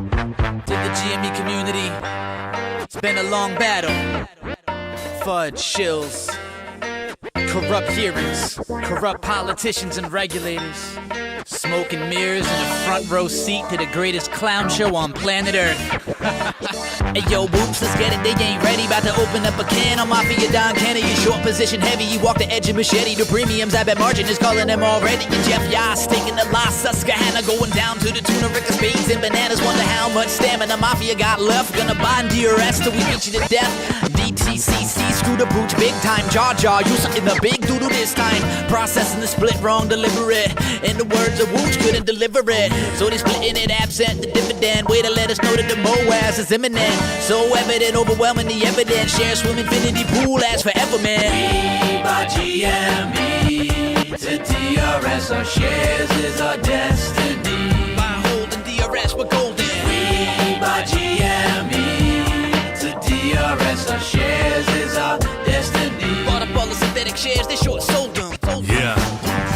To the GME community, it's been a long battle. Fudge, shills, corrupt hearings, corrupt politicians and regulators, smoke and mirrors, and a front row seat to the greatest clown show on planet Earth. Hey yo, whoops, let's get it, they ain't ready. About to open up a can on Mafia Don Kennedy. Short position heavy, you walk the edge of machete. The premiums, I bet margin is calling them already. And Jeff Yas taking the loss, Susquehanna going down to the tuna, Ricker spades and bananas. Wonder how much stamina Mafia got left. Gonna bond DRS till we beat you to death. DTCC, screw the booch, big time. Jaw, you something the big doodle this time. Processing the split wrong, deliver it. In the words of Wooch, couldn't deliver it. So they splitting it absent, the dividend. Way to let us know that the MOAS is imminent. So evident, overwhelming the evidence. Share swim infinity pool as forever, man. We buy GME to DRS. Our shares is our destiny. By holding DRS, we're golden. We buy GME to DRS. Our shares is our destiny. Bought up all the synthetic shares, they short sold them. Yeah,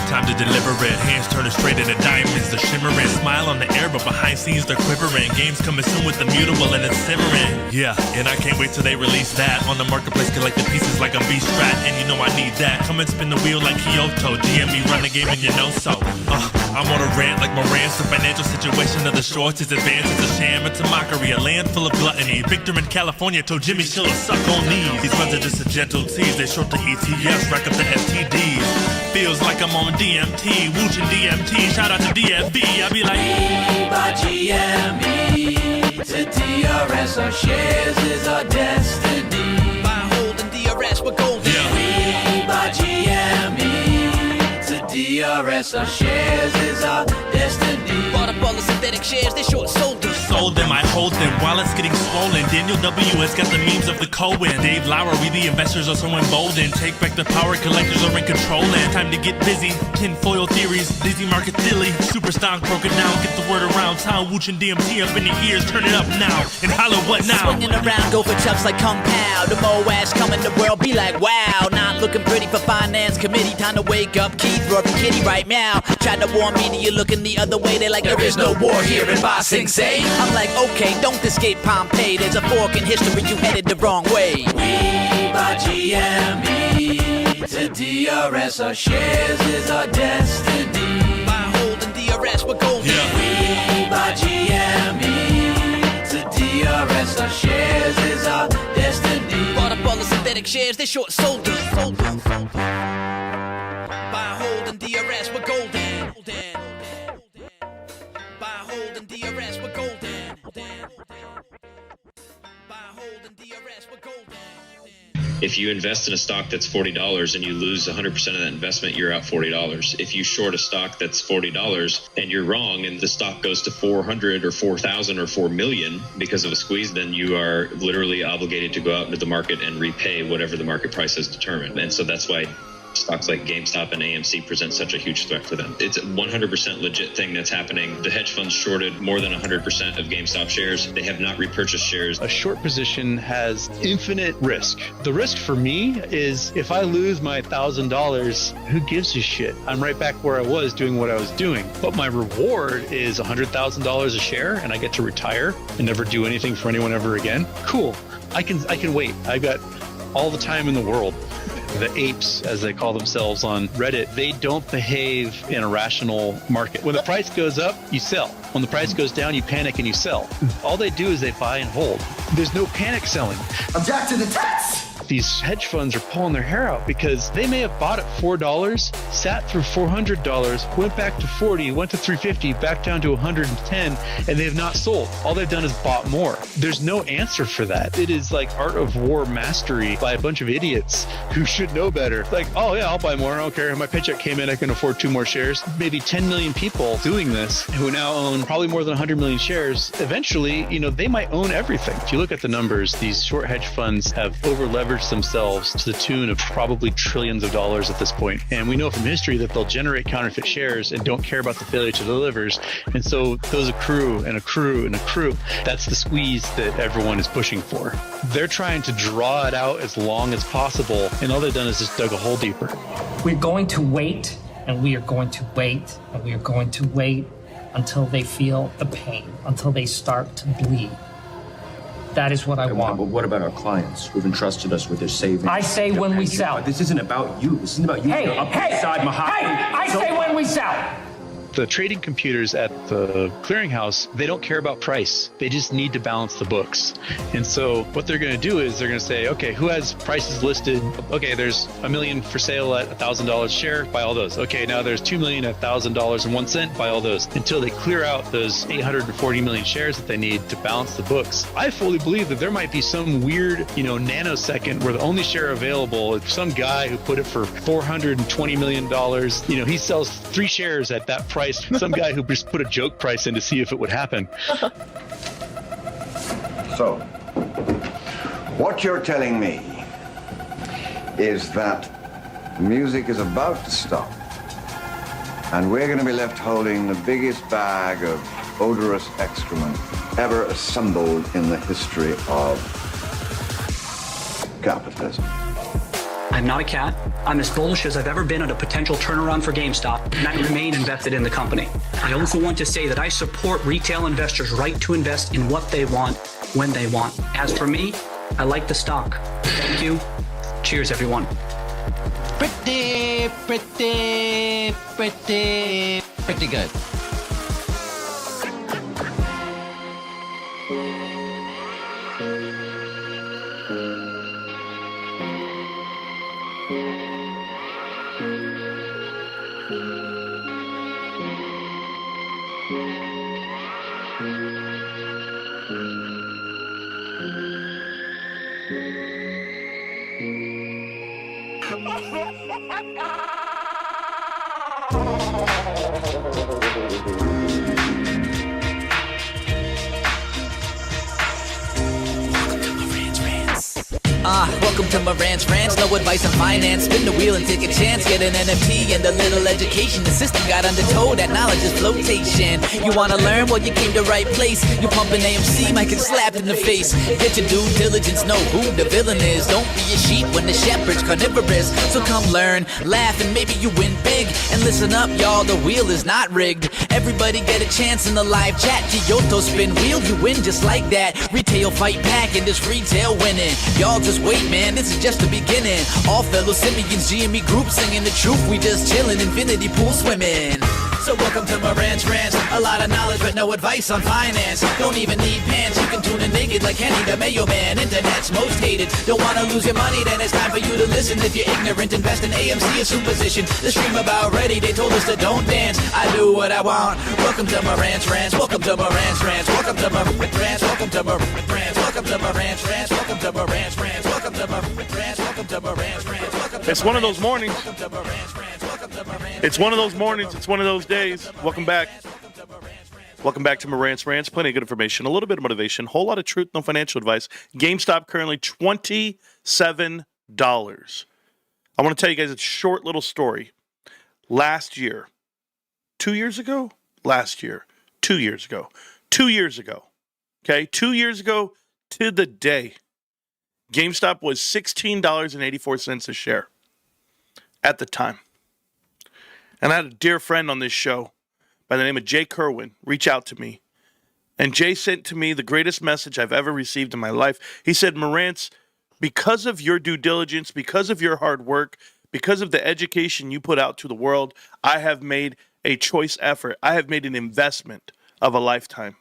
time to deliver it. Hands turning straight into diamonds. They're shimmering. Smile on the air, but behind scenes they're quivering. Games coming soon with the mutable and it's simmering. Yeah, and I can't wait till they release that. On the marketplace, collect the pieces like I'm B-Strat. And you know I need that. Come and spin the wheel like Kyoto. GME run the game and you know so. I'm on a rant like Morant's. The financial situation of the shorts is advanced. It's a sham, it's a mockery. A land full of gluttony. Victor in California told Jimmy Schiller suck on knees. These funds are just a gentle tease. They short the ETFs, rack up the FTDs. Feels like I'm on DMT, Wooch and DMT, shout out to DFB, I be like we buy GME to DRS, our shares is our destiny. By holding DRS, we're golden. We buy GME to DRS, our shares is our destiny. Bought up all the synthetic shares, they short sold them. Sold them, I hold them while it's getting swollen. Daniel W.S. got the memes of the Cohen. Dave Lauer, we the investors are so emboldened. Take back the power, collectors are in control. And time to get busy. Tinfoil theories, dizzy market dilly. Super stock broken down, get the word around town. Wooch and DMT up in the ears, turn it up now. And holler what now? Swinging around, go for chucks like Kung Pao. The MOAS coming, the world be like wow. Not looking pretty for finance committee. Time to wake up, Keith, rubbing kitty right now. Tried to warn me, you looking the other way. They like there is no war here in Ba Sing Se. I'm like, okay, don't escape Pompeii. There's a fork in history, you headed the wrong way. We buy GME to DRS, our shares is our destiny. By holding DRS, we're golden. We buy GME to DRS, our shares is our destiny. Bought up all the synthetic shares, they short sold them. By holding DRS, we're golden. By holding DRS, we're golden. By holding DRS, we're golden. If you invest in a stock that's $40 and you lose 100% of that investment, you're out $40. If you short a stock that's $40 and you're wrong and the stock goes to 400 or 4,000 or 4 million because of a squeeze, then you are literally obligated to go out into the market and repay whatever the market price has determined. And so that's why stocks like GameStop and AMC present such a huge threat for them. It's a 100% legit thing that's happening. The hedge funds shorted more than 100% of GameStop shares. They have not repurchased shares. A short position has infinite risk. The risk for me is if I lose my $1,000, who gives a shit? I'm right back where I was doing what I was doing. But my reward is $100,000 a share and I get to retire and never do anything for anyone ever again. Cool. I can wait. I've got all the time in the world. The apes, as they call themselves on Reddit, they don't behave in a rational market. When the price goes up, you sell. When the price goes down, you panic and you sell. All they do is they buy and hold. There's no panic selling. Object to the test! These hedge funds are pulling their hair out because they may have bought at $4, sat through $400, went back to 40, went to 350, back down to 110, and they have not sold. All they've done is bought more. There's no answer for that. It is like art of war mastery by a bunch of idiots who should know better. Like, oh yeah, I'll buy more. I don't care. My paycheck came in. I can afford 2 more shares. Maybe 10 million people doing this who now own probably more than 100 million shares. Eventually, they might own everything. If you look at the numbers, these short hedge funds have over-leveraged themselves to the tune of probably trillions of dollars at this point. And we know from history that they'll generate counterfeit shares and don't care about the failure to deliver. And so those accrue and accrue and accrue. That's the squeeze that everyone is pushing for. They're trying to draw it out as long as possible, and all they've done is just dug a hole deeper. We're going to wait, and we are going to wait, and we are going to wait until they feel the pain, until they start to bleed. That is what I want. But what about our clients who've entrusted us with their savings? I say when we sell. This isn't about you. This isn't about you. Hey, You're up inside Mahogany. I say when we sell. The trading computers at the clearinghouse, they don't care about price. They just need to balance the books. And so what they're going to do is they're going to say, okay, who has prices listed? Okay, there's $1 million for sale at $1,000 a share, buy all those. Okay, now there's $2 million at $1,000.01, buy all those, until they clear out those 840 million shares that they need to balance the books. I fully believe that there might be some weird, nanosecond where the only share available is some guy who put it for $420 million. He sells 3 shares at that price. Some guy who just put a joke price in to see if it would happen. So, what you're telling me is that the music is about to stop, and we're going to be left holding the biggest bag of odorous excrement ever assembled in the history of capitalism. I'm not a cat. I'm as bullish as I've ever been on a potential turnaround for GameStop, and I remain invested in the company. I also want to say that I support retail investors' right to invest in what they want, when they want. As for me, I like the stock. Thank you. Cheers, everyone. Pretty good. Welcome to Moran's Rants, no advice on finance. Spin the wheel and take a chance. Get an NFT and a little education. The system got undertow, that knowledge is flotation. You wanna learn? Well, you came to right place. You pumping AMC, might get slapped in the face. Get your due diligence, know who the villain is. Don't be a sheep when the shepherd's carnivorous. So come learn, laugh, and maybe you win big. And listen up, y'all, the wheel is not rigged. Everybody get a chance in the live chat. Kyoto spin wheel, you win just like that. Retail fight back and this retail winning. Y'all just wait, man, this is just the beginning. All fellow simians, GME group singing the truth. We just chillin', infinity pool swimming. So welcome to Moran's Rants. A lot of knowledge but no advice on finance. Don't even need pants, you can tune in naked like Henny the Mayo Man. Internet's most hated. Don't wanna lose your money, then it's time for you to listen. If you're ignorant, invest in AMC, a superstition. The stream about ready, they told us to don't dance. I do what I want. Welcome to Moran's Rants. Welcome to Moran's Rants. Welcome to Moran's Rants. Welcome to Moran's Rants. Welcome to Moran's Rants. Welcome to Moran's Rants. Welcome to Moran's Rants. Welcome to Moran's Rants. It's one of those mornings. It's one of those mornings. It's one of those days. Welcome back. Welcome back to Moran's Rants. Plenty of good information, a little bit of motivation, whole lot of truth, no financial advice. GameStop currently $27. I want to tell you guys a short little story. Last year, 2 years ago? Last year, 2 years ago. 2 years ago. Okay, 2 years ago to the day, GameStop was $16.84 a share at the time. And I had a dear friend on this show by the name of Jay Kerwin reach out to me. And Jay sent to me the greatest message I've ever received in my life. He said, Marantz, because of your due diligence, because of your hard work, because of the education you put out to the world, I have made a choice effort. I have made an investment of a lifetime.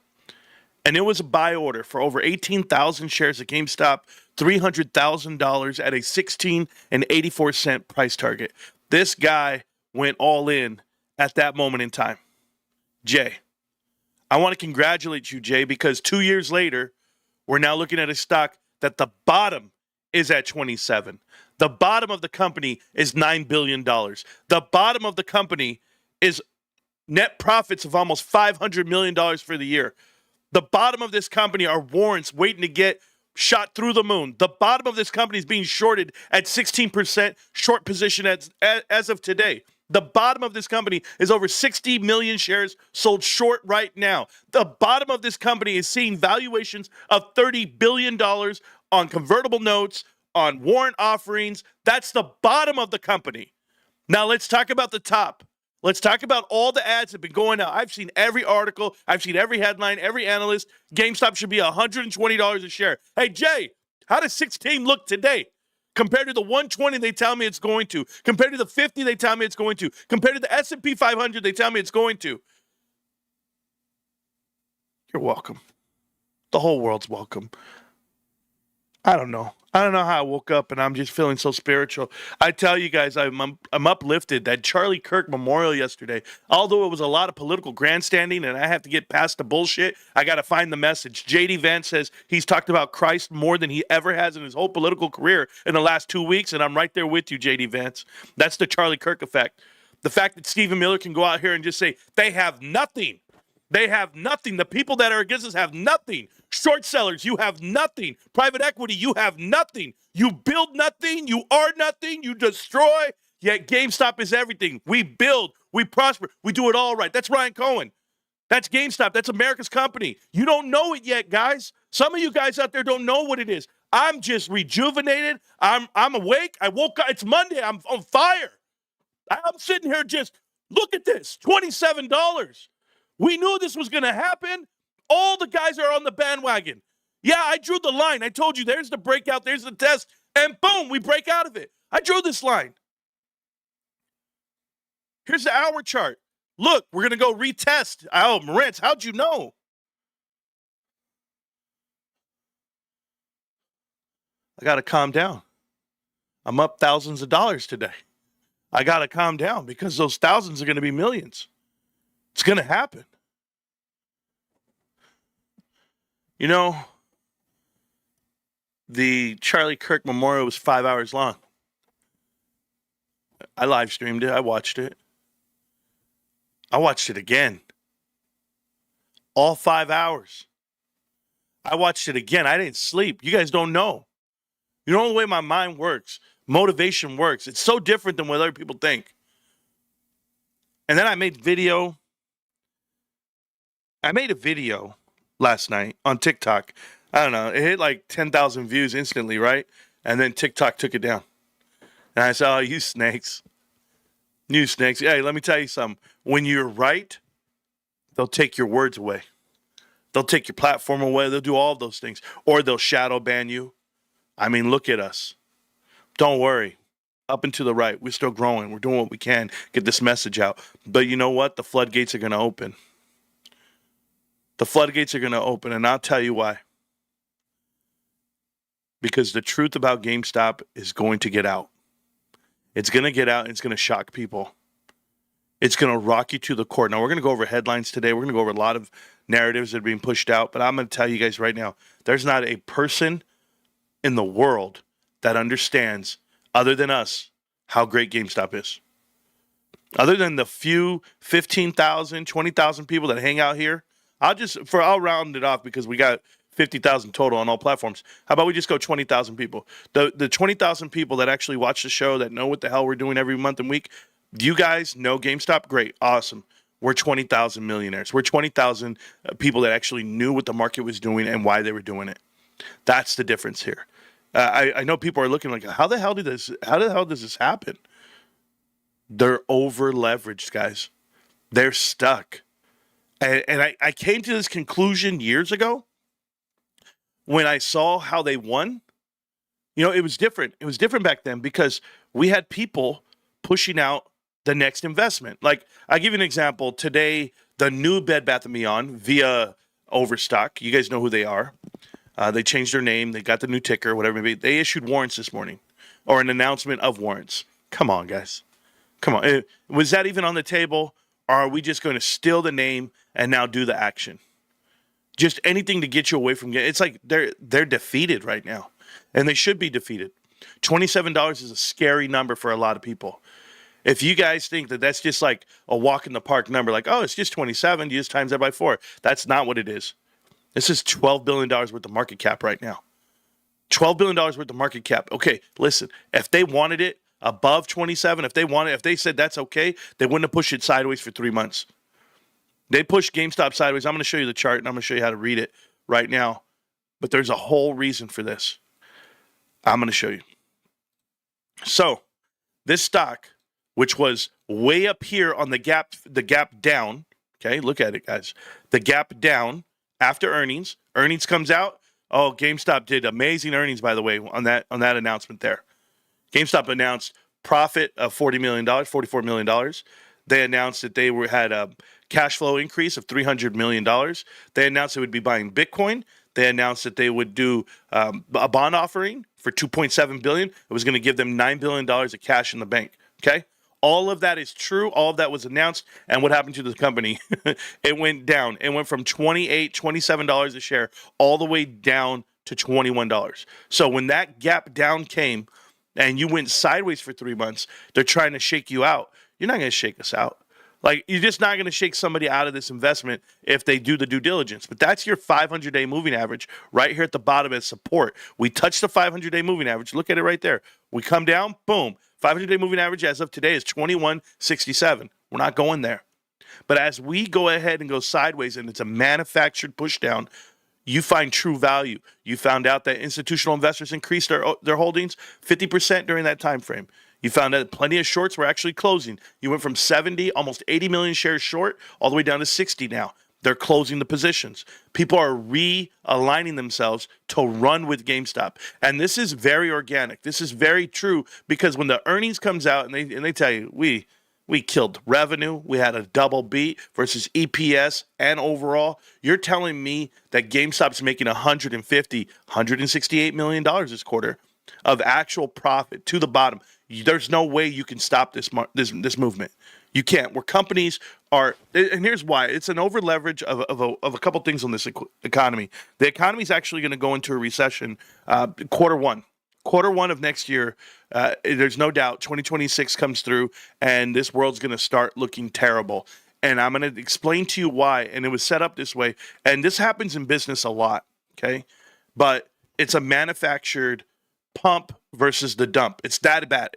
And it was a buy order for over 18,000 shares at GameStop, $300,000 at a 16.84 price target. This guy went all in at that moment in time. Jay, I want to congratulate you, Jay, because 2 years later, we're now looking at a stock that the bottom is at 27. The bottom of the company is $9 billion. The bottom of the company is net profits of almost $500 million for the year. The bottom of this company are warrants waiting to get shot through the moon. The bottom of this company is being shorted at 16% short position as of today. The bottom of this company is over 60 million shares sold short right now. The bottom of this company is seeing valuations of $30 billion on convertible notes, on warrant offerings. That's the bottom of the company. Now let's talk about the top. Let's talk about all the ads that have been going out. I've seen every article. I've seen every headline, every analyst. GameStop should be $120 a share. Hey, Jay, how does 16 look today compared to the 120 they tell me it's going to, compared to the 50 they tell me it's going to, compared to the S&P 500 they tell me it's going to? You're welcome. The whole world's welcome. I don't know. I don't know how I woke up and I'm just feeling so spiritual. I tell you guys, I'm uplifted. That Charlie Kirk memorial yesterday, although it was a lot of political grandstanding and I have to get past the bullshit, I got to find the message. J.D. Vance says he's talked about Christ more than he ever has in his whole political career in the last 2 weeks, and I'm right there with you, J.D. Vance. That's the Charlie Kirk effect. The fact that Stephen Miller can go out here and just say, they have nothing. They have nothing. The people that are against us have nothing. Short sellers, you have nothing. Private equity, you have nothing. You build nothing. You are nothing. You destroy. Yet GameStop is everything. We build. We prosper. We do it all right. That's Ryan Cohen. That's GameStop. That's America's company. You don't know it yet, guys. Some of you guys out there don't know what it is. I'm just rejuvenated. I'm awake. I woke up. It's Monday. I'm on fire. I'm sitting here just, look at this, $27. We knew this was going to happen. All the guys are on the bandwagon. Yeah, I drew the line. I told you, there's the breakout, there's the test, and boom, we break out of it. I drew this line. Here's the hour chart. Look, we're going to go retest. Oh, Moritz, how'd you know? I got to calm down. I'm up thousands of dollars today. I got to calm down because those thousands are going to be millions. It's going to happen. You know, the Charlie Kirk memorial was 5 hours long. I live streamed it. I watched it. I watched it again. All 5 hours. I watched it again. I didn't sleep. You guys don't know. You know the way my mind works. Motivation works. It's so different than what other people think. And then I made a video last night on TikTok. I don't know. It hit like 10,000 views instantly, right? And then TikTok took it down. And I said, oh, you snakes. You snakes. Hey, let me tell you something. When you're right, they'll take your words away. They'll take your platform away. They'll do all of those things. Or they'll shadow ban you. I mean, look at us. Don't worry. Up and to the right. We're still growing. We're doing what we can. Get this message out. But you know what? The floodgates are going to open. The floodgates are going to open, and I'll tell you why. Because the truth about GameStop is going to get out. It's going to get out, and it's going to shock people. It's going to rock you to the core. Now, we're going to go over headlines today. We're going to go over a lot of narratives that are being pushed out, but I'm going to tell you guys right now, there's not a person in the world that understands, other than us, how great GameStop is. Other than the few 15,000, 20,000 people that hang out here, I'll round it off because we got 50,000 total on all platforms. How about we just go 20,000 people? The 20,000 people that actually watch the show, that know what the hell we're doing every month and week, do you guys know GameStop? Great. Awesome. We're 20,000 millionaires. We're 20,000 people that actually knew what the market was doing and why they were doing it. That's the difference here. I know people are looking like, how the hell does this happen? They're over leveraged, guys. They're stuck. And I came to this conclusion years ago when I saw how they won. You know, it was different. It was different back then because we had people pushing out the next investment. Like, I give you an example. Today, the new Bed Bath & Beyond via Overstock, you guys know who they are. They changed their name. They got the new ticker, whatever it may be. They issued warrants this morning, or an announcement of warrants. Come on, guys. Come on. Was that even on the table? Or are we just going to steal the name and now do the action? Just anything to get you away from it. It's like they're defeated right now. And they should be defeated. $27 is a scary number for a lot of people. If you guys think that that's just like a walk in the park number, like, oh, it's just 27, you just times that by 4. That's not what it is. This is $12 billion worth of market cap right now. $12 billion worth of market cap. Okay, listen, if they wanted it above 27, if they said that's okay, they wouldn't have pushed it sideways for 3 months. They pushed GameStop sideways. I'm going to show you the chart, and I'm going to show you how to read it right now. But there's a whole reason for this. I'm going to show you. So, this stock which was way up here on the gap down. Okay, look at it, guys. The gap down after earnings. Earnings comes out. Oh, GameStop did amazing earnings, by the way, on that announcement there. GameStop announced profit of $40 million, $44 million. They announced that they had a cash flow increase of $300 million. They announced they would be buying Bitcoin. They announced that they would do a bond offering for $2.7 billion. It was going to give them $9 billion of cash in the bank. Okay? All of that is true. All of that was announced. And what happened to the company? It went down. It went from $28, $27 a share all the way down to $21. So when that gap down came and you went sideways for 3 months, they're trying to shake you out. You're not going to shake us out. Like, you're just not going to shake somebody out of this investment if they do the due diligence. But that's your 500-day moving average right here at the bottom as support. We touch the 500-day moving average. Look at it right there. We come down, boom. 500-day moving average as of today is 2167. We're not going there. But as we go ahead and go sideways and it's a manufactured push down, you find true value. You found out that institutional investors increased their holdings 50% during that time frame. You found that plenty of shorts were actually closing. You went from 70, almost 80 million shares short, all the way down to 60 now. They're closing the positions. People are realigning themselves to run with GameStop. And this is very organic. This is very true because when the earnings comes out and they tell you, we killed revenue, we had a double beat versus EPS and overall, you're telling me that GameStop's making $168 million this quarter of actual profit to the bottom. There's no way you can stop this movement. You can't. Where companies are, and here's why. It's an over leverage of a couple things on this economy. The economy is actually going to go into a recession quarter one of next year. There's no doubt 2026 comes through and this world's going to start looking terrible. And I'm going to explain to you why. And it was set up this way. And this happens in business a lot. Okay. But it's a manufactured pump versus the dump. It's that bad.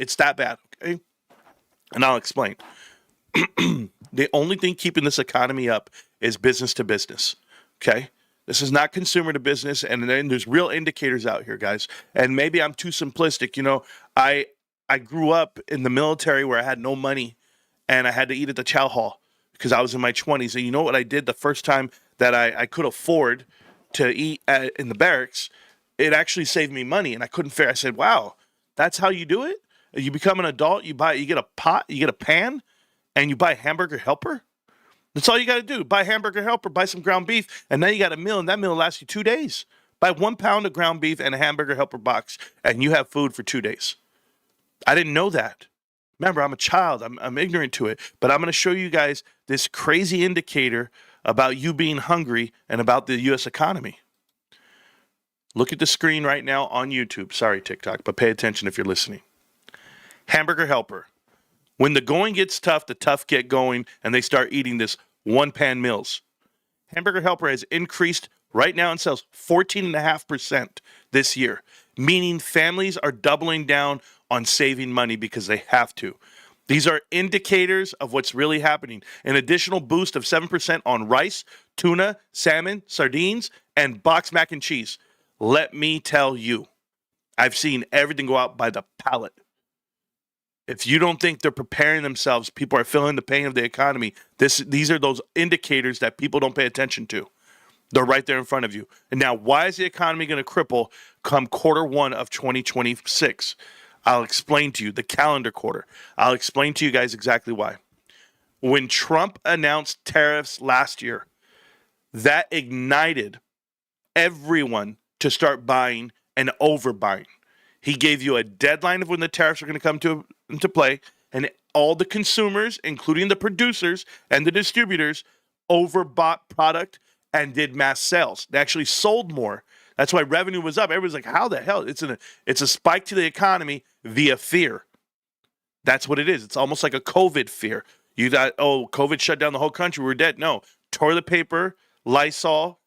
Okay. And I'll explain. The only thing keeping this economy up is business to business. Okay. This is not consumer to business. And then there's real indicators out here, guys. And maybe I'm too simplistic. You know, I grew up in the military where I had no money and I had to eat at the chow hall because I was in my 20s. And you know what I did the first time that I could afford to eat in the barracks? It actually saved me money and I couldn't fare. I said, wow, that's how you do it? You become an adult, you get a pot, you get a pan, and you buy Hamburger Helper? That's all you got to do. Buy Hamburger Helper, buy some ground beef, and now you got a meal, and that meal lasts you 2 days. Buy 1 pound of ground beef and a Hamburger Helper box, and you have food for 2 days. I didn't know that. Remember, I'm a child. I'm ignorant to it. But I'm going to show you guys this crazy indicator about you being hungry and about the U.S. economy. Look at the screen right now on YouTube. Sorry, TikTok, but pay attention if you're listening. Hamburger Helper. When the going gets tough, the tough get going, and they start eating this one-pan meals. Hamburger Helper has increased right now in sales 14.5% this year, meaning families are doubling down on saving money because they have to. These are indicators of what's really happening. An additional boost of 7% on rice, tuna, salmon, sardines, and boxed mac and cheese. Let me tell you, I've seen everything go out by the pallet. If you don't think they're preparing themselves, people are feeling the pain of the economy. These are those indicators that people don't pay attention to. They're right there in front of you. And now, why is the economy going to cripple come quarter one of 2026? I'll explain to you the calendar quarter. I'll explain to you guys exactly why. When Trump announced tariffs last year, that ignited everyone to start buying and overbuying. He gave you a deadline of when the tariffs are going to come into play, and all the consumers, including the producers and the distributors, overbought product and did mass sales. They actually sold more. That's why revenue was up. Everybody's like, how the hell? It's a spike to the economy via fear. That's what it is. It's almost like a COVID fear. You thought, oh, COVID shut down the whole country. We're dead. No. Toilet paper, Lysol,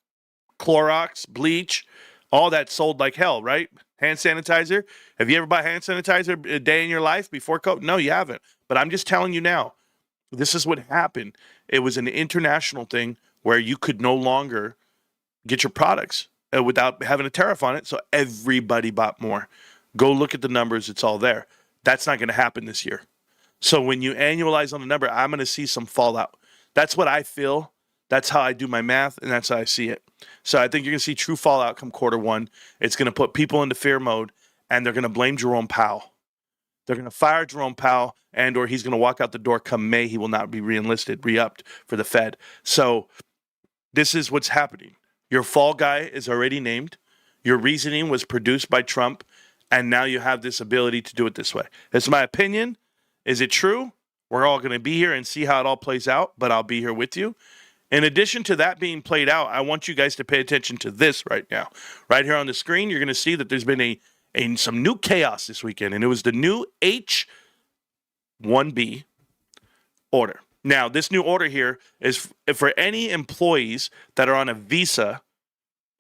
Clorox, bleach, all that sold like hell, right? Hand sanitizer. Have you ever bought hand sanitizer a day in your life before COVID? No, you haven't. But I'm just telling you now, this is what happened. It was an international thing where you could no longer get your products without having a tariff on it. So everybody bought more. Go look at the numbers. It's all there. That's not going to happen this year. So when you annualize on the number, I'm going to see some fallout. That's what I feel. That's how I do my math, and that's how I see it. So I think you're going to see true fallout come quarter one. It's going to put people into fear mode, and they're going to blame Jerome Powell. They're going to fire Jerome Powell, and or he's going to walk out the door come May. He will not be re-enlisted, re-upped for the Fed. So this is what's happening. Your fall guy is already named. Your reasoning was produced by Trump, and now you have this ability to do it this way. It's my opinion. Is it true? We're all going to be here and see how it all plays out, but I'll be here with you. In addition to that being played out, I want you guys to pay attention to this right now. Right here on the screen, you're going to see that there's been some new chaos this weekend, and it was the new H-1B order. Now, this new order here is for any employees that are on a visa,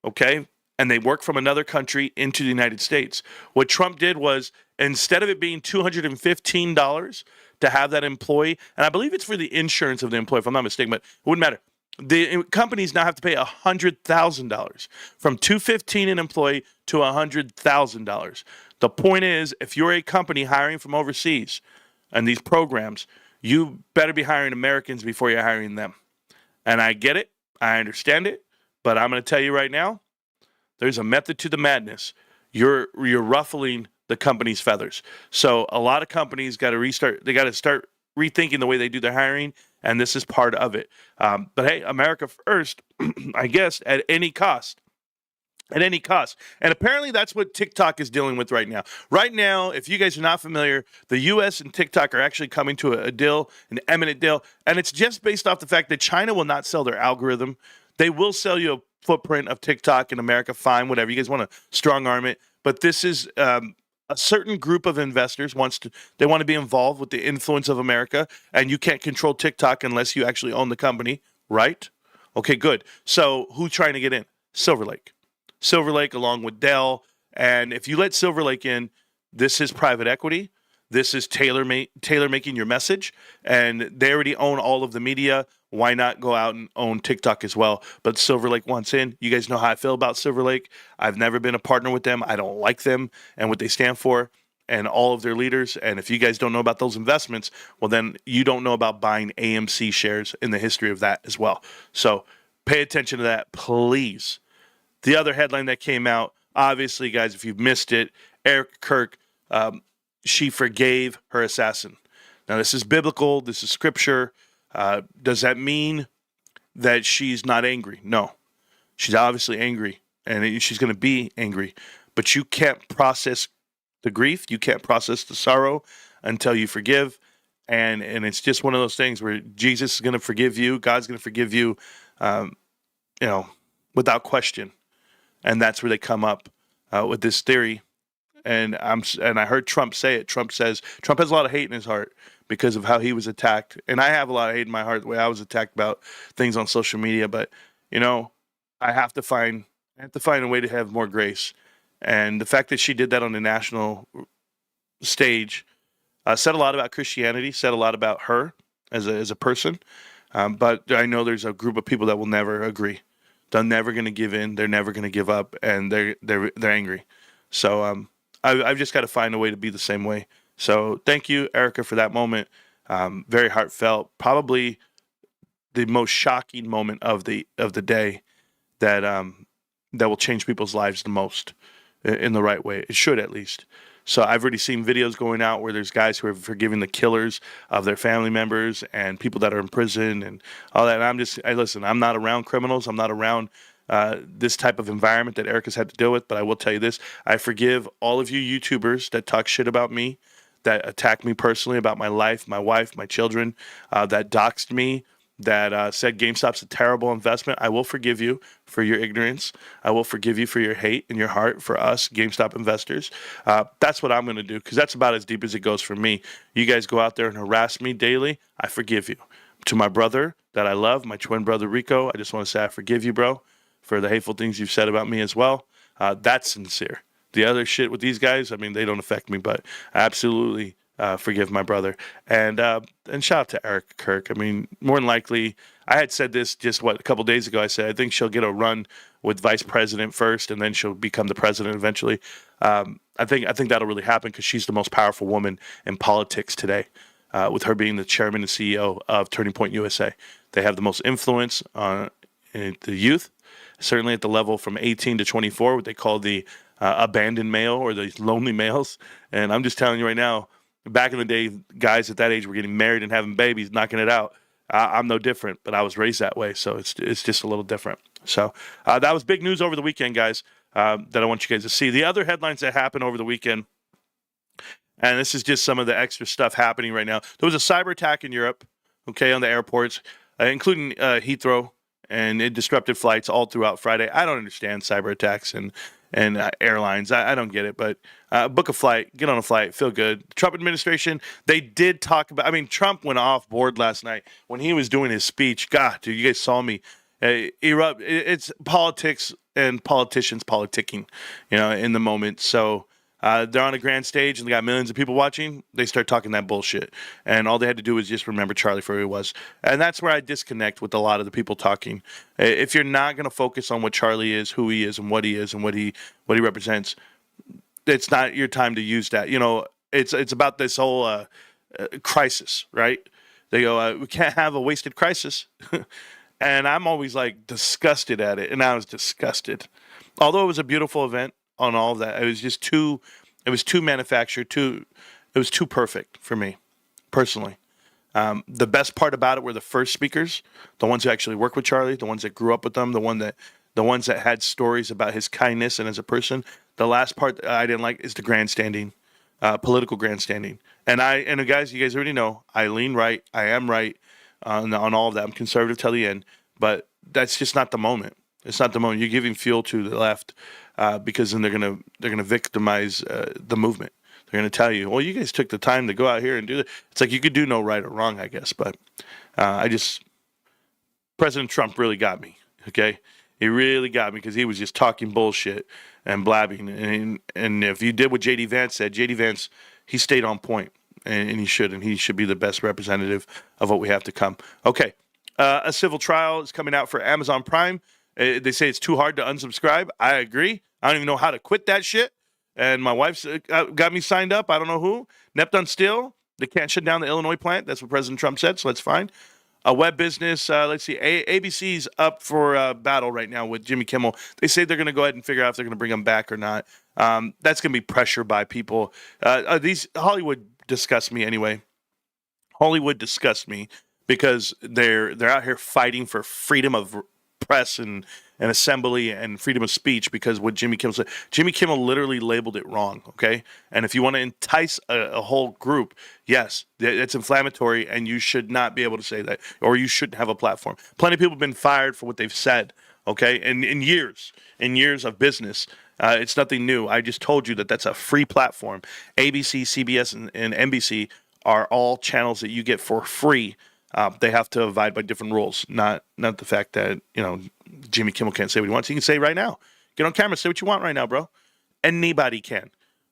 okay, and they work from another country into the United States. What Trump did was, instead of it being $215 to have that employee, and I believe it's for the insurance of the employee, if I'm not mistaken, but it wouldn't matter. The companies now have to pay $100,000 from $215 an employee to $100,000. The point is, if you're a company hiring from overseas and these programs, you better be hiring Americans before you're hiring them. And I get it. I understand it. But I'm going to tell you right now, there's a method to the madness. You're ruffling the company's feathers. So a lot of companies got to restart. They got to start rethinking the way they do their hiring, and this is part of it. But hey, America first, I guess, at any cost. At any cost. And apparently that's what TikTok is dealing with right now. Right now, if you guys are not familiar, the U.S. and TikTok are actually coming to a deal, an imminent deal, and it's just based off the fact that China will not sell their algorithm. They will sell you a footprint of TikTok in America, fine, whatever. You guys want to strong arm it. But this is a certain group of investors they want to be involved with the influence of America, and you can't control TikTok unless you actually own the company, right? Okay, good. So who's trying to get in? Silver Lake. Silver Lake along with Dell. And if you let Silver Lake in, this is private equity. This is tailor making your message. And they already own all of the media. Why not go out and own TikTok as well? But Silver Lake wants in. You guys know how I feel about Silver Lake. I've never been a partner with them. I don't like them and what they stand for and all of their leaders. And if you guys don't know about those investments, well, then you don't know about buying AMC shares in the history of that as well. So pay attention to that, please. The other headline that came out, obviously, guys, if you've missed it, Eric Kirk, she forgave her assassin. Now, this is biblical. This is scripture. Does that mean that she's not angry? No. She's obviously angry, and she's going to be angry. But you can't process the grief. You can't process the sorrow until you forgive. And it's just one of those things where Jesus is going to forgive you. God's going to forgive you, without question. And that's where they come up with this theory. And I heard Trump say it. Trump has a lot of hate in his heart because of how he was attacked. And I have a lot of hate in my heart the way I was attacked about things on social media. But I have to find a way to have more grace. And the fact that she did that on the national stage said a lot about Christianity. Said a lot about her as a person. But I know there's a group of people that will never agree. They're never going to give in. They're never going to give up, and they're angry. So I've just got to find a way to be the same way. So thank you, Erica, for that moment. Very heartfelt. Probably the most shocking moment of the day that will change people's lives the most in the right way. It should, at least. So I've already seen videos going out where there's guys who are forgiving the killers of their family members and people that are in prison and all that. And listen, I'm not around criminals. I'm not around this type of environment that Erica's had to deal with. But I will tell you this. I forgive all of you YouTubers that talk shit about me, that attack me personally about my life, my wife, my children, that doxed me, that said GameStop's a terrible investment. I will forgive you for your ignorance. I will forgive you for your hate in your heart for us GameStop investors. That's what I'm going to do, because that's about as deep as it goes for me. You guys go out there and harass me daily. I forgive you. To my brother that I love, my twin brother Rico, I just want to say I forgive you, bro, for the hateful things you've said about me as well. That's sincere. The other shit with these guys, I mean, they don't affect me, but I absolutely forgive my brother. And shout out to Eric Kirk. I mean, more than likely, I had said this just a couple days ago. I said I think she'll get a run with vice president first, and then she'll become the president eventually. I think that'll really happen because she's the most powerful woman in politics today. with her being the chairman and CEO of Turning Point USA. They have the most influence on the youth, certainly at the level from 18 to 24, what they call the abandoned male or the lonely males. And I'm just telling you right now, back in the day, guys at that age were getting married and having babies, knocking it out. I'm no different, but I was raised that way, so it's just a little different. So that was big news over the weekend, guys, that I want you guys to see. The other headlines that happened over the weekend, and this is just some of the extra stuff happening right now. There was a cyber attack in Europe, okay, on the airports, including Heathrow, and it disrupted flights all throughout Friday. I don't understand cyber attacks and airlines. I don't get it, but book a flight, get on a flight, feel good. The Trump administration, they did talk about, I mean, Trump went off board last night when he was doing his speech. God, dude, you guys saw me erupt. It's politics and politicians politicking, in the moment. So they're on a grand stage and they got millions of people watching. They start talking that bullshit. And all they had to do was just remember Charlie for who he was. And that's where I disconnect with a lot of the people talking. If you're not going to focus on what Charlie is, who he is, and what he represents, it's not your time to use that. It's about this whole crisis, right? They go, we can't have a wasted crisis. And I'm always like disgusted at it. And I was disgusted. Although it was a beautiful event on all of that, it was just too manufactured, it was too perfect for me, personally. The best part about it were the first speakers, the ones who actually worked with Charlie, the ones that grew up with them, the ones that had stories about his kindness and as a person. The last part that I didn't like is the grandstanding, political grandstanding. And guys, you guys already know, I lean right, I am right on all of that. I'm conservative till the end, but that's just not the moment. It's not the moment. You're giving fuel to the left because then they're gonna victimize the movement. They're gonna tell you, well, you guys took the time to go out here and do that. It's like you could do no right or wrong, I guess. But President Trump really got me. Okay, he really got me because he was just talking bullshit and blabbing. And if you did what J.D. Vance said, J.D. Vance, he stayed on point, and he should be the best representative of what we have to come. Okay, a civil trial is coming out for Amazon Prime. They say it's too hard to unsubscribe. I agree. I don't even know how to quit that shit. And my wife's got me signed up. I don't know who. Neptune Steel. They can't shut down the Illinois plant. That's what President Trump said, so that's fine. A web business. Let's see. ABC's up for battle right now with Jimmy Kimmel. They say they're going to go ahead and figure out if they're going to bring him back or not. That's going to be pressure by people. These Hollywood disgust me anyway. Hollywood disgusts me because they're out here fighting for freedom of press and assembly and freedom of speech because what Jimmy Kimmel said. Jimmy Kimmel literally labeled it wrong, okay? And if you want to entice a whole group, yes, it's inflammatory and you should not be able to say that, or you shouldn't have a platform. Plenty of people have been fired for what they've said, okay? And in years of business, it's nothing new. I just told you that that's a free platform. ABC, CBS, and NBC are all channels that you get for free. They have to abide by different rules, not the fact that, Jimmy Kimmel can't say what he wants. He can say right now. Get on camera, say what you want right now, bro. Anybody can.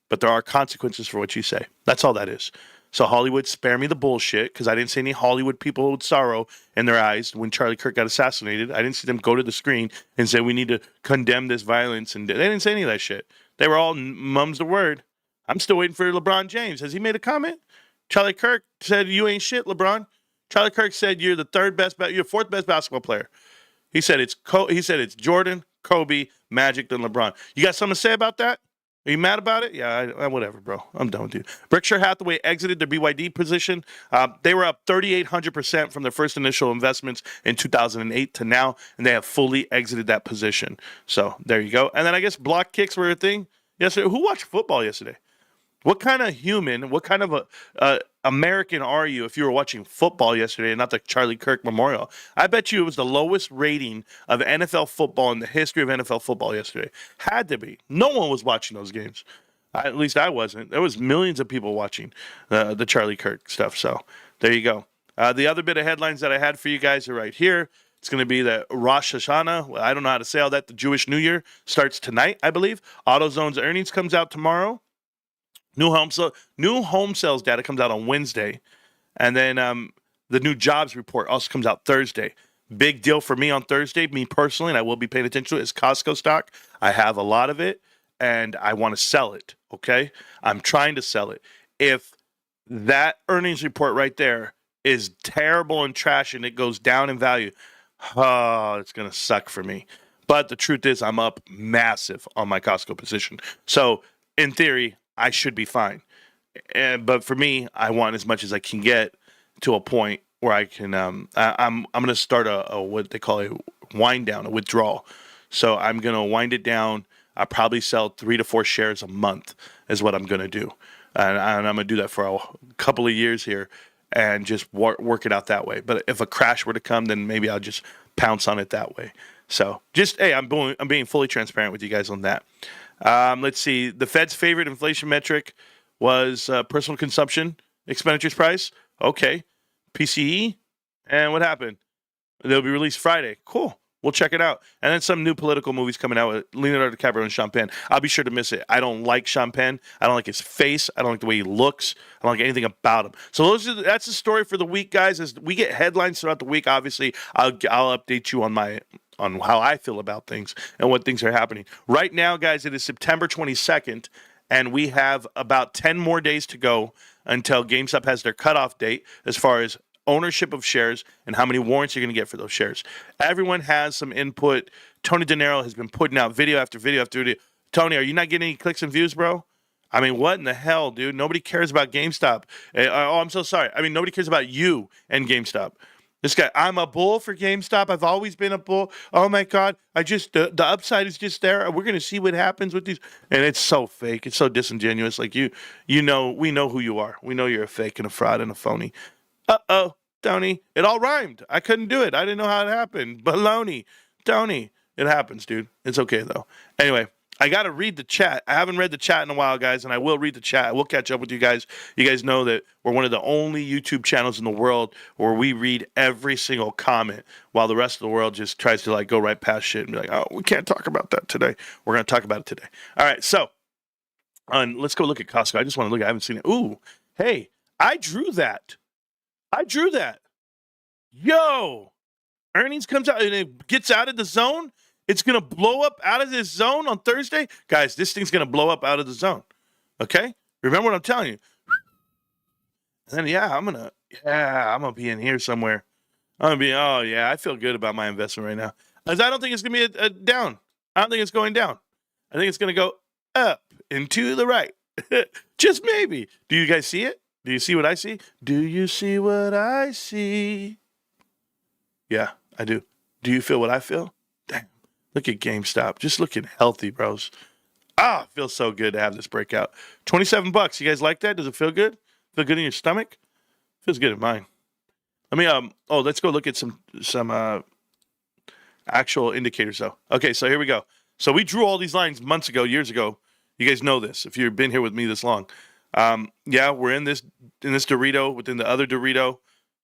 But there are consequences for what you say. That's all that is. So Hollywood, spare me the bullshit, because I didn't see any Hollywood people with sorrow in their eyes when Charlie Kirk got assassinated. I didn't see them go to the screen and say we need to condemn this violence. And they didn't say any of that shit. They were all mum's the word. I'm still waiting for LeBron James. Has he made a comment? Charlie Kirk said, you ain't shit, LeBron. Charlie Kirk said you're the fourth best basketball player. He said it's Jordan, Kobe, Magic, then LeBron. You got something to say about that? Are you mad about it? Yeah, whatever, bro. I'm done with you. Berkshire Hathaway exited their BYD position. They were up 3,800% from their first initial investments in 2008 to now, and they have fully exited that position. So there you go. And then I guess block kicks were a thing yesterday. Who watched football yesterday? What kind of human, what kind of a American are you if you were watching football yesterday and not the Charlie Kirk Memorial? I bet you it was the lowest rating of NFL football in the history of NFL football yesterday. Had to be. No one was watching those games. At least I wasn't. There was millions of people watching the Charlie Kirk stuff. So there you go. The other bit of headlines that I had for you guys are right here. It's going to be that Rosh Hashanah. I don't know how to say all that. The Jewish New Year starts tonight, I believe. AutoZone's earnings comes out tomorrow. New home sales data comes out on Wednesday. And then the new jobs report also comes out Thursday. Big deal for me on Thursday, me personally, and I will be paying attention to it, is Costco stock. I have a lot of it, and I want to sell it, okay? I'm trying to sell it. If that earnings report right there is terrible and trash, and it goes down in value, oh, it's going to suck for me. But the truth is, I'm up massive on my Costco position. So, in theory, I should be fine. But for me, I want as much as I can get to a point where I can. I'm going to start a what they call a wind down, a withdrawal. So I'm going to wind it down. I'll probably sell 3 to 4 shares a month is what I'm going to do, and I'm going to do that for a couple of years here, and just work it out that way. But if a crash were to come, then maybe I'll just pounce on it that way. So just, hey, I'm being fully transparent with you guys on that. Let's see. The Fed's favorite inflation metric was personal consumption expenditures price. Okay. PCE. And what happened? They'll be released Friday. Cool. We'll check it out. And then some new political movies coming out with Leonardo DiCaprio and Sean Penn. I'll be sure to miss it. I don't like Sean Penn. I don't like his face. I don't like the way he looks. I don't like anything about him. So that's the story for the week, guys. As we get headlines throughout the week, obviously, I'll update you on how I feel about things and what things are happening. Right now, guys, it is September 22nd, and we have about 10 more days to go until GameStop has their cutoff date as far as ownership of shares and how many warrants you're going to get for those shares. Everyone has some input. Tony De Niro has been putting out video after video after video. Tony, are you not getting any clicks and views, bro? I mean, what in the hell, dude? Nobody cares about GameStop. Oh, I'm so sorry. I mean, nobody cares about you and GameStop. This guy, I'm a bull for GameStop. I've always been a bull. Oh my God, the upside is just there. We're gonna see what happens with these, and it's so fake. It's so disingenuous. Like we know who you are. We know you're a fake and a fraud and a phony. Tony, it all rhymed. I couldn't do it. I didn't know how it happened. Baloney, Tony, it happens, dude. It's okay though. Anyway. I got to read the chat. I haven't read the chat in a while, guys, and I will read the chat. I will catch up with you guys. You guys know that we're one of the only YouTube channels in the world where we read every single comment while the rest of the world just tries to go right past shit and be like, oh, we can't talk about that today. We're going to talk about it today. All right, so let's go look at Costco. I just want to look. I haven't seen it. Ooh, hey, I drew that. Yo, earnings comes out and it gets out of the zone. It's going to blow up out of this zone on Thursday. Guys, this thing's going to blow up out of the zone. Okay? Remember what I'm telling you. And then, I'm going to be in here somewhere. I feel good about my investment right now. Because I don't think it's going to be a down. I don't think it's going down. I think it's going to go up and to the right. Just maybe. Do you guys see it? Do you see what I see? Do you see what I see? Yeah, I do. Do you feel what I feel? Damn. Look at GameStop. Just looking healthy, bros. It feels so good to have this breakout. $27. You guys like that? Does it feel good? Feel good in your stomach? Feels good in mine. Let me let's go look at some actual indicators though. Okay, so here we go. So we drew all these lines months ago, years ago. You guys know this if you've been here with me this long. We're in this Dorito, within the other Dorito,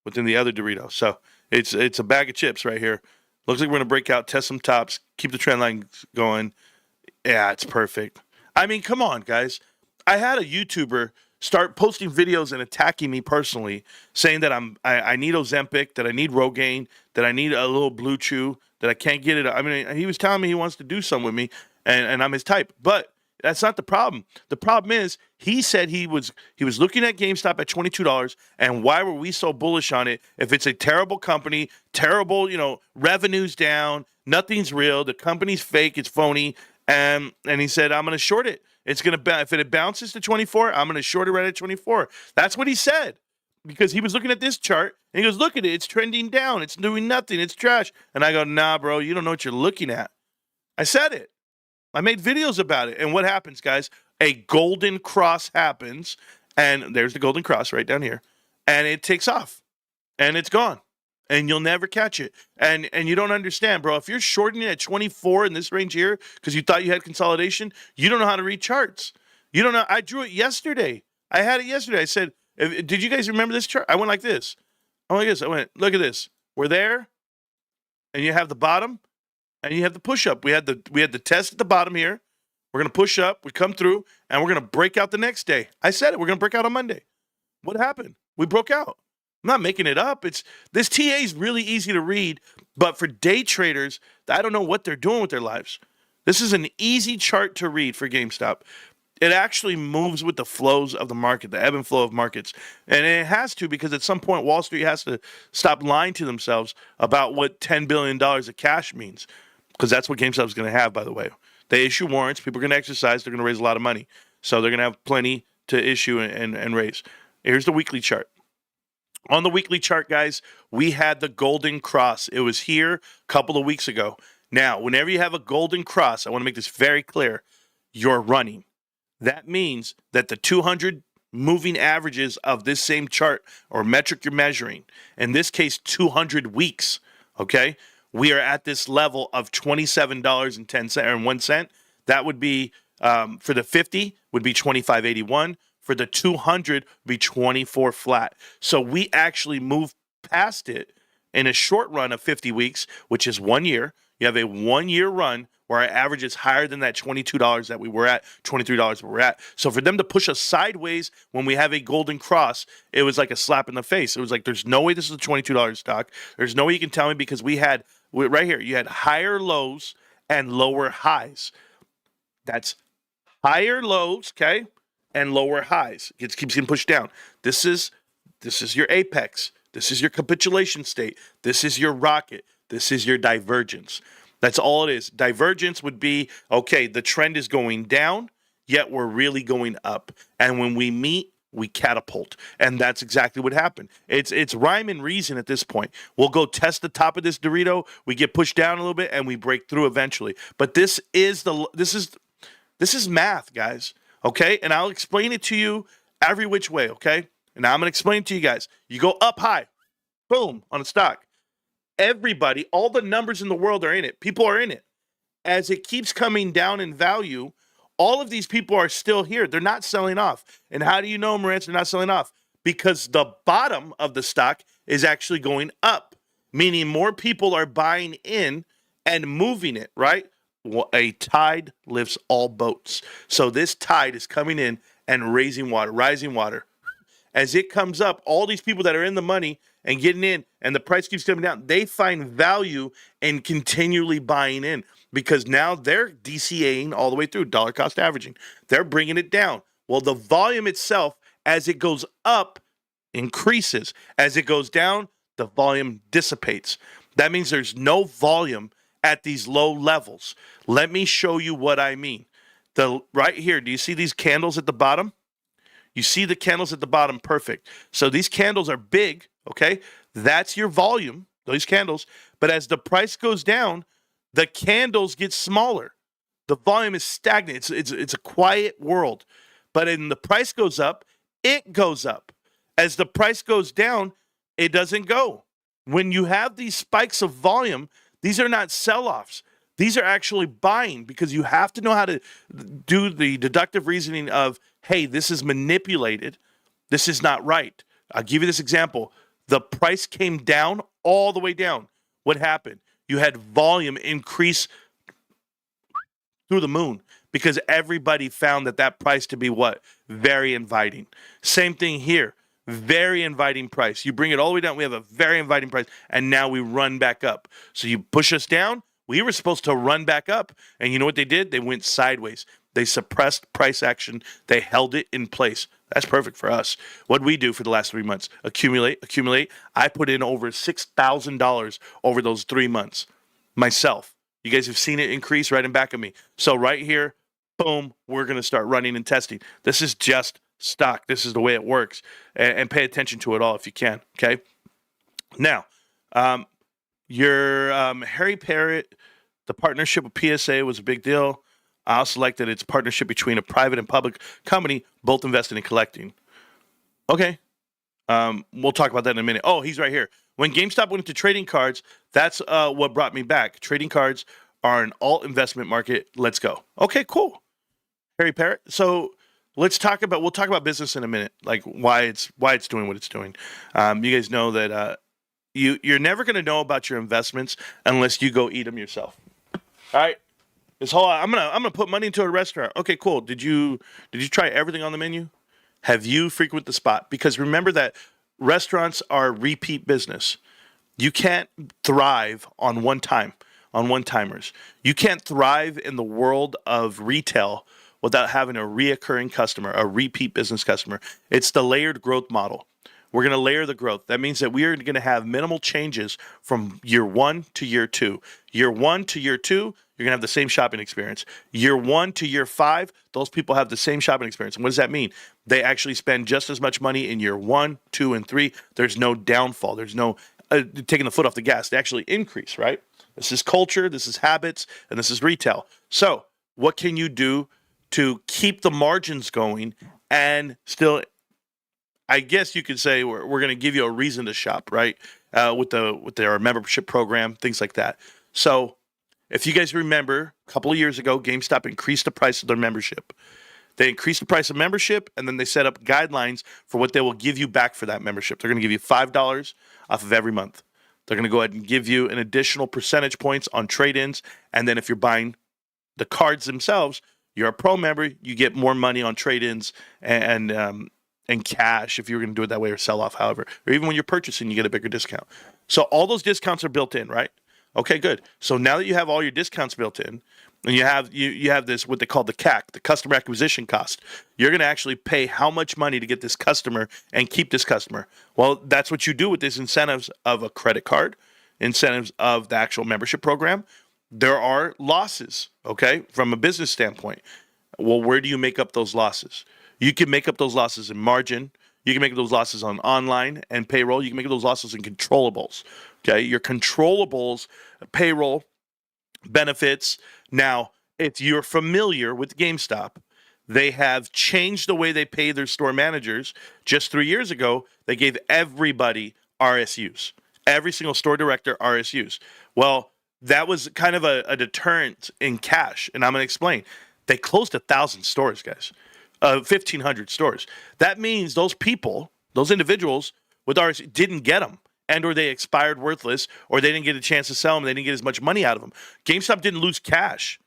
within the other Dorito. So it's a bag of chips right here. Looks like we're going to break out, test some tops, keep the trend line going. Yeah, it's perfect. I mean, come on, guys. I had a YouTuber start posting videos and attacking me personally, saying that I need Ozempic, that I need Rogaine, that I need a little Blue Chew, that I can't get it. I mean, he was telling me he wants to do something with me, and I'm his type. But that's not the problem. The problem is he said he was looking at GameStop at $22, and why were we so bullish on it if it's a terrible company, terrible, revenue's down, nothing's real, the company's fake, it's phony, and he said, I'm going to short it. It's going to if it bounces to 24, I'm going to short it right at 24. That's what he said. Because he was looking at this chart, and he goes, look at it, it's trending down, it's doing nothing, it's trash. And I go, nah, bro, you don't know what you're looking at. I said it. I made videos about it. And what happens, guys? A golden cross happens, and there's the golden cross right down here, and it takes off, and it's gone, and you'll never catch it. And you don't understand, bro. If you're shorting it at 24 in this range here because you thought you had consolidation, you don't know how to read charts. You don't know. I drew it yesterday. I had it yesterday. I said, did you guys remember this chart? I went like this. I went like this. I went, look at this. We're there, and you have the bottom, and you have the push up. We had the test at the bottom here. We're going to push up. We come through, and we're going to break out the next day. I said it. We're going to break out on Monday. What happened? We broke out. I'm not making it up. This TA is really easy to read, but for day traders, I don't know what they're doing with their lives. This is an easy chart to read for GameStop. it actually moves with the flows of the market, the ebb and flow of markets. And it has to, because at some point Wall Street has to stop lying to themselves about what $10 billion of cash means. Because that's what GameStop is going to have, by the way. They issue warrants. People are going to exercise. They're going to raise a lot of money. So they're going to have plenty to issue and raise. Here's the weekly chart. On the weekly chart, guys, we had the golden cross. It was here a couple of weeks ago. Now, whenever you have a golden cross, I want to make this very clear, you're running. That means that the 200 moving averages of this same chart or metric you're measuring, in this case, 200 weeks, okay? We are at this level of $27.01. That would be, for the 50, would be $25.81. For the 200, would be 24 flat. So we actually moved past it in a short run of 50 weeks, which is 1 year. You have a 1 year run where our average is higher than that $22 that we were at, $23 we were at. So for them to push us sideways when we have a golden cross, it was like a slap in the face. It was like, there's no way this is a $22 stock. There's no way you can tell me, because we had, right here, you had higher lows and lower highs. That's higher lows, okay, and lower highs. It keeps getting pushed down. This is your apex. This is your capitulation state. This is your rocket. This is your divergence. That's all it is. Divergence would be, okay, the trend is going down, yet we're really going up. And when we meet, we catapult. And that's exactly what happened. It's rhyme and reason at this point. We'll go test the top of this Dorito, we get pushed down a little bit, and we break through eventually. But this is math, guys. Okay? And I'll explain it to you every which way, okay? And now I'm going to explain it to you guys. You go up high, boom, on a stock. Everybody, all the numbers in the world are in it. People are in it. As it keeps coming down in value, all of these people are still here. They're not selling off. And how do you know, Marantz, they're not selling off? Because the bottom of the stock is actually going up, meaning more people are buying in and moving it, right? Well, a tide lifts all boats. So this tide is coming in and raising water, rising water. As it comes up, all these people that are in the money and getting in, and the price keeps coming down, they find value in continually buying in, because now they're DCAing all the way through, dollar cost averaging. They're bringing it down. Well, the volume itself, as it goes up, increases. As it goes down, the volume dissipates. That means there's no volume at these low levels. Let me show you what I mean. Right here, do you see these candles at the bottom? You see the candles at the bottom, perfect. So these candles are big, okay? That's your volume, those candles. But as the price goes down, the candles get smaller. The volume is stagnant. It's a quiet world. But when the price goes up, it goes up. As the price goes down, it doesn't go. When you have these spikes of volume, these are not sell-offs. These are actually buying, because you have to know how to do the deductive reasoning of, hey, this is manipulated. This is not right. I'll give you this example. The price came down, all the way down. What happened? You had volume increase through the moon, because everybody found that price to be what? Very inviting. Same thing here. Very inviting price. You bring it all the way down, we have a very inviting price, and now we run back up. So you push us down, we were supposed to run back up, and you know what they did? They went sideways. They suppressed price action. They held it in place. That's perfect for us. What we do for the last 3 months? Accumulate. I put in over $6,000 over those 3 months myself. You guys have seen it increase right in back of me. So right here, boom, we're going to start running and testing. This is just stock. This is the way it works. And pay attention to it all if you can, okay? Now, your Harry Parrott, the partnership with PSA was a big deal. I also like that it's a partnership between a private and public company, both invested in collecting. Okay. We'll talk about that in a minute. Oh, he's right here. When GameStop went into trading cards, that's what brought me back. Trading cards are an alt investment market. Let's go. Okay, cool. Harry Parrott. So we'll talk about business in a minute, like why it's doing what it's doing. You guys know that you're never going to know about your investments unless you go eat them yourself. All right. I'm gonna put money into a restaurant. Okay, cool. Did you try everything on the menu? Have you frequent the spot? Because remember that restaurants are repeat business. You can't thrive on one-timers. You can't thrive in the world of retail without having a reoccurring customer, a repeat business customer. It's the layered growth model. We're going to layer the growth. That means that we are going to have minimal changes from year 1 to year 2. Year 1 to year 2, you're going to have the same shopping experience. Year 1 to year 5, those people have the same shopping experience. And what does that mean? They actually spend just as much money in year 1, 2, and 3. There's no downfall. There's no taking the foot off the gas. They actually increase, right? This is culture, this is habits, and this is retail. So what can you do to keep the margins going and still, I guess you could say we're going to give you a reason to shop, right? With their membership program, things like that. So if you guys remember, a couple of years ago, GameStop increased the price of their membership. They increased the price of membership, and then they set up guidelines for what they will give you back for that membership. They're going to give you $5 off of every month. They're going to go ahead and give you an additional percentage points on trade-ins, and then if you're buying the cards themselves, you're a pro member, you get more money on trade-ins and cash if you're going to do it that way, or sell off, however. Or even when you're purchasing, you get a bigger discount. So all those discounts are built in, right? Okay, good. So now that you have all your discounts built in, and you have this, what they call the CAC, the customer acquisition cost, you're going to actually pay how much money to get this customer and keep this customer. Well, that's what you do with these incentives of a credit card, incentives of the actual membership program. There are losses, okay, from a business standpoint. Well, where do you make up those losses? You can make up those losses in margin. You can make those losses on online and payroll. You can make those losses in controllables. Okay, your controllables, payroll, benefits. Now, if you're familiar with GameStop, they have changed the way they pay their store managers. Just 3 years ago, they gave everybody RSUs, every single store director RSUs. Well, that was kind of a deterrent in cash, and I'm going to explain. They closed 1,000 stores, guys. 1,500 stores. That means those people, those individuals with RSU didn't get them, and or they expired worthless, or they didn't get a chance to sell them. They didn't get as much money out of them. GameStop didn't lose cash.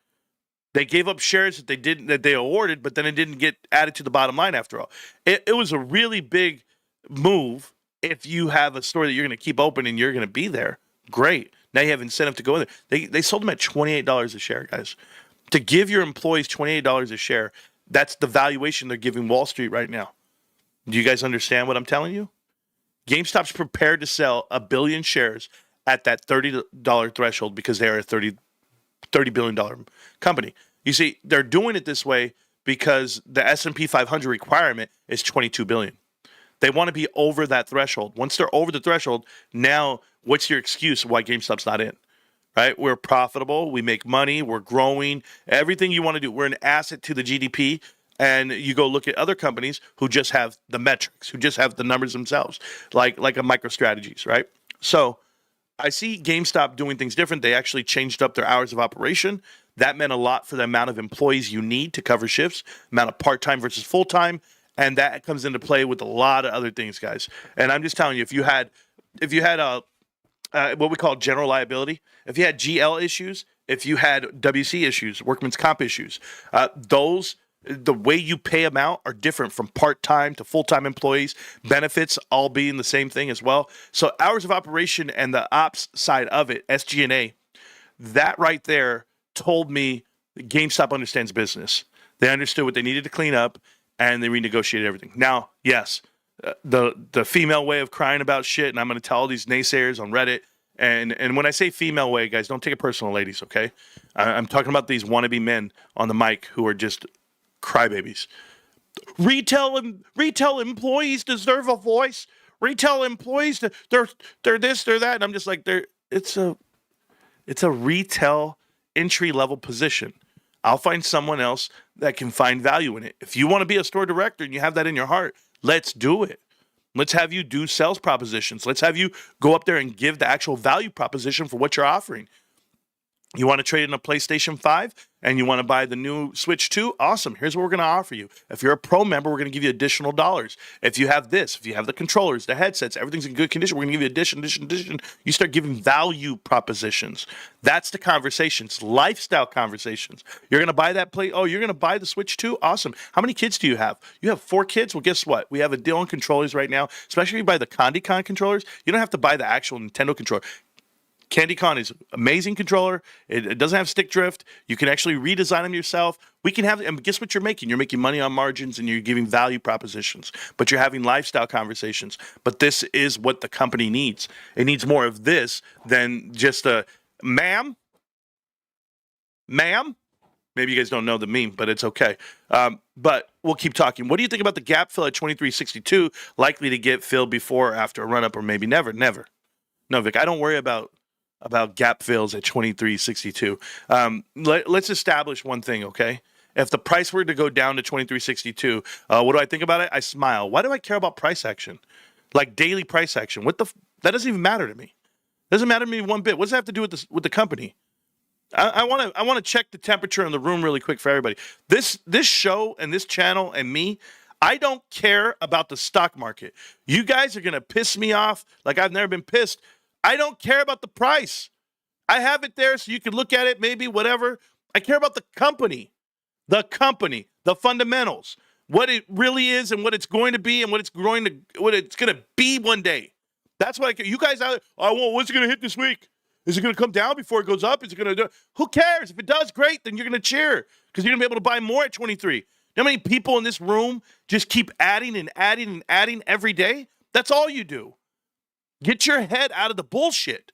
They gave up shares that they awarded, but then it didn't get added to the bottom line after all. It was a really big move. If you have a store that you're going to keep open and you're going to be there, great. Now you have incentive to go in there. They sold them at $28 a share, guys. To give your employees $28 a share, that's the valuation they're giving Wall Street right now. Do you guys understand what I'm telling you? GameStop's prepared to sell 1 billion shares at that $30 threshold because they are a $30 billion company. You see, they're doing it this way because the S&P 500 requirement is 22 billion. They want to be over that threshold. Once they're over the threshold, now what's your excuse why GameStop's not in? Right? We're profitable. We make money. We're growing. Everything you want to do. We're an asset to the GDP. And you go look at other companies who just have the metrics, who just have the numbers themselves, like a MicroStrategies, right? So I see GameStop doing things different. They actually changed up their hours of operation. That meant a lot for the amount of employees you need to cover shifts, amount of part-time versus full-time. And that comes into play with a lot of other things, guys. And I'm just telling you, if you had what we call general liability, if you had GL issues, if you had WC issues, workman's comp issues, the way you pay them out are different from part-time to full-time employees, benefits all being the same thing as well. So hours of operation and the ops side of it, SG&A, that right there told me that GameStop understands business. They understood what they needed to clean up, and they renegotiated everything. Now, yes, the female way of crying about shit, and I'm going to tell all these naysayers on Reddit, and when I say female way, guys, don't take it personal, ladies, okay? I'm talking about these wannabe men on the mic who are just crybabies. Retail employees deserve a voice. Retail employees, they're this, they're that. And I'm just like, it's a retail entry level position. I'll find someone else that can find value in it. If you want to be a store director and you have that in your heart, let's do it. Let's have you do sales propositions. Let's have you go up there and give the actual value proposition for what you're offering. You want to trade in a PlayStation 5 and you want to buy the new Switch 2? Awesome. Here's what we're going to offer you. If you're a pro member, we're going to give you additional dollars. If you have this, if you have the controllers, the headsets, everything's in good condition, we're going to give you addition. You start giving value propositions. That's the conversations, lifestyle conversations. You're going to buy that you're going to buy the Switch 2? Awesome. How many kids do you have? You have 4 kids? Well, guess what? We have a deal on controllers right now, especially if you buy the CondiCon controllers. You don't have to buy the actual Nintendo controller. CandyCon is amazing controller. It doesn't have stick drift. You can actually redesign them yourself. We can have, and guess what you're making? You're making money on margins and you're giving value propositions, but you're having lifestyle conversations. But this is what the company needs. It needs more of this than just a ma'am. Maybe you guys don't know the meme, but it's okay. But we'll keep talking. What do you think about the gap fill at 23.62? Likely to get filled before or after a run up, or maybe never? Never. No, Vic, I don't worry about gap fills at 23.62. Let's establish one thing, okay? If the price were to go down to 23.62, what do I think about it? I smile. Why do I care about price action? Like daily price action. That doesn't even matter to me. Doesn't matter to me one bit. What does that have to do with the company? I want to check the temperature in the room really quick for everybody. This show and this channel and me, I don't care about the stock market. You guys are going to piss me off like I've never been pissed. I don't care about the price. I have it there so you can look at it, maybe, whatever. I care about the company, the fundamentals, what it really is and what it's going to be and what it's going to be one day. That's what I care. You guys out there, oh, well, what's it going to hit this week? Is it going to come down before it goes up? Is it going to do? Who cares? If it does, great. Then you're going to cheer because you're going to be able to buy more at 23. You know how many people in this room just keep adding and adding and adding every day? That's all you do. Get your head out of the bullshit.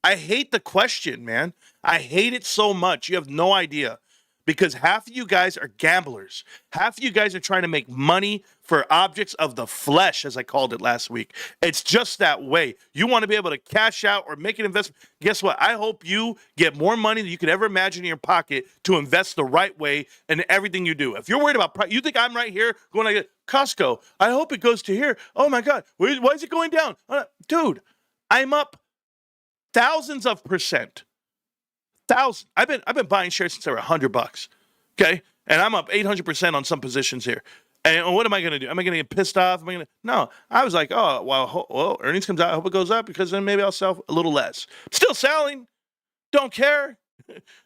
I hate the question, man. I hate it so much. You have no idea. Because half of you guys are gamblers. Half of you guys are trying to make money for objects of the flesh, as I called it last week. It's just that way. You want to be able to cash out or make an investment. Guess what? I hope you get more money than you could ever imagine in your pocket to invest the right way in everything you do. If you're worried about price, you think I'm right here going like Costco. I hope it goes to here. Oh my God, why is it going down? Dude, I'm up thousands of %. Thousands. I've been buying shares since they were $100. Okay, and I'm up 800% on some positions here. And what am I going to do? Am I going to get pissed off? No. I was like, oh well, earnings comes out. I hope it goes up because then maybe I'll sell a little less. Still selling. Don't care.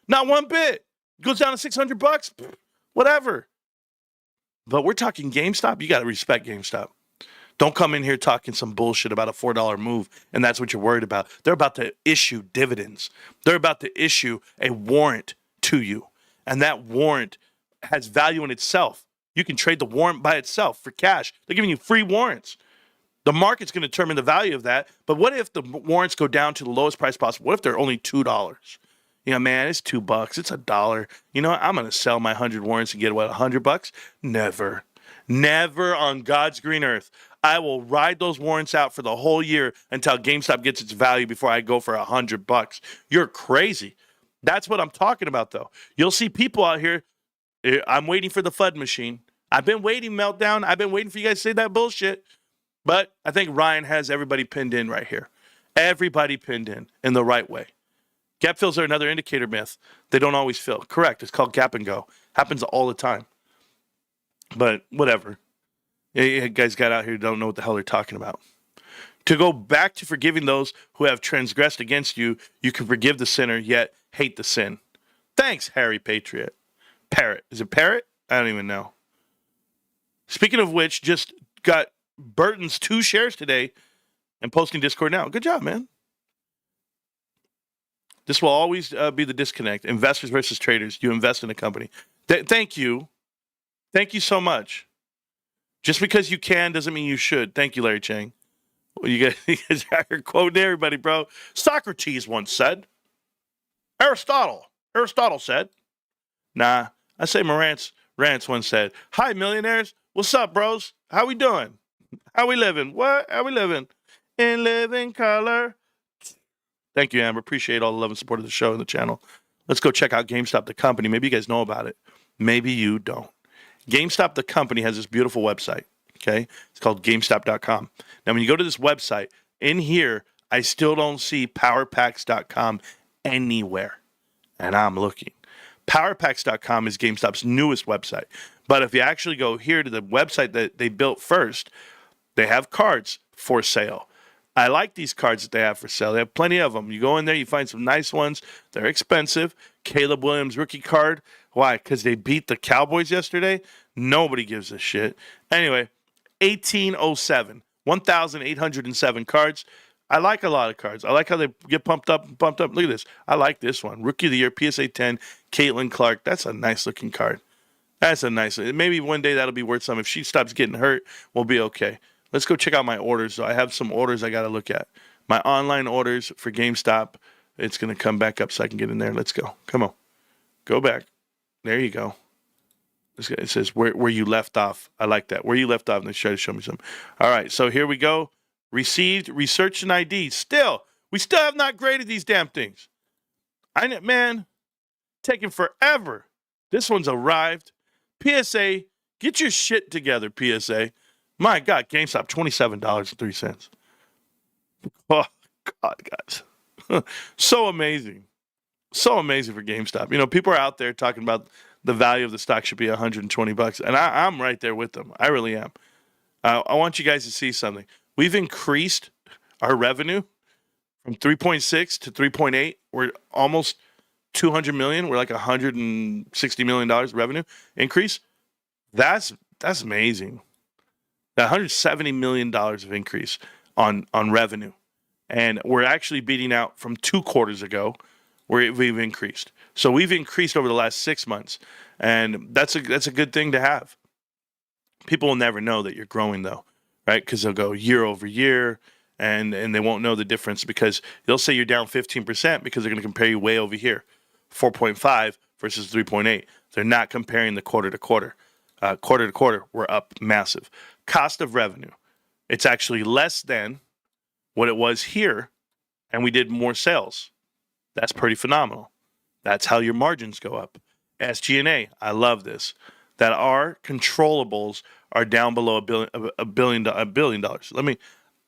Not one bit. Goes down to $600. Whatever. But we're talking GameStop. You got to respect GameStop. Don't come in here talking some bullshit about a $4 move, and that's what you're worried about. They're about to issue dividends. They're about to issue a warrant to you, and that warrant has value in itself. You can trade the warrant by itself for cash. They're giving you free warrants. The market's going to determine the value of that, but what if the warrants go down to the lowest price possible? What if they're only $2? You know, man, it's $2. It's $1. You know what? I'm going to sell my 100 warrants and get, what, $100? Never. Never on God's green earth. I will ride those warrants out for the whole year until GameStop gets its value before I go for $100. You're crazy. That's what I'm talking about, though. You'll see people out here. I'm waiting for the FUD machine. I've been waiting, Meltdown. I've been waiting for you guys to say that bullshit. But I think Ryan has everybody pinned in right here. Everybody pinned in the right way. Gap fills are another indicator myth. They don't always fill. Correct. It's called gap and go. Happens all the time. But whatever. You guys got out here who don't know what the hell they're talking about. To go back to forgiving those who have transgressed against you, you can forgive the sinner, yet hate the sin. Thanks, Harry Patriot. Parrot. Is it Parrot? I don't even know. Speaking of which, just got Burton's 2 shares today and posting Discord now. Good job, man. This will always be the disconnect. Investors versus traders. You invest in a company. Thank you. Thank you so much. Just because you can doesn't mean you should. Thank you, Larry Chang. Well, you guys are quoting everybody, bro. Socrates once said. Aristotle said. Nah, I say Rance once said. Hi, millionaires. What's up, bros? How we doing? How we living? What? How we living? In living color. Thank you, Amber. Appreciate all the love and support of the show and the channel. Let's go check out GameStop, the company. Maybe you guys know about it. Maybe you don't. GameStop, the company, has this beautiful website, okay? It's called GameStop.com. Now, when you go to this website, in here, I still don't see PowerPacks.com anywhere, and I'm looking. PowerPacks.com is GameStop's newest website, but if you actually go here to the website that they built first, they have cards for sale. I like these cards that they have for sale. They have plenty of them. You go in there, you find some nice ones. They're expensive. Caleb Williams rookie card. Why? Because they beat the Cowboys yesterday? Nobody gives a shit. Anyway, 1,807 cards. I like a lot of cards. I like how they get pumped up. Look at this. I like this one. Rookie of the Year, PSA 10, Caitlin Clark. That's a nice looking card. That's a nice. Maybe one day that'll be worth some. If she stops getting hurt, we'll be okay. Let's go check out my orders. So I have some orders I got to look at. My online orders for GameStop. It's going to come back up so I can get in there. Let's go. Come on. Go back. There you go. It says where you left off. I like that. Where you left off. Let's try to show me some. All right. So here we go. Received, research, and ID. We still have not graded these damn things. Man, taking forever. This one's arrived. PSA, get your shit together, PSA. My God, GameStop, $27.03. Oh, God, guys. So amazing. So amazing for GameStop. You know, people are out there talking about the value of the stock should be $120. And I'm right there with them. I really am. I want you guys to see something. We've increased our revenue from 3.6 to 3.8. We're almost 200 million. We're like $160 million revenue increase. That's amazing. That $170 million of increase on revenue. And we're actually beating out from 2 quarters ago where we've increased. So we've increased over the last 6 months. And that's a good thing to have. People will never know that you're growing though, right? Because they'll go year over year and they won't know the difference because they'll say you're down 15% because they're going to compare you way over here. 4.5 versus 3.8. They're not comparing the quarter to quarter. Quarter to quarter, we're up massive. Cost of revenue. It's actually less than what it was here, and we did more sales. That's pretty phenomenal. That's how your margins go up. SG&A, I love this. That our controllables are down below $1 billion.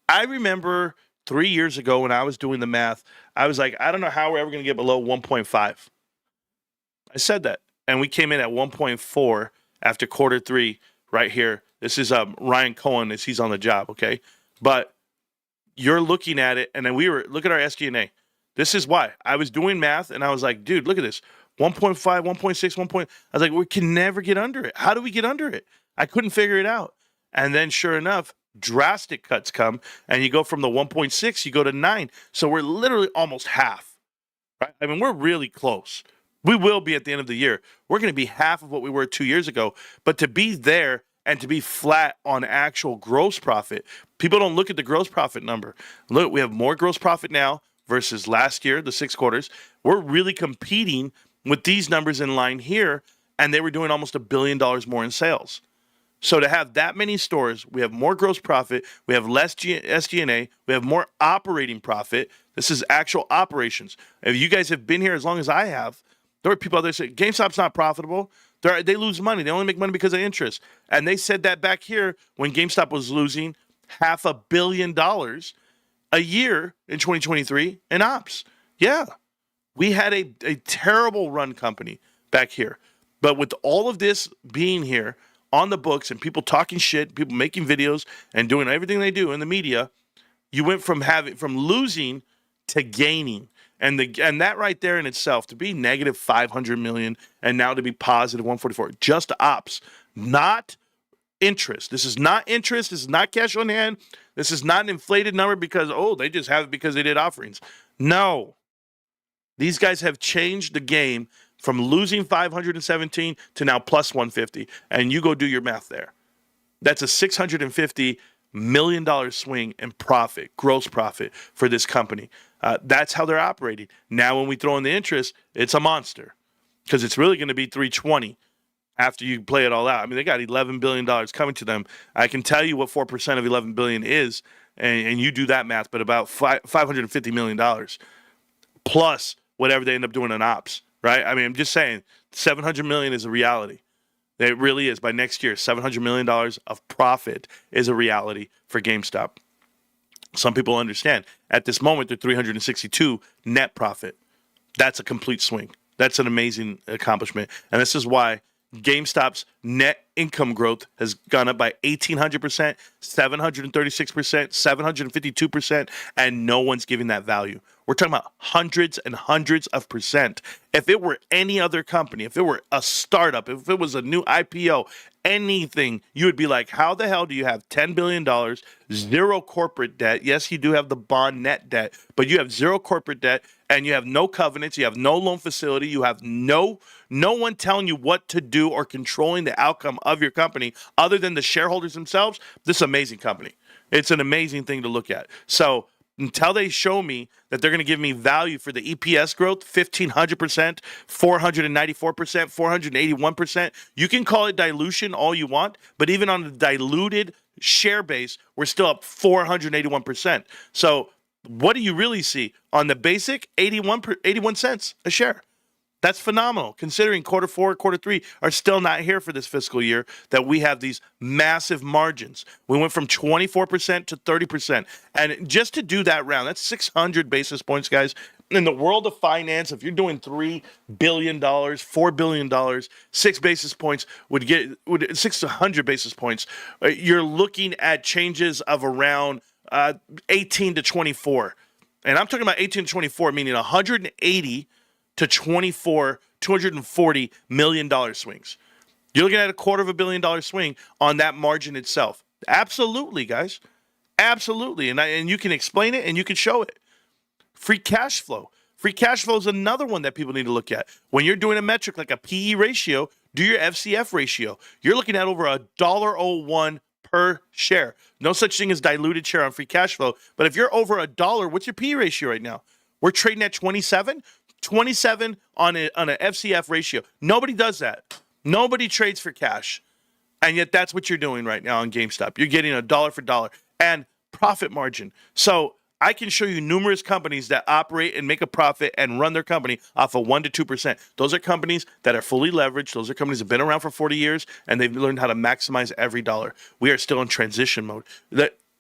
I remember 3 years ago when I was doing the math, I was like, I don't know how we're ever going to get below 1.5. I said that. And we came in at 1.4 after quarter 3 right here. This is Ryan Cohen as he's on the job, okay? But you're looking at it, and then look at our SG&A. This is why. I was doing math, and I was like, dude, look at this. 1.5, 1.6, I was like, we can never get under it. How do we get under it? I couldn't figure it out. And then sure enough, drastic cuts come, and you go from the 1.6, you go to 9. So we're literally almost half, right? I mean, we're really close. We will be at the end of the year. We're going to be half of what we were 2 years ago. But to be there and to be flat on actual gross profit, people don't look at the gross profit number. Look, we have more gross profit now versus last year, the 6 quarters. We're really competing with these numbers in line here, and they were doing almost $1 billion more in sales. So to have that many stores, we have more gross profit, we have less SG&A, we have more operating profit. This is actual operations. If you guys have been here as long as I have, there are people out there say GameStop's not profitable. They lose money. They only make money because of interest. And they said that back here when GameStop was losing $500 million a year in 2023 in ops. Yeah, we had a terrible run company back here. But with all of this being here on the books and people talking shit, people making videos and doing everything they do in the media, you went from losing to gaining. And that right there in itself, to be negative 500 million and now to be positive 144, just ops, not interest. This is not interest. This is not cash on hand. This is not an inflated number because, they just have it because they did offerings. No. These guys have changed the game from losing 517 to now plus 150. And you go do your math there. That's a $650 million swing in profit, gross profit for this company. That's how they're operating. Now, when we throw in the interest, it's a monster because it's really going to be 320 after you play it all out. I mean, they got $11 billion coming to them. I can tell you what 4% of $11 billion is, and you do that math, but about $550 million plus whatever they end up doing on ops, right? I mean, I'm just saying $700 million is a reality. It really is. By next year, $700 million of profit is a reality for GameStop. Some people understand. At this moment, they're 362 net profit. That's a complete swing. That's an amazing accomplishment. And this is why GameStop's net income growth has gone up by 1,800%, 736%, 752%, and no one's giving that value. We're talking about hundreds and hundreds of percent. If it were any other company, if it were a startup, if it was a new IPO, anything, you would be like, how the hell do you have $10 billion, zero corporate debt? Yes, you do have the bond net debt, but you have zero corporate debt and you have no covenants, you have no loan facility, you have no one telling you what to do or controlling the outcome of your company other than the shareholders themselves. This is an amazing company. It's an amazing thing to look at. So until they show me that they're going to give me value for the EPS growth, 1,500%, 494%, 481%, you can call it dilution all you want, but even on the diluted share base, we're still up 481%. So what do you really see? On the basic, 81 cents a share. That's phenomenal, considering quarter four, quarter three are still not here for this fiscal year, that we have these massive margins. We went from 24% to 30%. And just to do that round, that's 600 basis points, guys. In the world of finance, if you're doing $3 billion, $4 billion, 6 basis points would get 600 basis points. You're looking at changes of around 18 to 24. And I'm talking about 18 to 24, meaning 180 to 24, $240 million swings. You're looking at $250 million swing on that margin itself. Absolutely, guys. Absolutely. And you can explain it and you can show it. Free cash flow. Free cash flow is another one that people need to look at. When you're doing a metric like a PE ratio, do your FCF ratio. You're looking at over $1.01 per share. No such thing as diluted share on free cash flow. But if you're over $1, what's your PE ratio right now? We're trading at 27. 27 on an FCF ratio. Nobody does that. Nobody trades for cash. And yet that's what you're doing right now on GameStop. You're getting a dollar for dollar and profit margin. So I can show you numerous companies that operate and make a profit and run their company off of 1% to 2%. Those are companies that are fully leveraged. Those are companies that have been around for 40 years and they've learned how to maximize every dollar. We are still in transition mode.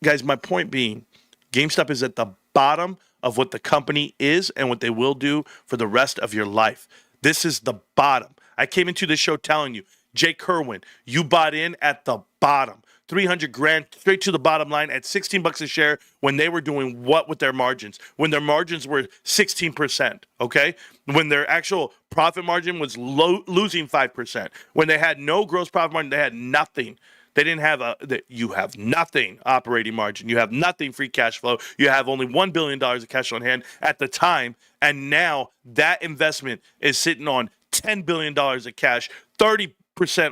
Guys, my point being, GameStop is at the bottom of what the company is and what they will do for the rest of your life. This is the bottom. I came into this show telling you, Jay Kerwin, you bought in at the bottom. 300 grand straight to the bottom line at 16 bucks a share when they were doing what with their margins? When their margins were 16%, okay? When their actual profit margin was losing 5%. When they had no gross profit margin, they had nothing. They didn't have you have nothing operating margin. You have nothing free cash flow. You have only $1 billion of cash on hand at the time. And now that investment is sitting on $10 billion of cash, 30%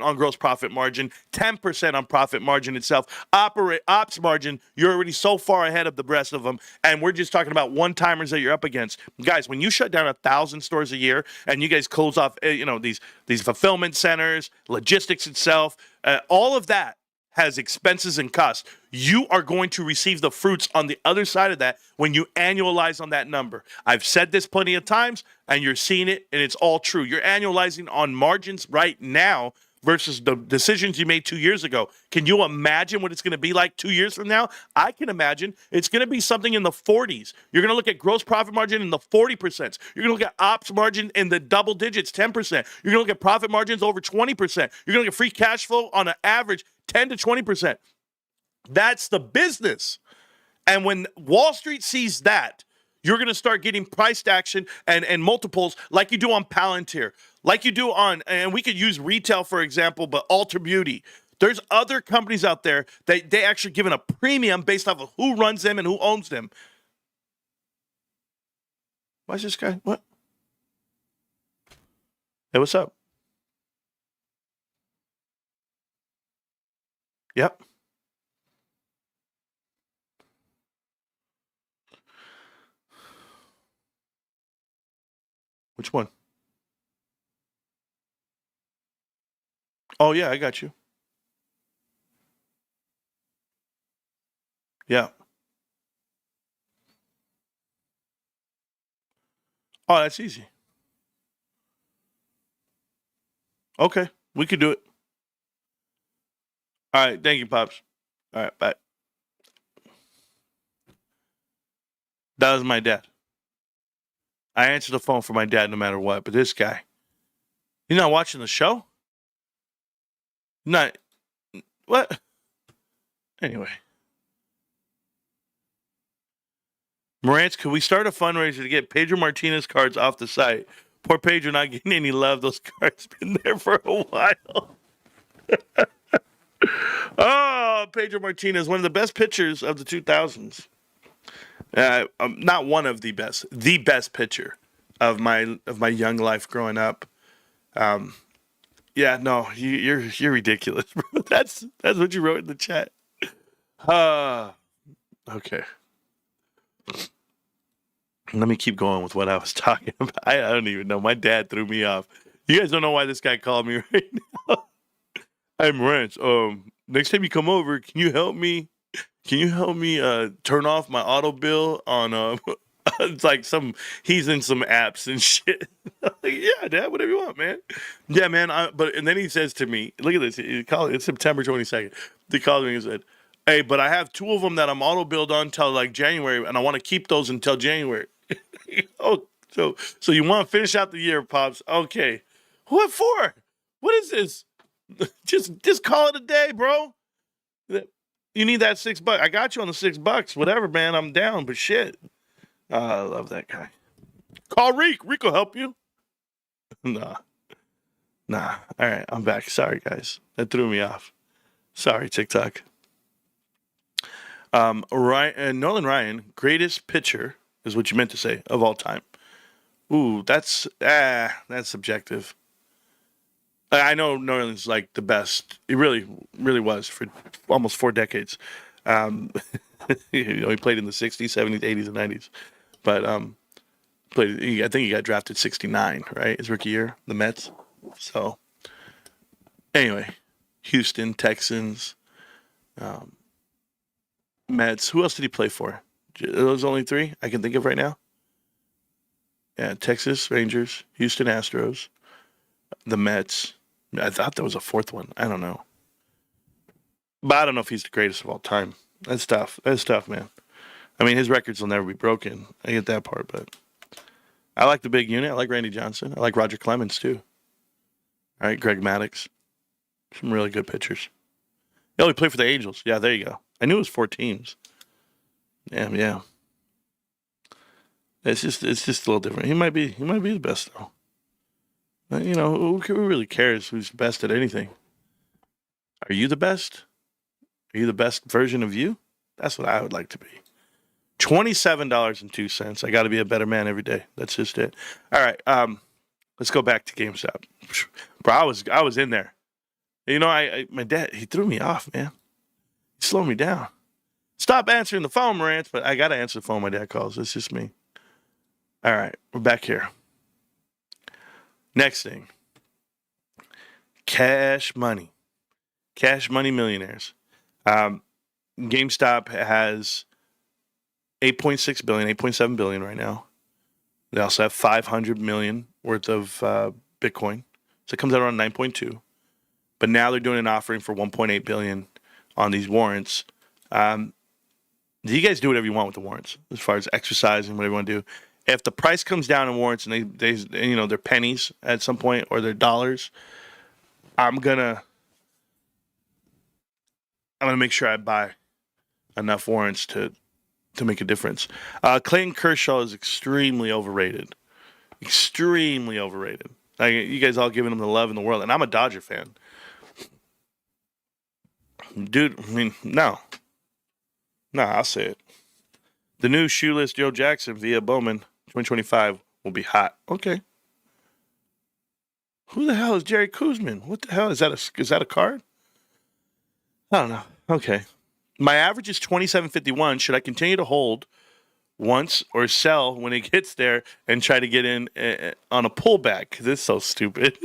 on gross profit margin, 10% on profit margin itself. Ops margin, you're already so far ahead of the rest of them. And we're just talking about one-timers that you're up against. Guys, when you shut down 1,000 stores a year and you guys close off these fulfillment centers, logistics itself, all of that has expenses and costs. You are going to receive the fruits on the other side of that when you annualize on that number. I've said this plenty of times, and you're seeing it, and it's all true. You're annualizing on margins right now versus the decisions you made 2 years ago. Can you imagine what it's going to be like 2 years from now? I can imagine it's going to be something in the 40s. You're going to look at gross profit margin in the 40%. You're going to look at ops margin in the double digits, 10%. You're going to look at profit margins over 20%. You're going to look at free cash flow on an average 10 to 20%. That's the business. And when Wall Street sees that, you're going to start getting priced action and multiples like you do on Palantir, like you do on, and we could use retail, for example, but Ultra Beauty. There's other companies out there that they actually given a premium based off of who runs them and who owns them. Why is this guy? What? Hey, what's up? Yep. Which one? Oh, yeah, I got you. Yeah. Oh, that's easy. Okay, we could do it. All right, thank you, Pops. All right, bye. That was my dad. I answer the phone for my dad no matter what, but this guy, he's not watching the show? Not what? Anyway. Morantz, could we start a fundraiser to get Pedro Martinez cards off the site? Poor Pedro not getting any love. Those cards been there for a while. Oh, Pedro Martinez, one of the best pitchers of the 2000s. Not one of the best pitcher of my young life growing up. Yeah, no, you're ridiculous, bro. That's what you wrote in the chat. Okay. Let me keep going with what I was talking about. I don't even know. My dad threw me off. You guys don't know why this guy called me right now. Hey, Morantz, next time you come over, can you help me? Can you help me turn off my auto bill on it's like he's in some apps and shit. Like, yeah, Dad, whatever you want, man. Yeah, man. And then he says to me, look at this. It's September 22nd. He called me and said, hey, but I have 2 of them that I'm auto billed on until like January, and I want to keep those until January. Oh, so you want to finish out the year, Pops? Okay. What for? What is this? Just call it a day, bro. You need that $6. I got you on the $6. Whatever, man. I'm down, but shit. I love that guy. Call Reek. Reek will help you. Nah. All right, I'm back. Sorry, guys. That threw me off. Sorry, TikTok. Nolan Ryan, greatest pitcher, is what you meant to say, of all time. Ooh, that's subjective. I know Nolan's like the best. He really, really was for almost 4 decades. He played in the 60s, 70s, 80s, and 90s. But I think he got drafted 69, right? His rookie year, the Mets. So anyway, Houston, Texans, Mets. Who else did he play for? Those only 3 I can think of right now. Yeah, Texas Rangers, Houston Astros, the Mets. I thought there was a 4th one. I don't know. But I don't know if he's the greatest of all time. That's tough. That's tough, man. I mean, his records will never be broken. I get that part, but I like the big unit. I like Randy Johnson. I like Roger Clemens, too. All right, Greg Maddux. Some really good pitchers. Oh, he played for the Angels. Yeah, there you go. I knew it was 4 teams. Yeah. It's just a little different. He might be the best, though. But, who really cares who's the best at anything? Are you the best? Are you the best version of you? That's what I would like to be. $27.02. I got to be a better man every day. That's just it. All right. Let's go back to GameStop. Bro, I was in there. My dad, he threw me off, man. He slowed me down. Stop answering the phone, Morantz, but I got to answer the phone when my dad calls. It's just me. All right. We're back here. Next thing. Cash money. Cash money millionaires. GameStop has $8.6 billion, $8.7 billion right now. They also have $500 million worth of Bitcoin. So it comes out around 9.2. But now they're doing an offering for $1.8 billion on these warrants. You guys do whatever you want with the warrants as far as exercising, whatever you want to do. If the price comes down in warrants and they're pennies at some point or they're dollars, I'm gonna make sure I buy enough warrants to make a difference. Clayton Kershaw is extremely overrated. Extremely overrated. Like, you guys all giving him the love in the world, and I'm a Dodger fan. Dude, I mean, no, I'll say it. The new shoeless Joe Jackson via Bowman 2025 will be hot. Okay. Who the hell is Jerry Kuzman? What the hell is that a card? I don't know. Okay. My average is 27.51. Should I continue to hold once or sell when it gets there and try to get in on a pullback? This is so stupid.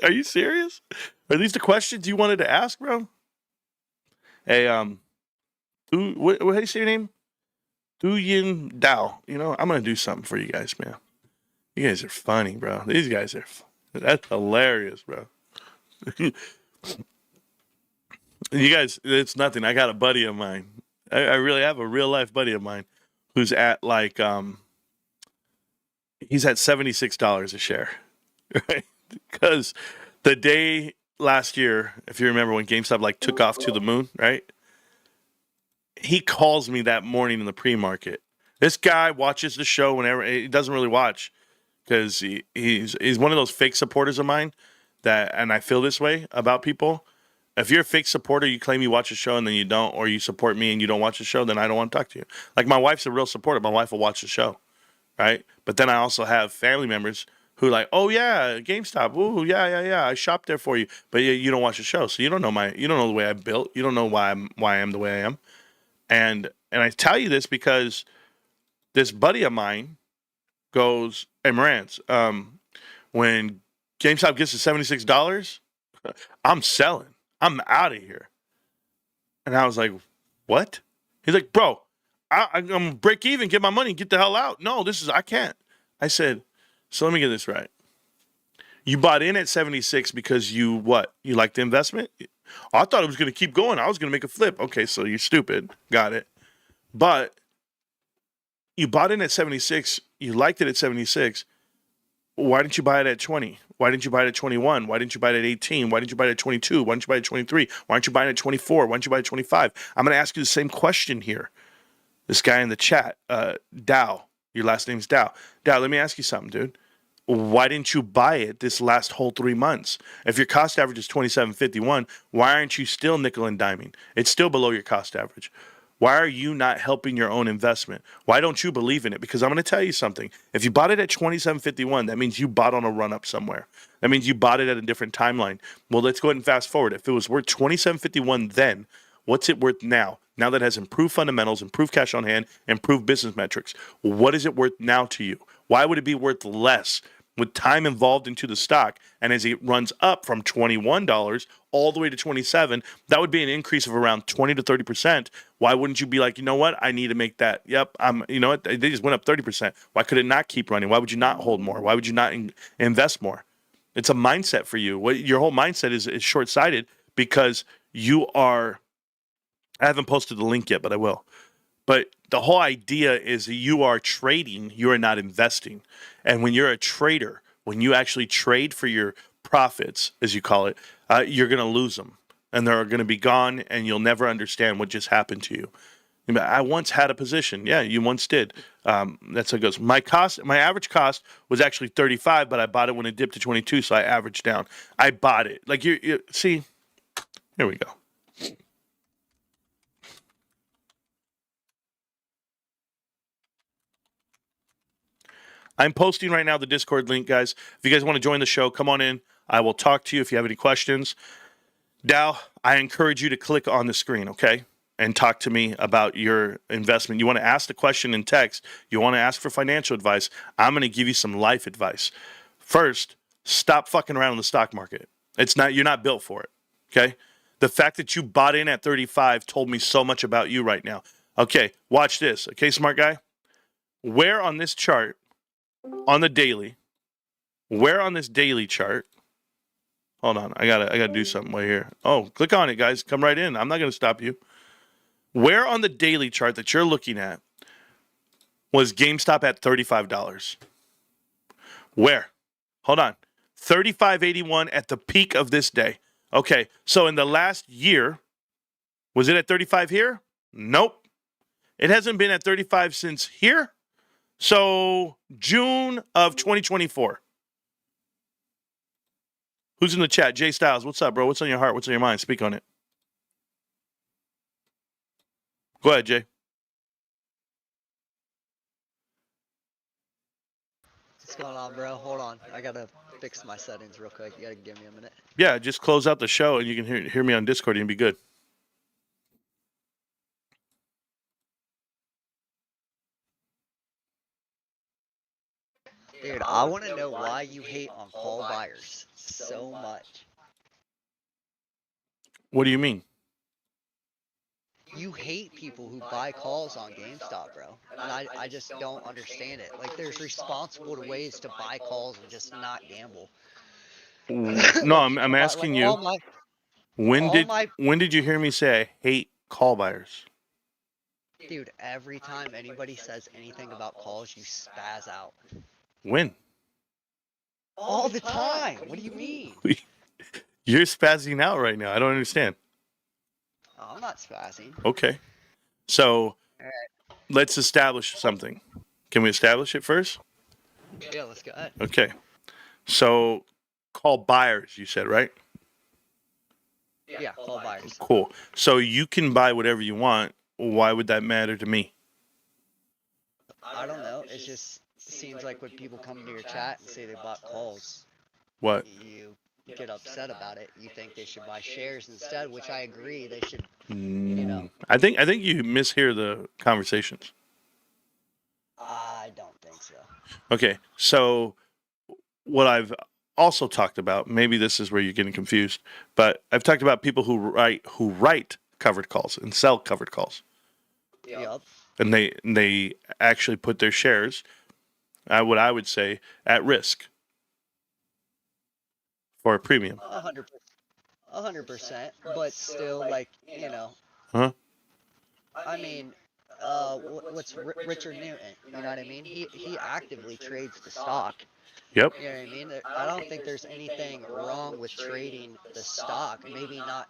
Are you serious? Are these the questions you wanted to ask, bro? Hey, what do you say your name? Du Yin Dao. I'm going to do something for you guys, man. You guys are funny, bro. These guys are that's hilarious, bro. You guys, it's nothing. I got a buddy of mine. I really have a real life buddy of mine who's at like he's at $76 a share, right? Because the day last year, if you remember when GameStop like took off to the moon, right? He calls me that morning in the pre-market. This guy watches the show whenever he doesn't really watch because he's one of those fake supporters of mine that, and I feel this way about people. If you're a fake supporter, you claim you watch a show and then you don't, or you support me and you don't watch the show, then I don't want to talk to you. Like my wife's a real supporter. My wife will watch the show, right? But then I also have family members who like, oh yeah, GameStop, ooh yeah, I shopped there for you, but you don't watch the show, so you don't know the way I built, you don't know why I am the way I am, and I tell you this because this buddy of mine goes, hey Marantz, when GameStop gets to $76, I'm selling. I'm out of here. And I was like, what? He's like, bro, I'm going to break even, get my money, get the hell out. No, I can't. I said, so let me get this right. You bought in at 76 because you what? You like the investment? Oh, I thought it was going to keep going. I was going to make a flip. Okay, so you're stupid. Got it. But you bought in at 76. You liked it at 76. Why didn't you buy it at 20? Why didn't you buy it at 21? Why didn't you buy it at 18? Why didn't you buy it at 22? Why didn't you buy it at 23? Why aren't you buying it at 24? Why didn't you buy it at 25? I'm going to ask you the same question here. This guy in the chat, Dow, your last name's Dow. Dow, let me ask you something, dude. Why didn't you buy it this last whole 3 months? If your cost average is $27.51, why aren't you still nickel and diming? It's still below your cost average. Why are you not helping your own investment? Why don't you believe in it? Because I'm going to tell you something. If you bought it at $27.51, that means you bought on a run up somewhere. That means you bought it at a different timeline. Well, let's go ahead and fast forward. If it was worth $27.51 then, what's it worth now? Now that it has improved fundamentals, improved cash on hand, improved business metrics, what is it worth now to you? Why would it be worth less with time involved into the stock? And as it runs up from $21 all the way to $27, that would be an increase of around 20 to 30%. Why wouldn't you be like, you know what? I need to make that. Yep. You know what? They just went up 30%. Why could it not keep running? Why would you not hold more? Why would you not invest more? It's a mindset for you. Your whole mindset is short-sighted because you are, I haven't posted the link yet, but I will. But the whole idea is that you are trading, you are not investing. And when you're a trader, when you actually trade for your profits, as you call it, you're going to lose them. And they're going to be gone, and you'll never understand what just happened to you. I once had a position. Yeah, you once did. That's how it goes. My average cost was actually 35, but I bought it when it dipped to 22, so I averaged down. I bought it. Like you see, here we go. I'm posting right now the Discord link, guys. If you guys want to join the show, come on in. I will talk to you if you have any questions. Dow, I encourage you to click on the screen, okay? And talk to me about your investment. You want to ask the question in text. You want to ask for financial advice. I'm going to give you some life advice. First, stop fucking around in the stock market. You're not built for it, okay? The fact that you bought in at 35 told me so much about you right now. Okay, watch this. Okay, smart guy? Where on this chart, on the daily, where on this daily chart, hold on, I gotta do something right here. Oh, click on it, guys. Come right in. I'm not gonna stop you. Where on the daily chart that you're looking at was GameStop at $35? Where? Hold on. 35.81 at the peak of this day. Okay, so in the last year, was it at 35 here? Nope. It hasn't been at 35 since here. So June of 2024. Who's in the chat? Jay Styles, what's up, bro? What's on your heart? What's on your mind? Speak on it. Go ahead, Jay. What's going on, bro? Hold on. I gotta fix my settings real quick. You gotta give me a minute. Yeah, just close out the show and you can hear me on Discord and you'll be good. Dude, I want to know why you hate on call buyers so much. What do you mean? You hate people who buy calls on GameStop, bro. And I just don't understand it. Like, there's responsible ways to buy calls and just not gamble. No, I'm asking you. When did you hear me say I hate call buyers? Dude, every time anybody says anything about calls, you spaz out. When? All the time. What do you mean? You're spazzing out right now. I don't understand. Oh, I'm not spazzing. Okay. So All right. let's establish something. Can we establish it first? Yeah, let's go ahead. Okay. So call buyers, you said, right? Yeah, call buyers. Cool. So you can buy whatever you want. Why would that matter to me? I don't know. It just seems like when people come into your chat and say they bought calls, What? you get upset about it. You think they should buy shares instead, which I agree. They should, I think you mishear the conversations. I don't think so. Okay. So what I've also talked about, maybe this is where you're getting confused, but I've talked about people who write covered calls and sell covered calls. Yep. And they actually put their shares, what I would say, at risk for a premium. 100%. But still, like, Huh? I mean, what's Richard Newton? You know what I mean? He actively trades the stock. Yep. You know what I mean? I don't think there's anything wrong with trading the stock. Maybe not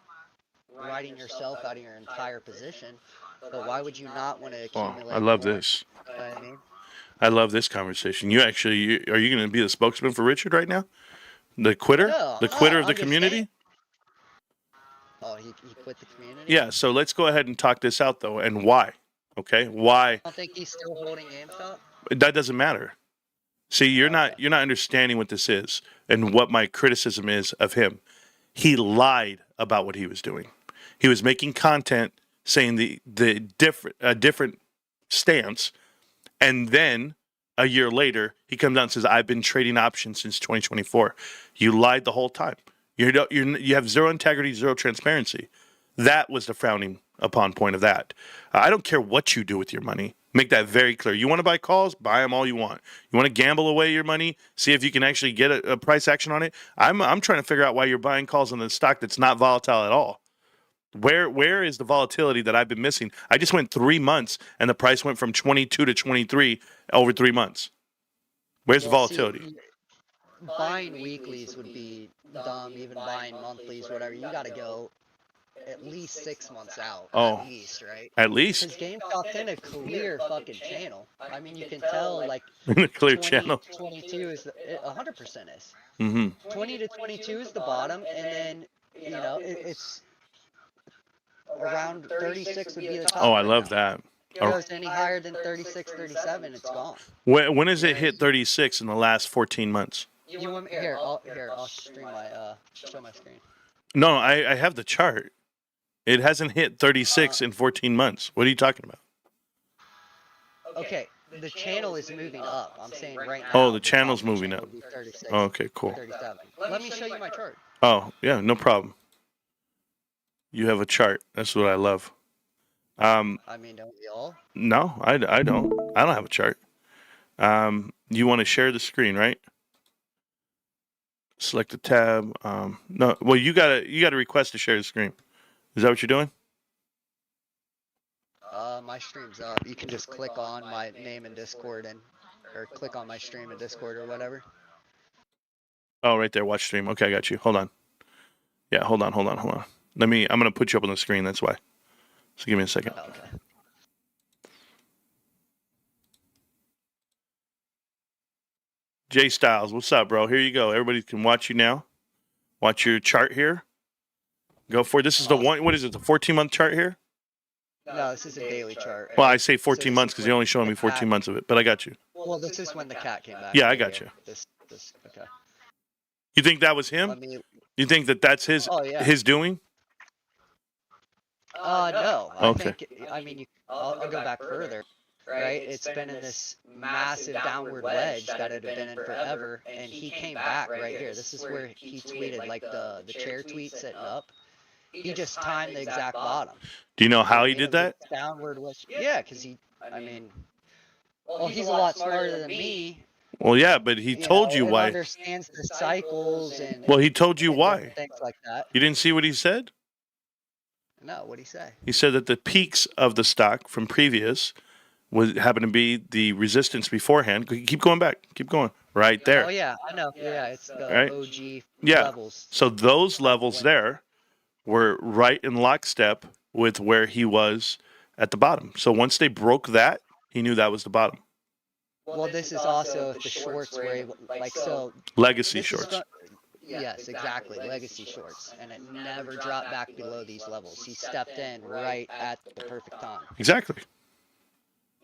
writing yourself out of your entire position, but why would you not want to accumulate? I love more? this. You know what I mean? I love this conversation. Are you going to be the spokesman for Richard right now? The quitter? No, The quitter of I'm the just community? saying. Oh, he quit the community? Yeah, so let's go ahead and talk this out, though, and why. Okay? Why? I don't think he's still holding GameStop. That doesn't matter. See, you're not understanding what this is and what my criticism is of him. He lied about what he was doing. He was making content saying the different stance, and then a year later he comes out and says, "I've been trading options since 2024." You lied the whole time. You have zero integrity, zero transparency. That was the frowning upon point of that. I don't care what you do with your money. Make that very clear. You want to buy calls? Buy them all you want. You want to gamble away your money? See if you can actually get a price action on it. I'm trying to figure out why you're buying calls on the stock that's not volatile at all. Where is the volatility that I've been missing? I just went 3 months and the price went from 22 to 23 over 3 months. Where's the volatility? See, buying weeklies would be dumb. Even buying monthlies, whatever. You got to go at least 6 months out. Oh. At least, right? At least Because GameStop's in a clear fucking channel. I mean, you can tell, like, in the clear 20, channel. 22 is 100% is. Mm-hmm. 20 to 22 is the bottom, and then it's around 36 would be the top. Oh, I right love now. that. If it goes any higher than 36, 37, it's gone. When has it hit 36 in the last 14 months? You want me here? I'll stream my show my screen. No, I have the chart. It hasn't hit 36 in 14 months. What are you talking about? Okay, the channel is moving up. I'm saying right now. Oh, the channel's moving up. 36, Oh, okay, cool. 37. Let me show you my chart. Oh, yeah, no problem. You have a chart. That's what I love. I mean, don't we all? No, I don't. I don't have a chart. You want to share the screen, right? Select the tab. No, well, you gotta request to share the screen. Is that what you're doing? My stream's up. You can just click on my name in Discord or click on my stream in Discord or whatever. Oh, right there. Watch stream. Okay, I got you. Hold on. Yeah, hold on. I'm gonna put you up on the screen. That's why. So give me a second. Oh, okay. Jay Styles, what's up, bro? Here you go. Everybody can watch you now. Watch your chart here. Go for it. This is the one. What is it? The 14-month chart here? No, this is a daily chart. Well, I say 14 months because you're only showing me 14 months of it, but I got you. Well, this is when the cat came back. Yeah, I got you. This okay. You think that was him? You think that's his his doing? No. Okay. I mean, I'll go back further. Right? It's been in this massive downward wedge that it had been in forever, and he came back right here. This is where he tweeted, like the chair tweet sitting up. He just timed the exact bottom. Do you know how he did that? Downward wedge. Yeah, because he's a lot smarter than me. Well, yeah, but he told you why. Understands the cycles and. Well, he told you why. Things like that. You didn't see what he said? No, what'd he say? He said that the peaks of the stock from previous happened to be the resistance beforehand. Keep going back. Keep going. right there. Oh yeah, I know. Yeah, it's the Right? OG Yeah. levels. So those levels there were right in lockstep with where he was at the bottom. So once they broke that, he knew that was the bottom. Well, this is also if the shorts were able, like, so. Legacy This is shorts. yes, exactly, legacy shorts, and it never dropped back below these levels. He stepped in right at the perfect time. Exactly.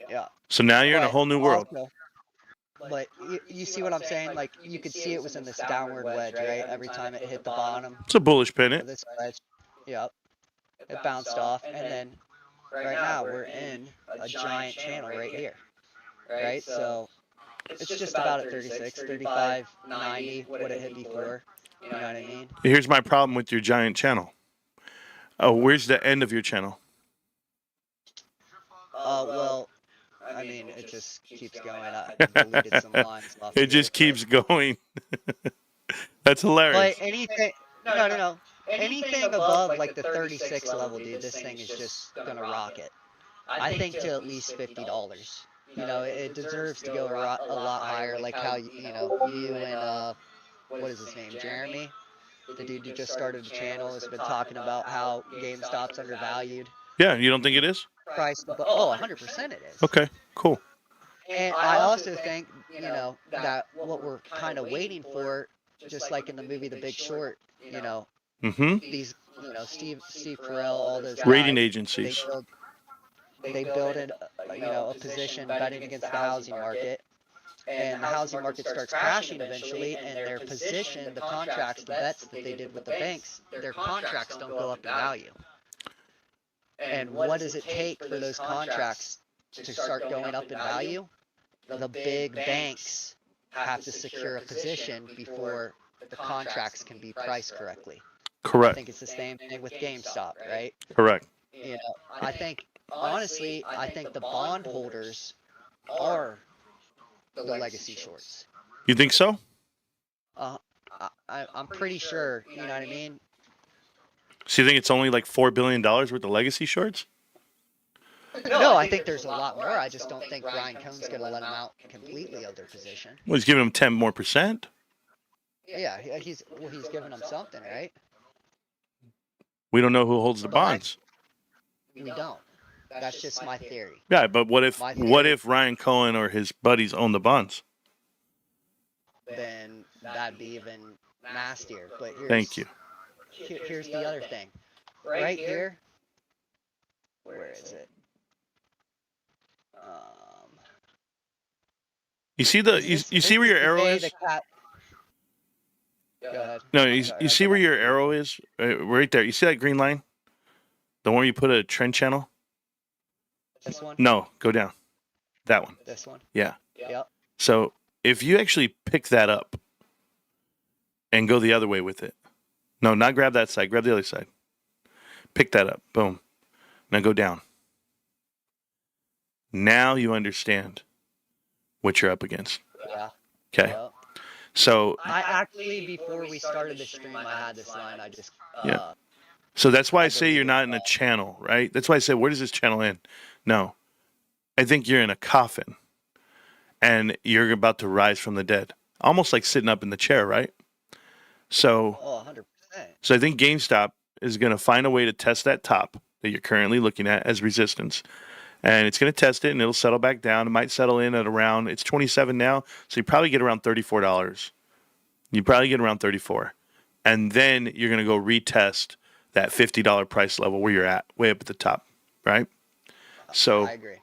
Yeah. So now you're in a whole new world. Also, but you see what I'm saying? Like, you could see it was in this downward wedge, right? Every time it hit the bottom It's a bullish of pennant. this wedge. Yep. It bounced off, and then right now we're in a giant channel right here, right? So it's just about at 36, 35, 90, what it hit before. You know what I mean? Here's my problem with your giant channel. Oh, where's the end of your channel? Well, I mean, it just keeps going. I deleted some lines off It here, just keeps going. That's hilarious. But anything, no. Anything above like the 36 level, dude, this thing is just gonna rocket. I think to at least $50. You know, it deserves to go a lot higher, like how you and what is his name, Jeremy, the dude who just started the channel, has been talking about how GameStop's undervalued. Yeah, you don't think it is? Price, but 100% it is. Okay, cool. And I also think, that what we're kind of waiting for, just like in the movie The Big Short, Mm-hmm. these, Steve Carell, all those Rating guys, agencies. they build a position betting against the housing market, and the housing market starts crashing eventually, and their position, the contracts, the bets that they did with the banks, their contracts don't go up in value. And what does it take for those contracts to start going up in value? The big banks have to secure a position before the contracts can be priced correctly. Correct. I think it's the same thing with GameStop, right? Correct. I think, honestly, I think the bondholders are the legacy shorts. You think so? I'm pretty sure, you know what I mean? So you think it's only like $4 billion worth of legacy shorts? No, I think there's a lot more. I just don't think Ryan Cohn's going to let them out completely of their position. Well, he's giving them 10 more percent. Yeah, he's giving them something, right? We don't know who holds the bonds. We don't. That's just my theory. Yeah, but what if Ryan Cohen or his buddies own the bonds? Then that'd be even nastier. But Thank you. Here's the other thing. Right here. Where is it? You see you see where your arrow is? Go ahead. No, you see where your arrow is? Right there. You see that green line? The one where you put a trend channel? This one? No, go down. That one. This one? Yeah. Yep. So if you actually pick that up and go the other way with it. No, not grab that side. Grab the other side. Pick that up. Boom. Now go down. Now you understand what you're up against. Yeah. Okay. Yep. So I actually, before we started the stream, I had this line. I just yeah. So that's why I say you're not in a channel, right? That's why I say, where does this channel end? No. I think you're in a coffin and you're about to rise from the dead. Almost like sitting up in the chair, right? So, 100%. So I think GameStop is going to find a way to test that top that you're currently looking at as resistance. And it's going to test it and it'll settle back down. It might settle in at around, it's 27 now. So you probably get around $34. You probably get around 34. And then you're going to go retest that $50 price level where you're at, way up at the top, right? So I agree.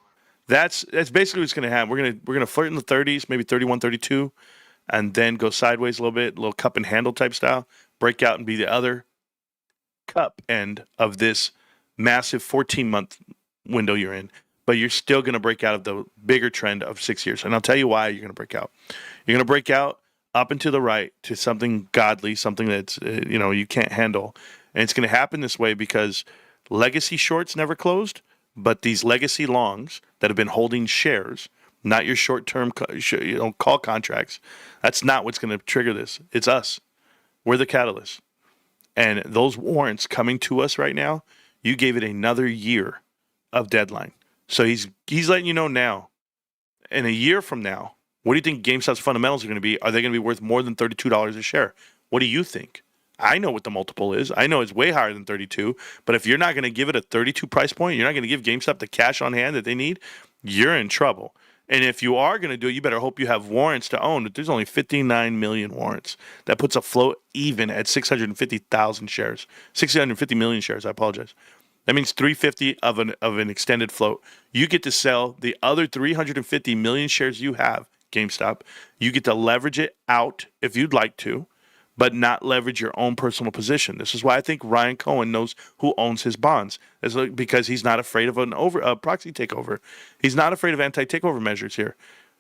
That's basically what's going to happen. We're going to flirt in the 30s, maybe 31, 32, and then go sideways a little bit, a little cup and handle type style, break out and be the other cup end of this massive 14-month window you're in. But you're still going to break out of the bigger trend of 6 years. And I'll tell you why you're going to break out. You're going to break out up and to the right to something godly, something that's, you can't handle. And it's going to happen this way because legacy shorts never closed, but these legacy longs that have been holding shares, not your short-term call contracts, that's not what's going to trigger this. It's us. We're the catalyst. And those warrants coming to us right now, you gave it another year of deadline. So he's letting you know now, in a year from now, What do you think GameStop's fundamentals are going to be? Are they going to be worth more than $32 a share? What do you think? I know what the multiple is. I know it's way higher than 32. But if you're not going to give it a 32 price point, you're not going to give GameStop the cash on hand that they need, you're in trouble. And if you are going to do it, you better hope you have warrants to own. There's only 59 million warrants. That puts a float even at 650,000 shares. 650 million shares, I apologize. That means 350 of an extended float. You get to sell the other 350 million shares you have, GameStop. You get to leverage it out if you'd like to, but not leverage your own personal position. This is why I think Ryan Cohen knows who owns his bonds. It's because he's not afraid of a proxy takeover. He's not afraid of anti-takeover measures here.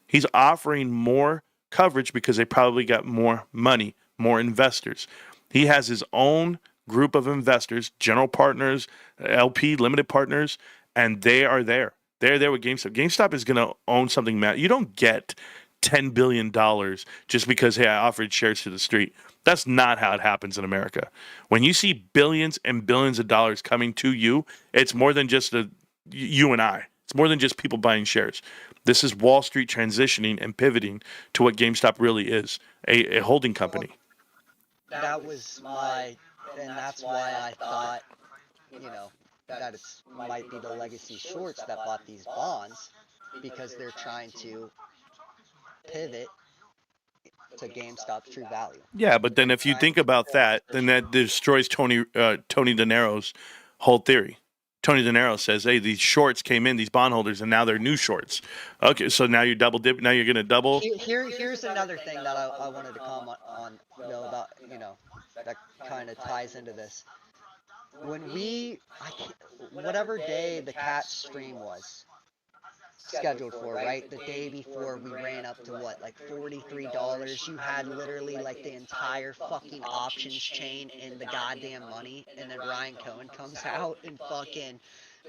He's offering more coverage because they probably got more money, more investors. He has his own group of investors, general partners, LP, limited partners, and they are there. They're there with GameStop. GameStop is going to own something. You don't get $10 billion just because, hey, I offered shares to the street. That's not how it happens in America. When you see billions and billions of dollars coming to you, it's more than just you and I. It's more than just people buying shares. This is Wall Street transitioning and pivoting to what GameStop really is, a holding company. That was and that's why I thought, that it might be the legacy shorts that bought these bonds, because they're trying to pivot to GameStop's true value. Yeah, but then if you think about that, then that destroys Tony DeNaro's whole theory. Tony DeNaro says, hey, these shorts came in, these bondholders, and now they're new shorts. Okay, so now you're double dip. Now you're going to double. Here's another thing that I wanted to comment on, about, that kind of ties into this. When whatever day the cat stream was scheduled for, right? The day before we ran up to what, like $43. You had literally like the entire fucking options chain in the goddamn money, and then Ryan Cohen comes out and fucking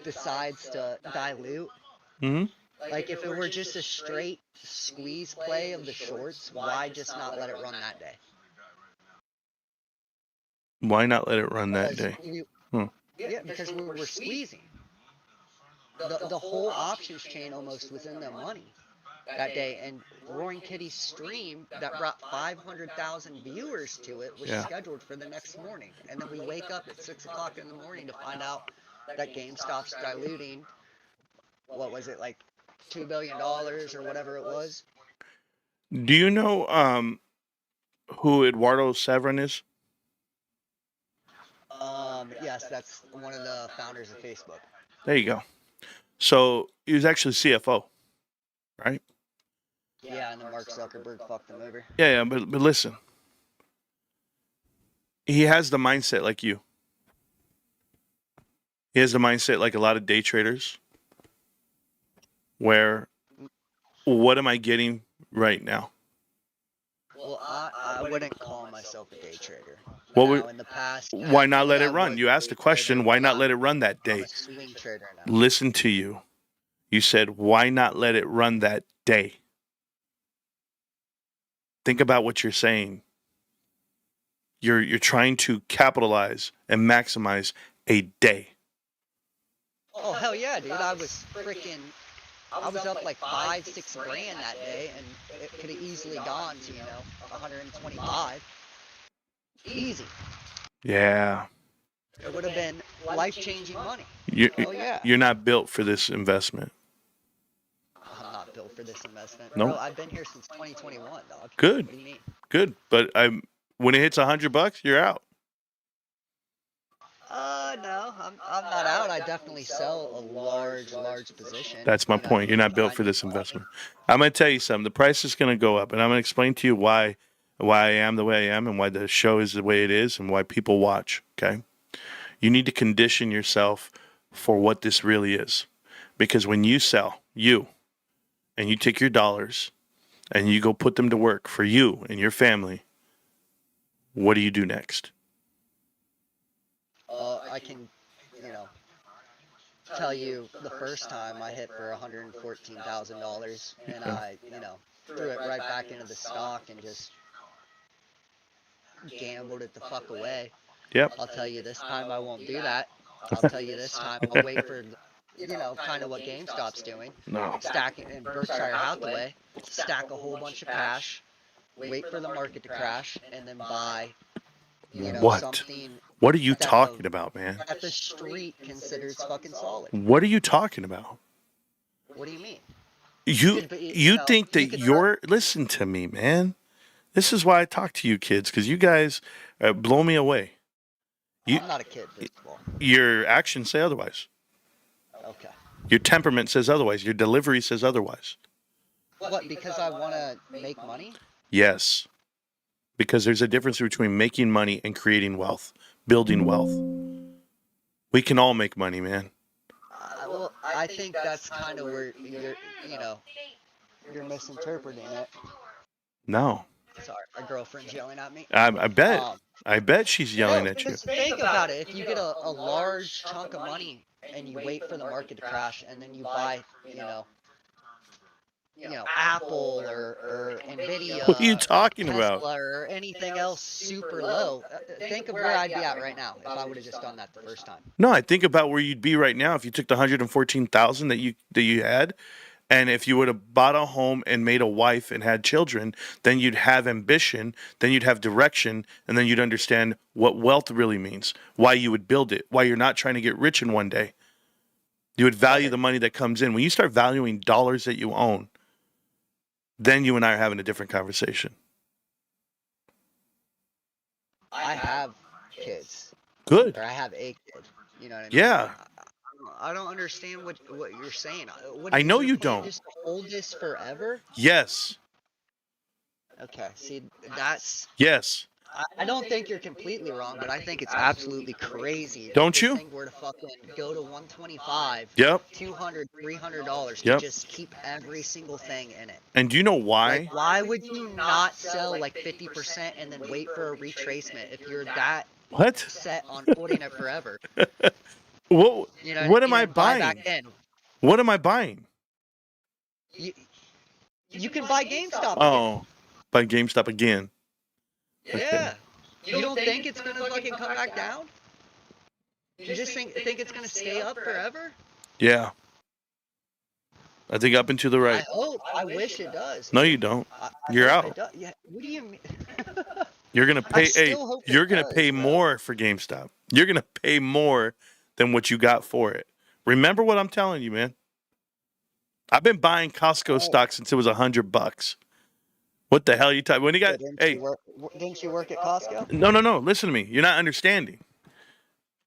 decides to dilute. Mm-hmm. Like, if it were just a straight squeeze play of the shorts, why just not let it run that day? Why not let it run that day? Yeah, because we're squeezing. The whole options chain almost was in their money that day, and Roaring Kitty's stream that brought 500,000 viewers to it was scheduled for the next morning. And then we wake up at 6 o'clock in the morning to find out that GameStop's diluting, what was it, like $2 billion or whatever it was? Do you know who Eduardo Severin is? Yes, that's one of the founders of Facebook. There you go. So he was actually CFO, right? Yeah, and then Mark Zuckerberg fucked him over. Yeah, but listen. He has the mindset like you. He has the mindset like a lot of day traders, where, what am I getting right now? Well, I wouldn't call myself a day trader. In the past, why not let it run? You asked the question, why not let it run that day? I'm a swing trader now. Listen to you. You said, why not let it run that day? Think about what you're saying. You're trying to capitalize and maximize a day. Oh, hell yeah, dude. I was up like 5-6 grand that day, and it could have easily gone to, 125. Easy. Yeah. It would have been life-changing money. You're not built for this investment. I'm not built for this investment. No. Bro, I've been here since 2021, dog. Good. What do you mean? Good. But when it hits $100, you're out. No, I'm not out. I definitely sell a large position. That's my point. You're not built for this investment. I'm going to tell you something. The price is going to go up, and I'm going to explain to you why I am the way I am, and why the show is the way it is, and why people watch, okay? You need to condition yourself for what this really is. Because when you sell, and you take your dollars, and you go put them to work for you and your family, what do you do next? I can, tell you the first time I hit for $114,000, and I, threw it right back into the stock and just gambled it the fuck away. Yep. I'll tell you this time I won't do that. I'll tell you this time I'll wait for kind of what GameStop's doing. No. Stacking in Berkshire Hathaway, stack a whole bunch of cash, wait for the market to crash, and then buy, What? something What are you that talking about, man? that the street considers fucking solid. What are you talking about? What do you mean? You think that you could you're listen to me, man. This is why I talk to you kids, because you guys blow me away. I'm not a kid, first of all. Your actions say otherwise. Okay. Your temperament says otherwise. Your delivery says otherwise. What? Because I want to make money? Yes. Because there's a difference between making money and creating wealth, building wealth. We can all make money, man. Well, I think that's kind of where you're misinterpreting it. No. Sorry, my girlfriend's yelling at me. I bet. I bet she's yelling at you. Because think about it. If you get a large chunk of money and you wait for the market to crash, and then you buy, Apple or Nvidia. What are you talking Tesla about? or anything else super low. Think of where I'd be at right now if I would have just done that the first time. No, I think about where you'd be right now if you took the 114,000 that you had, and if you would have bought a home and made a wife and had children, then you'd have ambition, then you'd have direction, and then you'd understand what wealth really means, why you would build it, why you're not trying to get rich in one day. You would value the money that comes in. When you start valuing dollars that you own, then you and I are having a different conversation. I have kids. Good. Or I have a kid. You know what I mean? Yeah. I don't understand what you're saying. I know is you your plan don't. Just to hold this forever? Yes. Okay. See, that's. Yes. I don't think you're completely wrong, but I think it's absolutely crazy. Don't if you? This thing were to fucking go to 125. Yep. $200, $300 Yep. to just keep every single thing in it. And do you know why? Like, why would you not sell like 50% and then wait for a retracement if you're that set on holding it forever? What? You know What am I and buy buying? back in. What am I buying? You can buy GameStop. Oh, buy GameStop again. Yeah. You don't think it's gonna fucking come back down? You just think it's gonna stay up forever? Yeah. I think up and to the right. I hope. I wish it does. No, you don't. I You're hope out. it does. Yeah. What do you mean? You're gonna I pay. Hey, still hope it you're gonna does, pay bro. more for GameStop. You're gonna pay more than what you got for it. Remember what I'm telling you, man. I've been buying Costco stock since it was $100. What the hell are you talking? When you got Didn't you work at Costco? No. Listen to me. You're not understanding.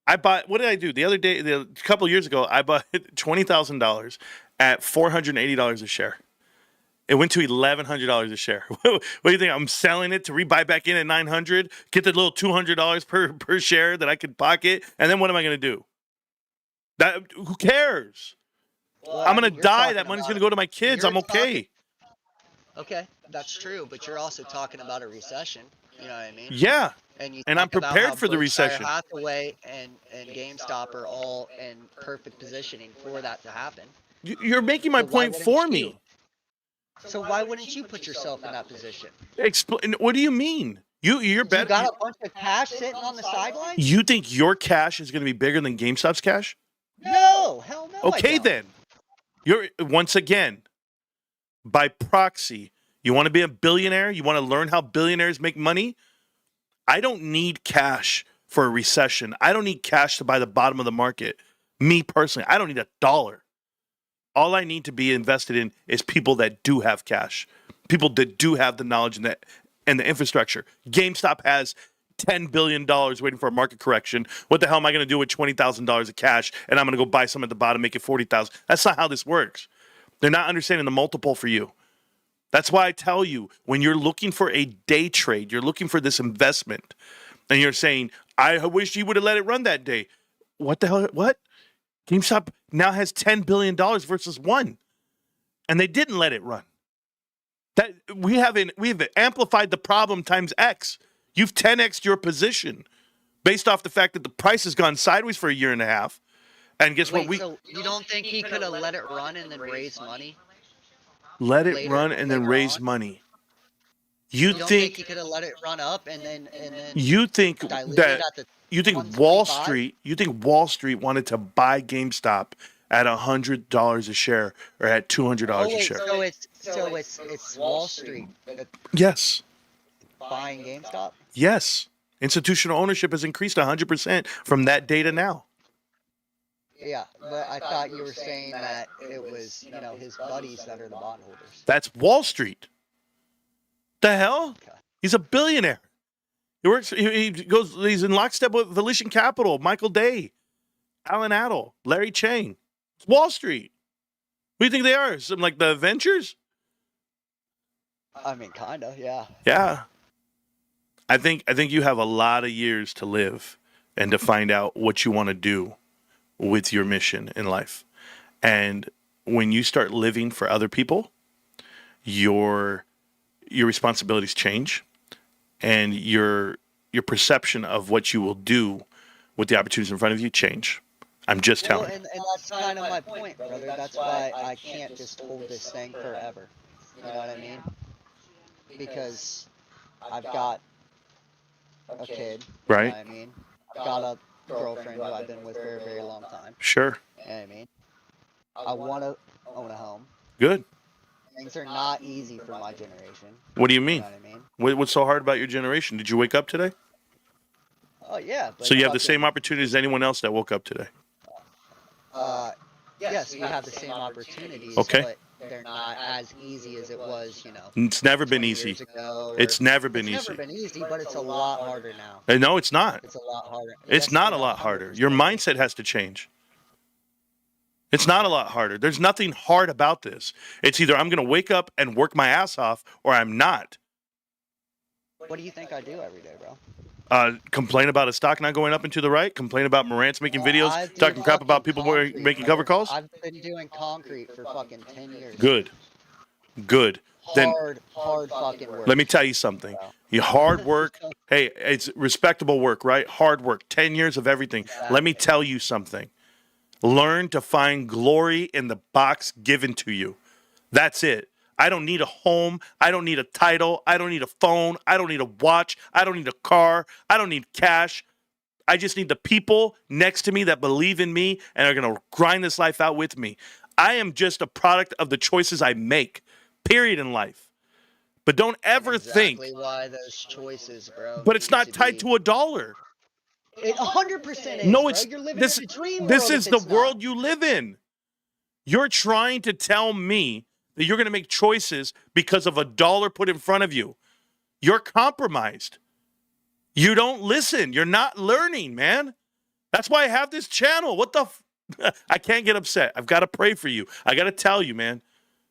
I bought. What did I do the other day? A couple years ago, I bought $20,000 at $480 a share. It went to $1,100 a share. What do you think? I'm selling it to rebuy back in at $900, get the little $200 per share that I could pocket, and then what am I going to do? Who cares? Well, I'm going to you're die. talking That money's about going to go to my kids. you're I'm okay. Okay, that's true, but you're also talking about a recession. You know what I mean? Yeah. And I'm talk about prepared how for the Berkshire recession. Hathaway and GameStop are all in perfect positioning for that to happen. You're making my So why point wouldn't for you? me. So why wouldn't you put yourself in that position? Explain. What do you mean? You're You better. got a bunch of cash sitting on the sidelines? You think your cash is going to be bigger than GameStop's cash? No, hell no. I Okay, don't. then. You're once again, by proxy, you want to be a billionaire? You want to learn how billionaires make money? I don't need cash for a recession. I don't need cash to buy the bottom of the market. Me personally, I don't need $1. All I need to be invested in is people that do have cash, people that do have the knowledge and the infrastructure. GameStop has $10 billion waiting for a market correction. What the hell am I going to do with $20,000 of cash? And I'm going to go buy some at the bottom, make it $40,000. That's not how this works. They're not understanding the multiple for you. That's why I tell you, when you're looking for a day trade, you're looking for this investment, and you're saying, I wish you would have let it run that day. What the hell? What? GameStop now has $10 billion versus $1, and they didn't let it run. That we have amplified the problem times X. You've 10x'd your position based off the fact that the price has gone sideways for a year and a half. And guess what? So you don't think he could have let it run and then raise money? Let it later- run and then later raise on? money. You don't think he could have let it run up and then You think diluted that at the you think 125? Wall Street wanted to buy GameStop at $100 a share or at $200 Oh a wait, share. so it's Wall Street Yes. buying GameStop? Yes. Institutional ownership has increased 100% from that data now. Yeah, but I thought you were saying that it was, his buddies that are the bondholders. That's Wall Street. The hell? Okay. He's a billionaire. He works. He's in lockstep with Volition Capital, Michael Day, Alan Adel, Larry Chang. It's Wall Street. What do you think they are? Some like the Avengers? I mean, kinda, yeah. Yeah. I think you have a lot of years to live and to find out what you want to do with your mission in life. And when you start living for other people, your responsibilities change, and your perception of what you will do with the opportunities in front of you change. I'm just telling you. And that's kind of my point, brother. That's why I can't just hold this thing forever. You know what I mean? Because I've got a kid. Right. You know what I mean? I've got a girlfriend who I've been with for a very long time. Sure. You know what I mean? I want to own a home. Good. Things are not easy for my generation. What do you mean? You know what I mean? What's so hard about your generation? Did you wake up today? Oh, yeah. But So you have the same opportunity as anyone else that woke up today? Yes, we have the same opportunities, Okay. but they're not as easy as it was, It's never been easy. years ago. It's never been It's easy. never been easy, but it's a lot harder now. No, it's not. It's a lot harder. It's Yes, not a lot harder. Your mindset has to change. It's not a lot harder. There's nothing hard about this. It's either I'm going to wake up and work my ass off, or I'm not. What do you think I do every day, bro? Complain about a stock not going up and to the right. Complain about Morant's making videos, I do talking crap about fucking people concrete, making bro. cover calls. I've been doing concrete for fucking 10 years. Good. Then Hard fucking work. let me tell you something. You hard work. Hey, it's respectable work, right? Hard work. 10 years of everything. Let me tell you something. Learn to find glory in the box given to you. That's it. I don't need a home. I don't need a title. I don't need a phone. I don't need a watch. I don't need a car. I don't need cash. I just need the people next to me that believe in me and are going to grind this life out with me. I am just a product of the choices I make, period, in life. But don't ever think. Exactly why those choices, bro. But it's not tied to a dollar. It 100% is. No, bro. it's You're living this. in a dream This world is if the it's not. world you live in. You're trying to tell me that you're going to make choices because of a dollar put in front of you. You're compromised. You don't listen. You're not learning, man. That's why I have this channel. What the? I can't get upset. I've got to pray for you. I got to tell you, man.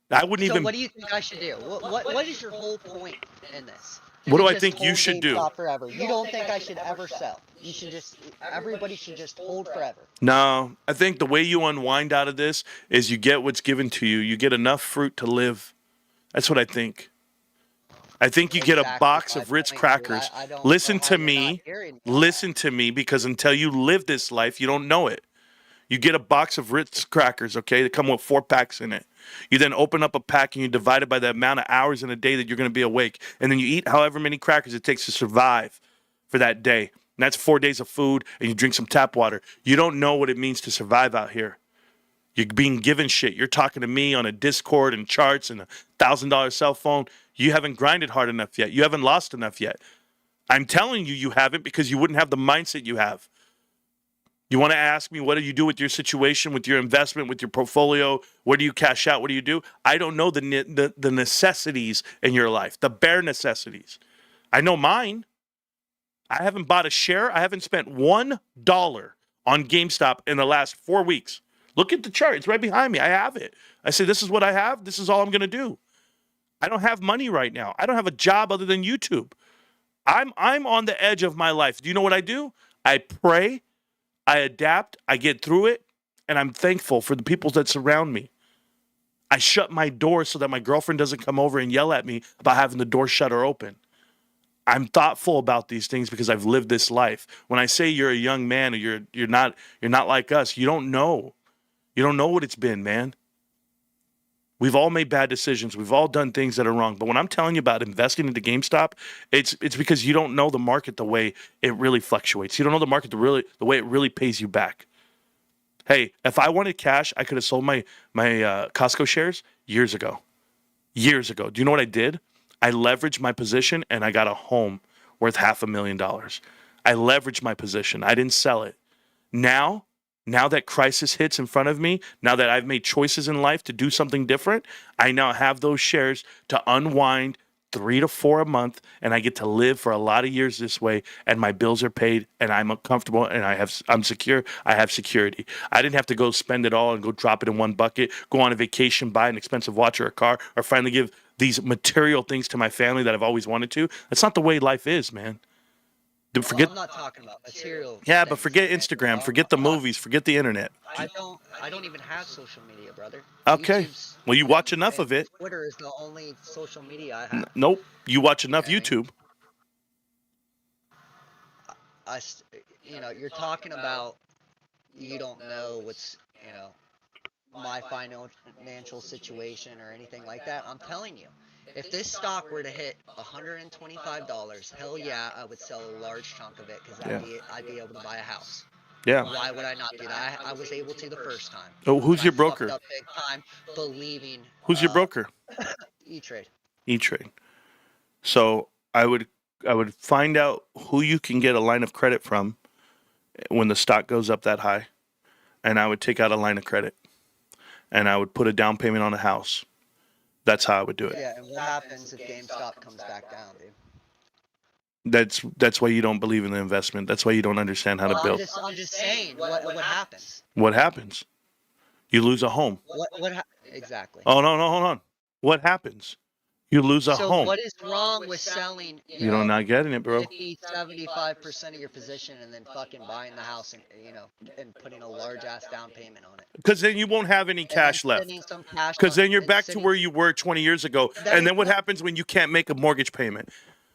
I wouldn't So even. what do you think I should do? What is your whole point in this? What do I Just think you hold should do? GameStop forever. You don't think I should ever sell? You should just. Everybody should just hold forever. No, I think the way you unwind out of this is you get what's given to you. You get enough fruit to live. That's what I think. I think you get a box of Ritz crackers. Listen to me. Listen to me, because until you live this life, you don't know it. You get a box of Ritz crackers, okay? They come with 4 packs in it. You then open up a pack and you divide it by the amount of hours in a day that you're going to be awake. And then you eat however many crackers it takes to survive for that day. And that's 4 days of food, and you drink some tap water. You don't know what it means to survive out here. You're being given shit. You're talking to me on a Discord and charts and a $1,000 cell phone. You haven't grinded hard enough yet. You haven't lost enough yet. I'm telling you, you haven't, because you wouldn't have the mindset you have. You want to ask me, what do you do with your situation, with your investment, with your portfolio? Where do you cash out? What do you do? I don't know the necessities in your life, the bare necessities. I know mine. I haven't bought a share. I haven't spent $1 on GameStop in the last 4 weeks. Look at the chart. It's right behind me. I have it. I say, this is what I have. This is all I'm going to do. I don't have money right now. I don't have a job other than YouTube. I'm on the edge of my life. Do you know what I do? I pray. I adapt, I get through it, and I'm thankful for the people that surround me. I shut my door so that my girlfriend doesn't come over and yell at me about having the door shut or open. I'm thoughtful about these things because I've lived this life. When I say you're a young man or you're not like us, you don't know. You don't know what it's been, man. We've all made bad decisions. We've all done things that are wrong. But when I'm telling you about investing into GameStop, it's because you don't know the market the way it really fluctuates. You don't know the market the way it really pays you back. Hey, if I wanted cash, I could have sold my Costco shares years ago. Years ago. Do you know what I did? I leveraged my position and I got a home worth $500,000. I leveraged my position. I didn't sell it. Now that crisis hits in front of me, now that I've made choices in life to do something different, I now have those shares to unwind 3 to 4 a month, and I get to live for a lot of years this way, and my bills are paid, and I'm comfortable, and I'm secure. I have security. I didn't have to go spend it all and go drop it in one bucket, go on a vacation, buy an expensive watch or a car, or finally give these material things to my family that I've always wanted to. That's not the way life is, man. Forget. I'm not talking about material. Yeah, but things, forget man. Instagram, forget the movies, forget the internet. I don't even have social media, brother. Okay. YouTube's Well, you watch enough and of it. Twitter is the only social media I have. Nope. You watch enough You know what I mean? YouTube. You're talking about you don't know what's, my financial situation or anything like that. I'm telling you, if this stock were to hit $125, hell yeah, I would sell a large chunk of it because I'd be able to buy a house. Yeah. Why would I not do that? I was able to the first time. Oh, who's And your I broker? fucked up big time believing. Who's your broker? E-Trade. E-Trade. So I would find out who you can get a line of credit from when the stock goes up that high, and I would take out a line of credit, and I would put a down payment on a house. That's how I would do it. Yeah, and what happens if GameStop comes back down, dude? That's why you don't believe in the investment. That's why you don't understand how to build. I'm just saying, what happens? What happens? You lose a home. Exactly. Oh, no, hold on. What happens? You lose a home. So what is wrong with selling, You're not getting it, bro. 75% of your position and then fucking buying the house and, and putting a large ass down payment on it? Because then you won't have any cash left. Because then you're back to where you were 20 years ago. And then what happens when you can't make a mortgage payment?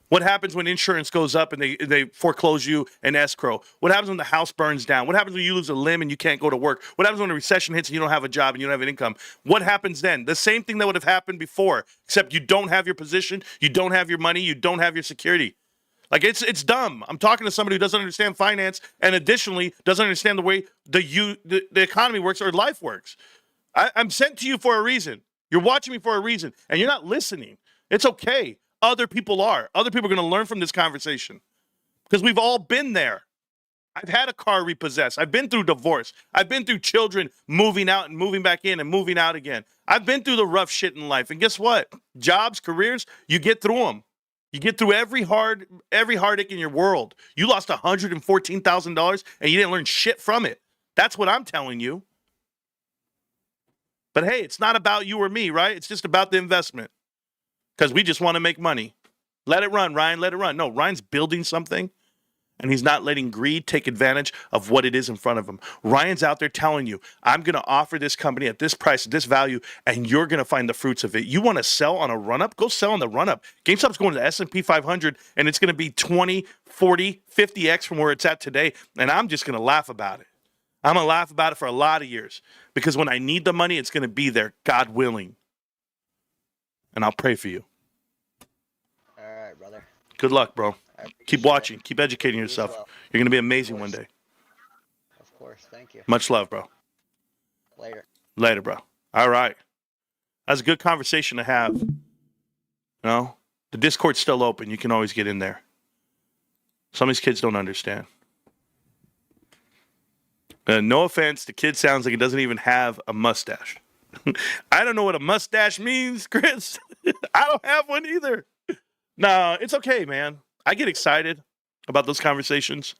What happens when insurance goes up and they foreclose you in escrow? What happens when the house burns down? What happens when you lose a limb and you can't go to work? What happens when a recession hits and you don't have a job and you don't have an income? What happens then? The same thing that would have happened before, except you don't have your position, you don't have your money, you don't have your security. Like, it's dumb. I'm talking to somebody who doesn't understand finance and additionally doesn't understand the way the economy works or life works. I'm sent to you for a reason. You're watching me for a reason, and you're not listening. It's okay. Other people are. Other people are going to learn from this conversation because we've all been there. I've had a car repossessed. I've been through divorce. I've been through children moving out and moving back in and moving out again. I've been through the rough shit in life. And guess what? Jobs, careers, you get through them. You get through every heartache in your world. You lost $114,000 and you didn't learn shit from it. That's what I'm telling you. But hey, it's not about you or me, right? It's just about the investment. Because we just want to make money. Let it run, Ryan. Let it run. No, Ryan's building something, and he's not letting greed take advantage of what it is in front of him. Ryan's out there telling you, I'm going to offer this company at this price, at this value, and you're going to find the fruits of it. You want to sell on a run-up? Go sell on the run-up. GameStop's going to the S&P 500, and it's going to be 20, 40, 50x from where it's at today, and I'm just going to laugh about it. I'm going to laugh about it for a lot of years because when I need the money, it's going to be there, God willing. And I'll pray for you. All right, brother. Good luck, bro. Keep watching. Keep educating yourself. You're going to be amazing one day. Of course. Thank you. Much love, bro. Later, bro. All right. That's a good conversation to have. You know, the Discord's still open. You can always get in there. Some of these kids don't understand. No offense, the kid sounds like he doesn't even have a mustache. I don't know what a mustache means, Chris. I don't have one either. No, it's okay, man. I get excited about those conversations.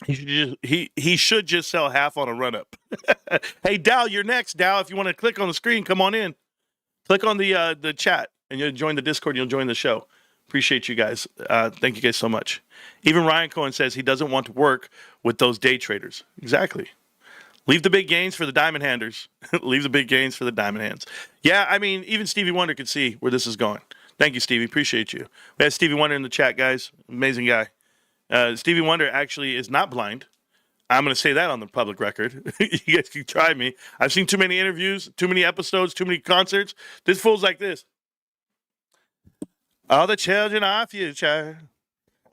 He should just sell half on a run-up. Hey, Dow, you're next. Dow, if you want to click on the screen, come on in. Click on the chat, and you'll join the Discord. You'll join the show. Appreciate you guys. Thank you guys so much. Even Ryan Cohen says he doesn't want to work with those day traders. Exactly. Leave the big gains for the diamond handers. Leave the big gains for the diamond hands. Yeah, I mean, even Stevie Wonder could see where this is going. Thank you, Stevie. Appreciate you. We have Stevie Wonder in the chat, guys. Amazing guy. Stevie Wonder actually is not blind. I'm going to say that on the public record. You guys can try me. I've seen too many interviews, too many episodes, too many concerts. This fool's like this. All the children are our future.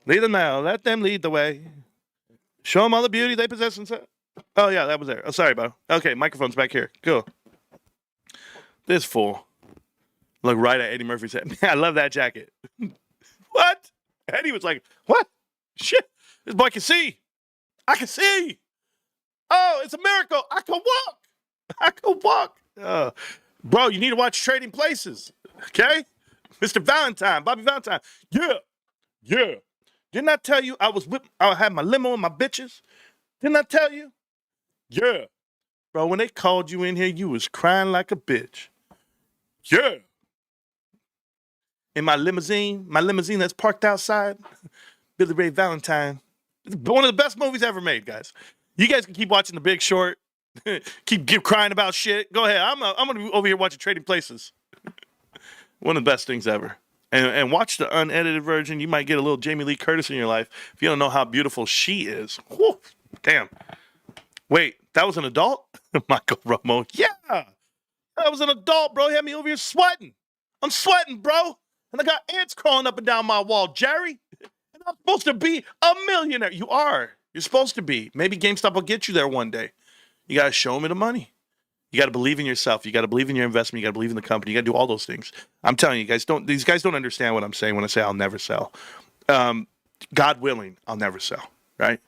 Lead them now. Let them lead the way. Show them all the beauty they possess inside. Oh yeah, that was there. Oh, sorry, bro. Okay, microphone's back here. Cool. This fool. Look right at Eddie Murphy's head. Man, I love that jacket. What? Eddie was like, what? Shit. This boy can see. I can see. Oh, it's a miracle. I can walk. I can walk. Bro, you need to watch Trading Places. Okay? Mr. Valentine, Bobby Valentine. Yeah. Yeah. Didn't I tell you I had my limo and my bitches? Didn't I tell you? Yeah. Bro, when they called you in here, you was crying like a bitch. Yeah. In my limousine that's parked outside, Billy Ray Valentine. It's one of the best movies ever made, guys. You guys can keep watching The Big Short, keep crying about shit. Go ahead. I'm gonna be over here watching Trading Places. One of the best things ever. And watch the unedited version. You might get a little Jamie Lee Curtis in your life if you don't know how beautiful she is. Whew, damn. Wait, that was an adult? Michael Romo. Yeah, that was an adult, bro. He had me over here sweating. I'm sweating, bro. And I got ants crawling up and down my wall, Jerry. And I'm supposed to be a millionaire. You are. You're supposed to be. Maybe GameStop will get you there one day. You got to show me the money. You got to believe in yourself. You got to believe in your investment. You got to believe in the company. You got to do all those things. I'm telling you, these guys don't understand what I'm saying when I say I'll never sell. God willing, I'll never sell, right?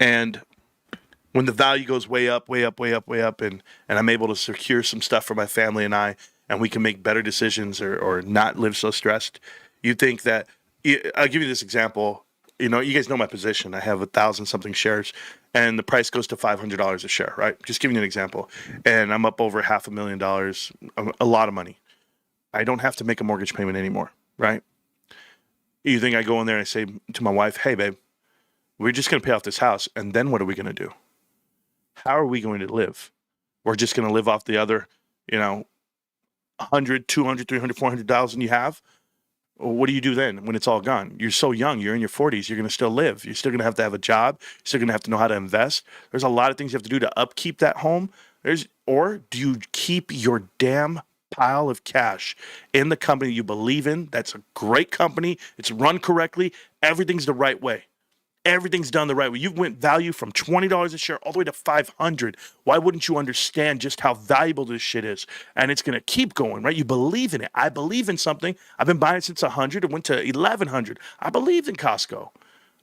And when the value goes way up, way up, way up, way up, and I'm able to secure some stuff for my family and we can make better decisions or not live so stressed, you think that, I'll give you this example. You guys know my position. I have 1,000-something shares, and the price goes to $500 a share, right? Just giving you an example. And I'm up over $500,000, a lot of money. I don't have to make a mortgage payment anymore, right? You think I go in there and I say to my wife, hey, babe, we're just going to pay off this house, and then what are we going to do? How are we going to live? We're just going to live off the other, 100, 200, 300, 400,000 you have? What do you do then when it's all gone? You're so young. You're in your 40s. You're going to still live. You're still going to have a job. You're still going to have to know how to invest. There's a lot of things you have to do to upkeep that home. Or do you keep your damn pile of cash in the company you believe in? That's a great company. It's run correctly. Everything's the right way. Everything's done the right way. You went value from $20 a share all the way to $500. Why wouldn't you understand just how valuable this shit is? And it's going to keep going, right? You believe in it. I believe in something. I've been buying since 100. It went to 1,100. I believe in Costco.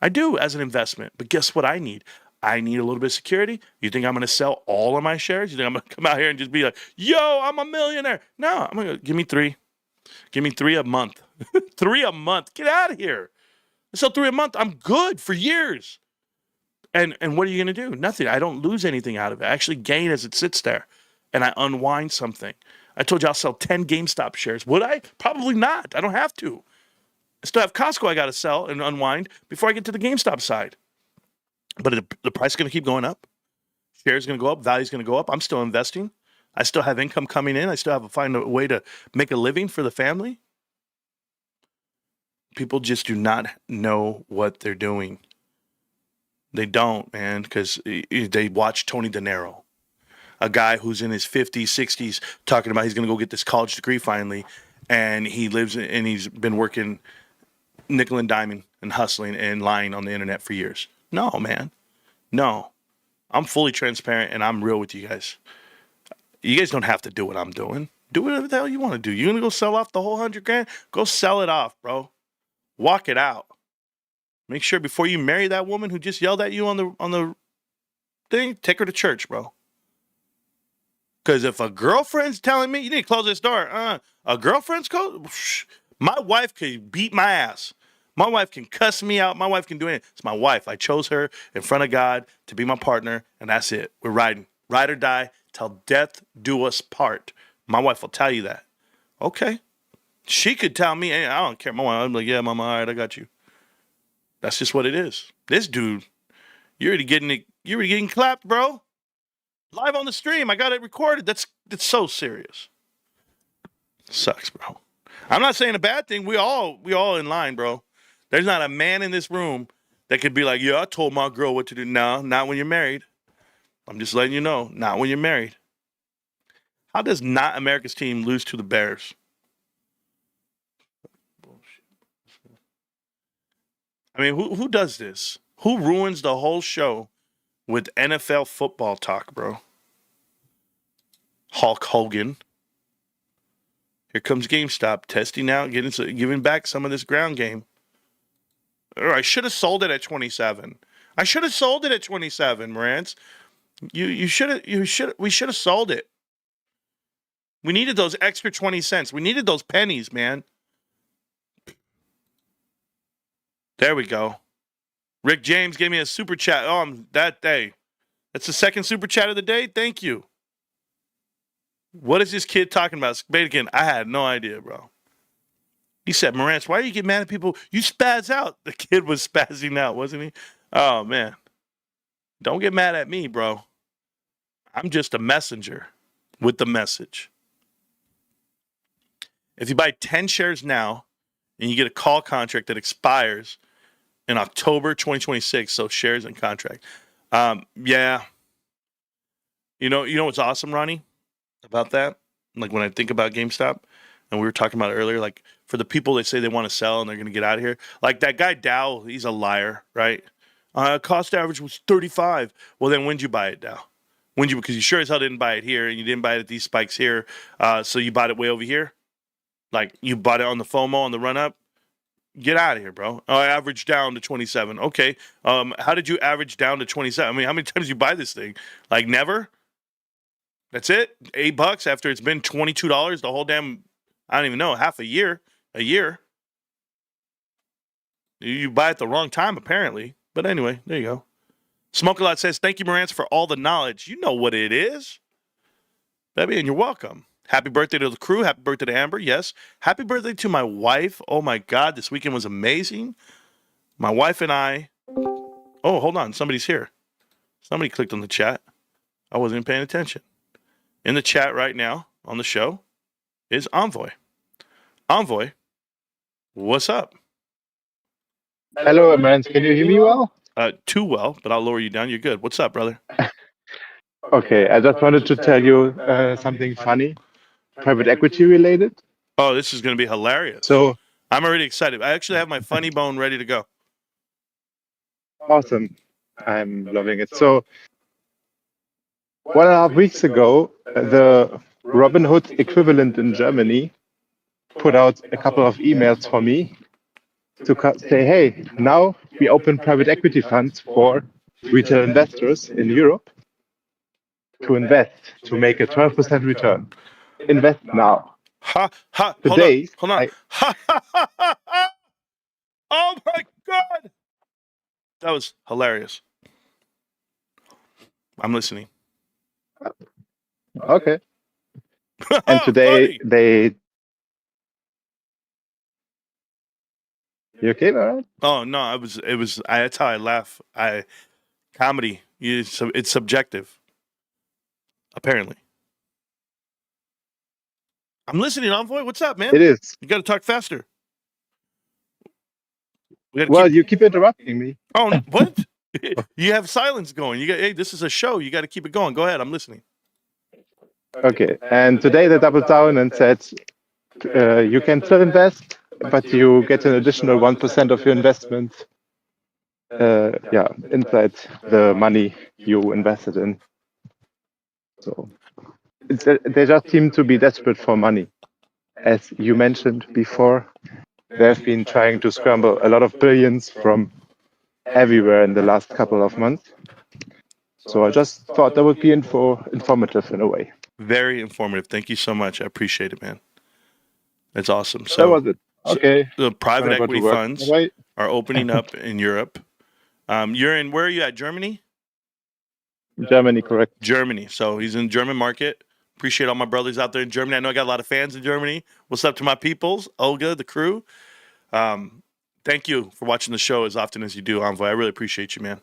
I do as an investment. But guess what I need? I need a little bit of security. You think I'm going to sell all of my shares? You think I'm going to come out here and just be like, yo, I'm a millionaire? No, I'm going to give me 3. Give me 3 a month. 3 a month. Get out of here. I sell 3 a month. I'm good for years. And what are you going to do? Nothing. I don't lose anything out of it. I actually gain as it sits there. And I unwind something. I told you I'll sell 10 GameStop shares. Would I? Probably not. I don't have to. I still have Costco I got to sell and unwind before I get to the GameStop side. But the price is going to keep going up. Shares going to go up. Value is going to go up. I'm still investing. I still have income coming in. I still have to find a way to make a living for the family. People just do not know what they're doing. They don't, man, because they watch Tony De Niro, a guy who's in his 50s, 60s, talking about he's going to go get this college degree finally, and he's been working nickel and diming and hustling and lying on the internet for years. No, man. No. I'm fully transparent, and I'm real with you guys. You guys don't have to do what I'm doing. Do whatever the hell you want to do. You're going to go sell off the whole $100,000? Go sell it off, bro. Walk it out. Make sure before you marry that woman who just yelled at you on the thing, take her to church, bro. Because if a girlfriend's telling me, you need to close this door. A girlfriend's my wife could beat my ass. My wife can cuss me out. My wife can do anything. It's my wife. I chose her in front of God to be my partner, and that's it. We're riding. Ride or die till death do us part. My wife will tell you that. Okay. She could tell me, hey, I don't care. I'm like, yeah, mama, all right, I got you. That's just what it is. This dude, you're already getting clapped, bro. Live on the stream. I got it recorded. That's so serious. Sucks, bro. I'm not saying a bad thing. We all in line, bro. There's not a man in this room that could be like, yeah, I told my girl what to do. No, not when you're married. I'm just letting you know, not when you're married. How does not America's team lose to the Bears? I mean, who does this? Who ruins the whole show with NFL football talk, bro. Hulk Hogan. Here comes GameStop testing out, giving back some of this ground game. Or I should have sold it at 27. I should have sold it at 27, Morantz. We should have sold it. We needed those extra 20 cents. We needed those pennies, man. There we go. Rick James gave me a super chat. That day. That's the second super chat of the day. Thank you. What is this kid talking about? Again, I had no idea, bro. He said, Morantz, why do you get mad at people? You spaz out. The kid was spazzing out, wasn't he? Oh, man. Don't get mad at me, bro. I'm just a messenger with the message. If you buy 10 shares now and you get a call contract that expires in October 2026, so shares and contract. Yeah. You know what's awesome, Ronnie, about that? Like when I think about GameStop, and we were talking about it earlier, like for the people that say they want to sell and they're going to get out of here, like that guy Dow, he's a liar, right? Cost average was 35. Well, then when'd you buy it, Dow? Because you sure as hell didn't buy it here, and you didn't buy it at these spikes here, so you bought it way over here? Like you bought it on the FOMO, on the run-up? Get out of here, bro. Oh, I averaged down to 27. Okay. How did you average down to 27? I mean, how many times you buy this thing? Like never? That's it? $8 after it's been $22 the whole damn, I don't even know, half a year. A year. You buy it the wrong time, apparently. But anyway, there you go. Smoke a Lot says, thank you, Morantz, for all the knowledge. You know what it is. Baby, and you're welcome. Happy birthday to the crew. Happy birthday to Amber. Yes. Happy birthday to my wife. Oh, my God. This weekend was amazing. My wife and I. Oh, hold on. Somebody's here. Somebody clicked on the chat. I wasn't even paying attention. In the chat right now on the show is Envoy. Envoy, what's up? Hello, Morantz. Can you hear me well? Too well, but I'll lower you down. You're good. What's up, brother? Okay, I just wanted to tell you something funny, private equity related. Oh, this is going to be hilarious. So I'm already excited. I actually have my funny bone ready to go. Awesome. I'm loving it. So 1.5 weeks ago, the Robinhood equivalent in Germany put out a couple of emails for me to say, hey, now we open private equity funds for retail investors in Europe to invest, to make a 12% return. Invest now. Today, hold on. Oh my God. That was hilarious. I'm listening. Okay. And today they. You okay, all right? Oh no, that's how I laugh. Comedy, it's subjective. Apparently. I'm listening, Envoy. What's up, man? It is. You got to talk faster. You keep interrupting me. Oh, what? You have silence going. Hey, this is a show. You got to keep it going. Go ahead. I'm listening. Okay. And today they doubled down and said you can still invest, but you get an additional 1% of your investment. Inside the money you invested in. So they just seem to be desperate for money. As you mentioned before, they've been trying to scramble a lot of billions from everywhere in the last couple of months. So I just thought that would be informative in a way. Very informative. Thank you so much. I appreciate it, man. That's awesome. So that was it. Okay. So the private equity funds are opening up in Europe. Where are you at? Germany? Germany, correct. Germany. So he's in the German market. Appreciate all my brothers out there in Germany. I know I got a lot of fans in Germany. What's up to my peoples? Olga, the crew. Thank you for watching the show as often as you do, Envoy. I really appreciate you, man.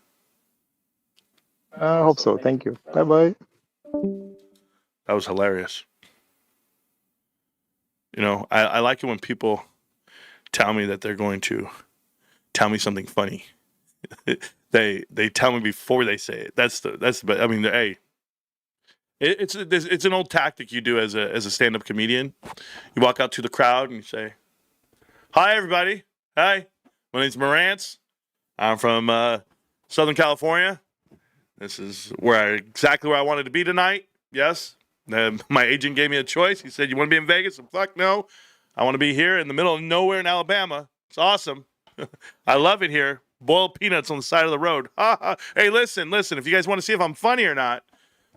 I hope so. Thank you. Bye-bye. That was hilarious. You know, I like it when people tell me that they're going to tell me something funny. They tell me before they say it. That's the. I mean, hey, it's an old tactic you do as a stand-up comedian. You walk out to the crowd and you say, "Hi, everybody. Hi, my name's Morantz. I'm from Southern California. This is exactly where I wanted to be tonight. Yes. My agent gave me a choice. He said, you want to be in Vegas? And fuck no. I want to be here in the middle of nowhere in Alabama. It's awesome. I love it here. Boiled peanuts on the side of the road. Hey, listen. If you guys want to see if I'm funny or not,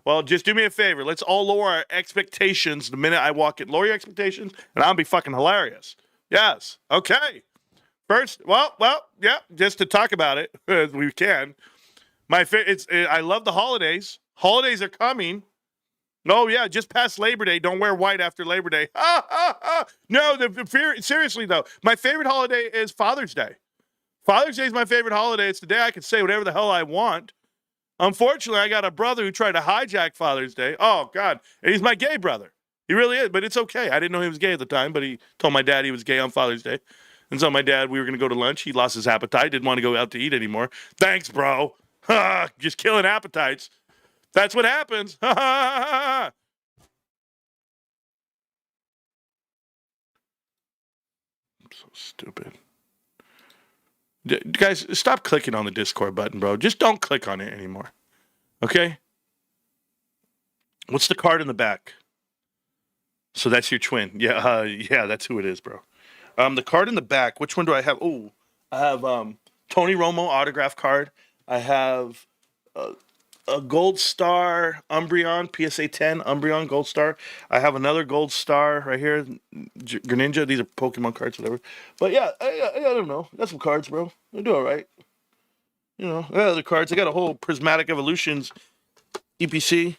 well, just do me a favor. Let's all lower our expectations the minute I walk in. Lower your expectations, and I'll be fucking hilarious. Yes. Okay. First, well, yeah, just to talk about it, as we can. I love the holidays. Holidays are coming. Oh, yeah, just past Labor Day. Don't wear white after Labor Day. No, seriously, though, my favorite holiday is Father's Day. Father's Day is my favorite holiday. It's the day I can say whatever the hell I want. Unfortunately, I got a brother who tried to hijack Father's Day. Oh, God. And he's my gay brother. He really is, but it's okay. I didn't know he was gay at the time, but he told my dad he was gay on Father's Day. And so my dad, we were going to go to lunch. He lost his appetite, didn't want to go out to eat anymore. Thanks, bro. Just killing appetites. That's what happens. I'm so stupid. Guys, stop clicking on the Discord button, bro. Just don't click on it anymore. Okay? What's the card in the back? So that's your twin. Yeah, that's who it is, bro. The card in the back, which one do I have? Oh, I have Tony Romo autograph card. I have a Gold Star Umbreon, PSA 10 Umbreon Gold Star. I have another Gold Star right here, Greninja. These are Pokemon cards, whatever. But yeah, I don't know. Got some cards, bro. They do all right. You know, I got other cards. I got a whole Prismatic Evolutions EPC.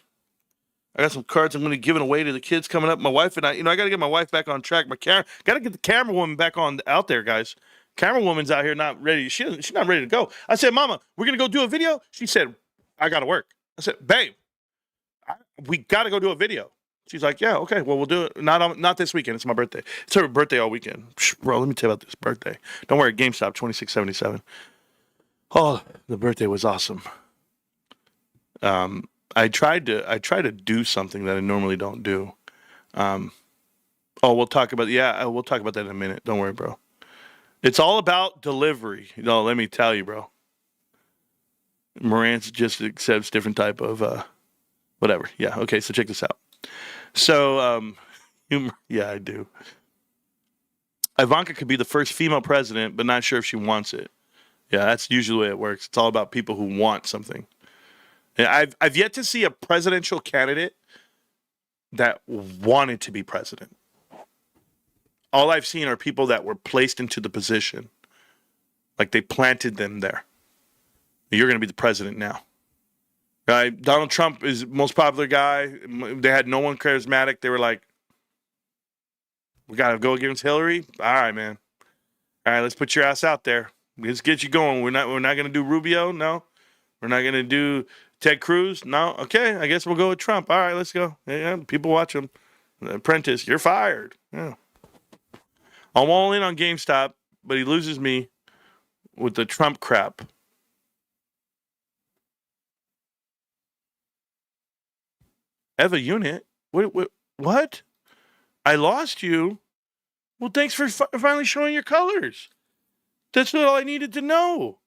I got some cards I'm going to be giving away to the kids coming up. My wife and I got to get my wife back on track. Got to get the camera woman back out there, guys. Camera woman's out here not ready. She's not ready to go. I said, Mama, we're going to go do a video. She said, I got to work. I said, babe, we got to go do a video. She's like, yeah, okay, well, we'll do it. Not this weekend. It's my birthday. It's her birthday all weekend. Bro, let me tell you about this birthday. Don't worry, GameStop, 2677. Oh, the birthday was awesome. I tried to do something that I normally don't do. We'll talk about that in a minute. Don't worry, bro. It's all about delivery. Let me tell you, bro. Morantz just accepts different type of whatever. Yeah, okay, so check this out. So yeah, I do. Ivanka could be the first female president, but not sure if she wants it. Yeah, that's usually the way it works. It's all about people who want something. I've yet to see a presidential candidate that wanted to be president. All I've seen are people that were placed into the position. Like they planted them there. You're going to be the president now. Donald Trump is the most popular guy. They had no one charismatic. They were like, we got to go against Hillary? All right, man. All right, let's put your ass out there. Let's get you going. We're not going to do Rubio? No. We're not going to do Ted Cruz? No. Okay, I guess we'll go with Trump. All right, let's go. Yeah, people watch him. The Apprentice, you're fired. Yeah. I'm all in on GameStop, but he loses me with the Trump crap. Eva Unit? What? I lost you? Well, thanks for finally showing your colors. That's all I needed to know.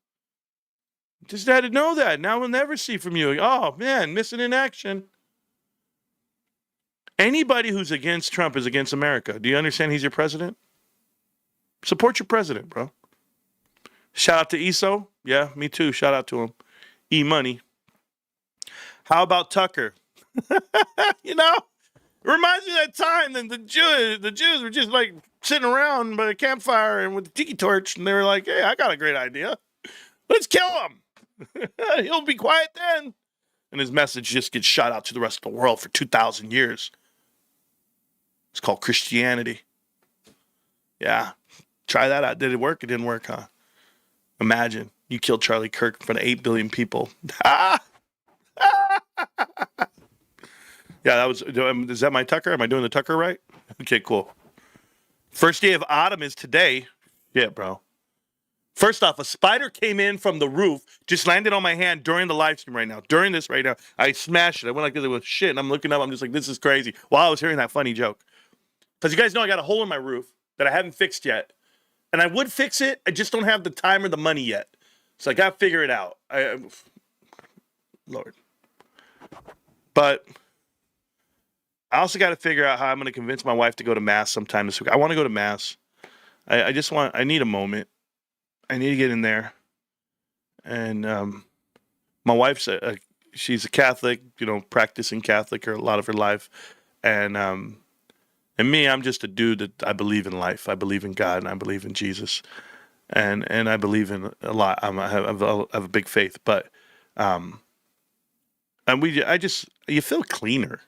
Just had to know that. Now we'll never see from you. Oh, man, missing in action. Anybody who's against Trump is against America. Do you understand he's your president? Support your president, bro. Shout out to ESO. Yeah, me too. Shout out to him. E-Money. How about Tucker? You know, it reminds me of that time that the Jews were just like sitting around by a campfire and with the tiki torch, and they were like, hey, I got a great idea. Let's kill him. He'll be quiet then. And his message just gets shot out to the rest of the world for 2,000 years. It's called Christianity. Yeah. Try that out. Did it work? It didn't work, huh? Imagine you killed Charlie Kirk in front of 8 billion people. Yeah, that was. Is that my Tucker? Am I doing the Tucker right? Okay, cool. First day of autumn is today. Yeah, bro. First off, a spider came in from the roof, just landed on my hand during the live stream right now. During this right now, I smashed it. I went like this with shit, and I'm looking up. I'm just like, this is crazy. While I was hearing that funny joke. Because you guys know I got a hole in my roof that I haven't fixed yet. And I would fix it. I just don't have the time or the money yet. So I got to figure it out. Lord. But I also got to figure out how I'm going to convince my wife to go to Mass sometime this week. I want to go to Mass. I need a moment. I need to get in there. And my wife's she's a Catholic, practicing Catholic a lot of her life. And me, I'm just a dude that I believe in life. I believe in God and I believe in Jesus. And I believe in a lot. I have a big faith, but you feel cleaner.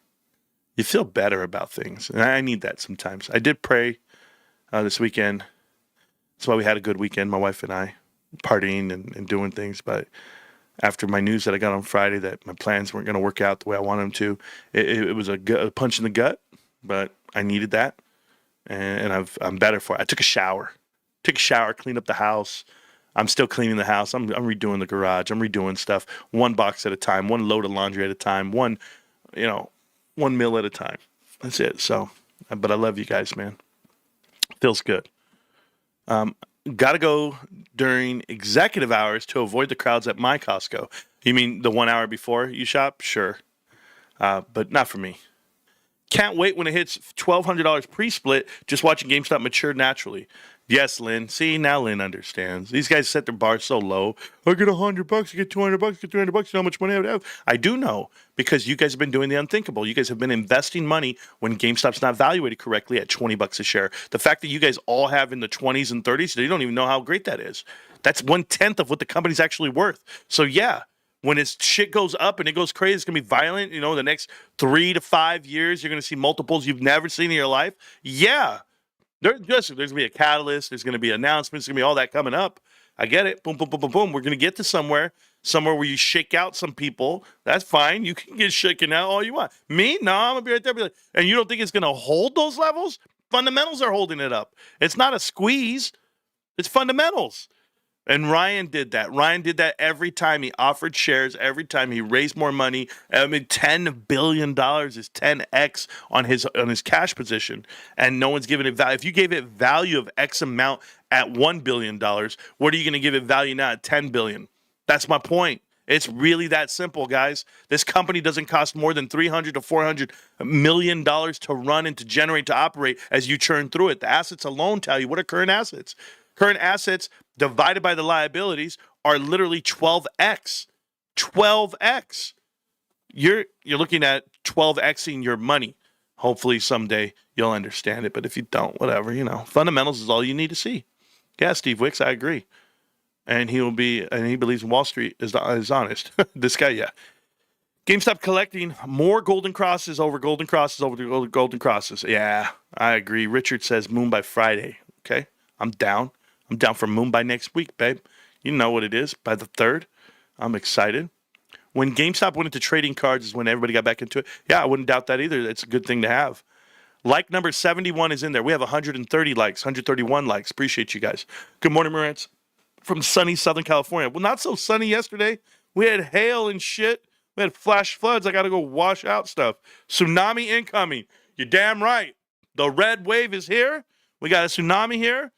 You feel better about things. And I need that sometimes. I did pray this weekend. That's why we had a good weekend, my wife and I, partying and doing things. But after my news that I got on Friday that my plans weren't going to work out the way I wanted them to, it was a punch in the gut, but I needed that. And I'm better for it. I took a shower, cleaned up the house. I'm still cleaning the house. I'm redoing the garage. I'm redoing stuff one box at a time, one load of laundry at a time, one meal at a time. That's it. So, but I love you guys, man. Feels good. Got to go during executive hours to avoid the crowds at my Costco. You mean the 1 hour before you shop? Sure. But not for me. Can't wait when it hits $1,200 pre-split, just watching GameStop mature naturally. Yes, Lynn. See, now Lynn understands. These guys set their bar so low. I get $100, I get $200, I get $300. You know how much money I would have? I do know, because you guys have been doing the unthinkable. You guys have been investing money when GameStop's not valuated correctly at $20 a share. The fact that you guys all have in the 20s and 30s, you don't even know how great that is. That's 1/10 of what the company's actually worth. So yeah, when its shit goes up and it goes crazy, it's going to be violent. The next 3 to 5 years, you're going to see multiples you've never seen in your life. Yeah. There's going to be a catalyst. There's going to be announcements. There's going to be all that coming up. I get it. Boom, boom, boom, boom, boom. We're going to get to somewhere where you shake out some people. That's fine. You can get shaken out all you want. Me? No, I'm going to be right there. Be like, and you don't think it's going to hold those levels? Fundamentals are holding it up. It's not a squeeze. It's fundamentals. And Ryan did that. Ryan did that every time he offered shares, every time he raised more money. I mean, $10 billion is 10x on his cash position, and no one's giving it value. If you gave it value of X amount at $1 billion, what are you going to give it value now at $10 billion? That's my point. It's really that simple, guys. This company doesn't cost more than $300 to $400 million to run and to generate, to operate as you churn through it. The assets alone tell you what are current assets. Current assets divided by the liabilities are literally 12x. 12x. You're looking at 12xing your money. Hopefully someday you'll understand it, but if you don't, whatever, fundamentals is all you need to see. Yeah, Steve Wicks, I agree. And he believes Wall Street is honest. This guy, yeah. GameStop collecting more golden crosses over golden crosses over the golden crosses. Yeah, I agree. Richard says moon by Friday. Okay, I'm down. I'm down for moon by next week, babe. You know what it is. By the 3rd, I'm excited. When GameStop went into trading cards is when everybody got back into it. Yeah, I wouldn't doubt that either. It's a good thing to have. Like number 71 is in there. We have 130 likes, 131 likes. Appreciate you guys. Good morning, Marantz. From sunny Southern California. Well, not so sunny yesterday. We had hail and shit. We had flash floods. I got to go wash out stuff. Tsunami incoming. You're damn right. The red wave is here. We got a tsunami here.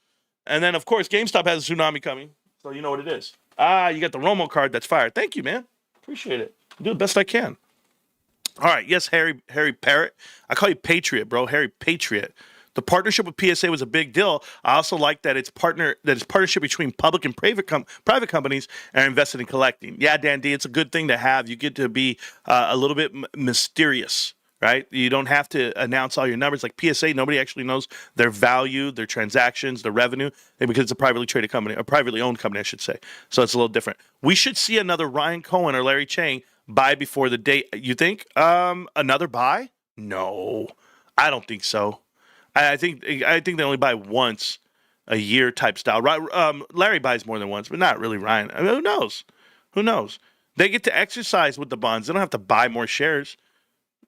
And then, of course, GameStop has a tsunami coming. So you know what it is. You got the Romo card that's fired. Thank you, man. Appreciate it. I do the best I can. All right. Yes, Harry Parrott. I call you Patriot, bro. Harry Patriot. The partnership with PSA was a big deal. I also like that it's partnership between public and private companies are invested in collecting. Yeah, Dan D, it's a good thing to have. You get to be a little bit mysterious. Right? You don't have to announce all your numbers. Like PSA, nobody actually knows their value, their transactions, their revenue, because it's a privately traded company, a privately owned company, I should say. So it's a little different. We should see another Ryan Cohen or Larry Chang buy before the date. You think? Another buy? No, I don't think so. I think they only buy once a year type style. Larry buys more than once, but not really Ryan. I mean, who knows? Who knows? They get to exercise with the bonds. They don't have to buy more shares.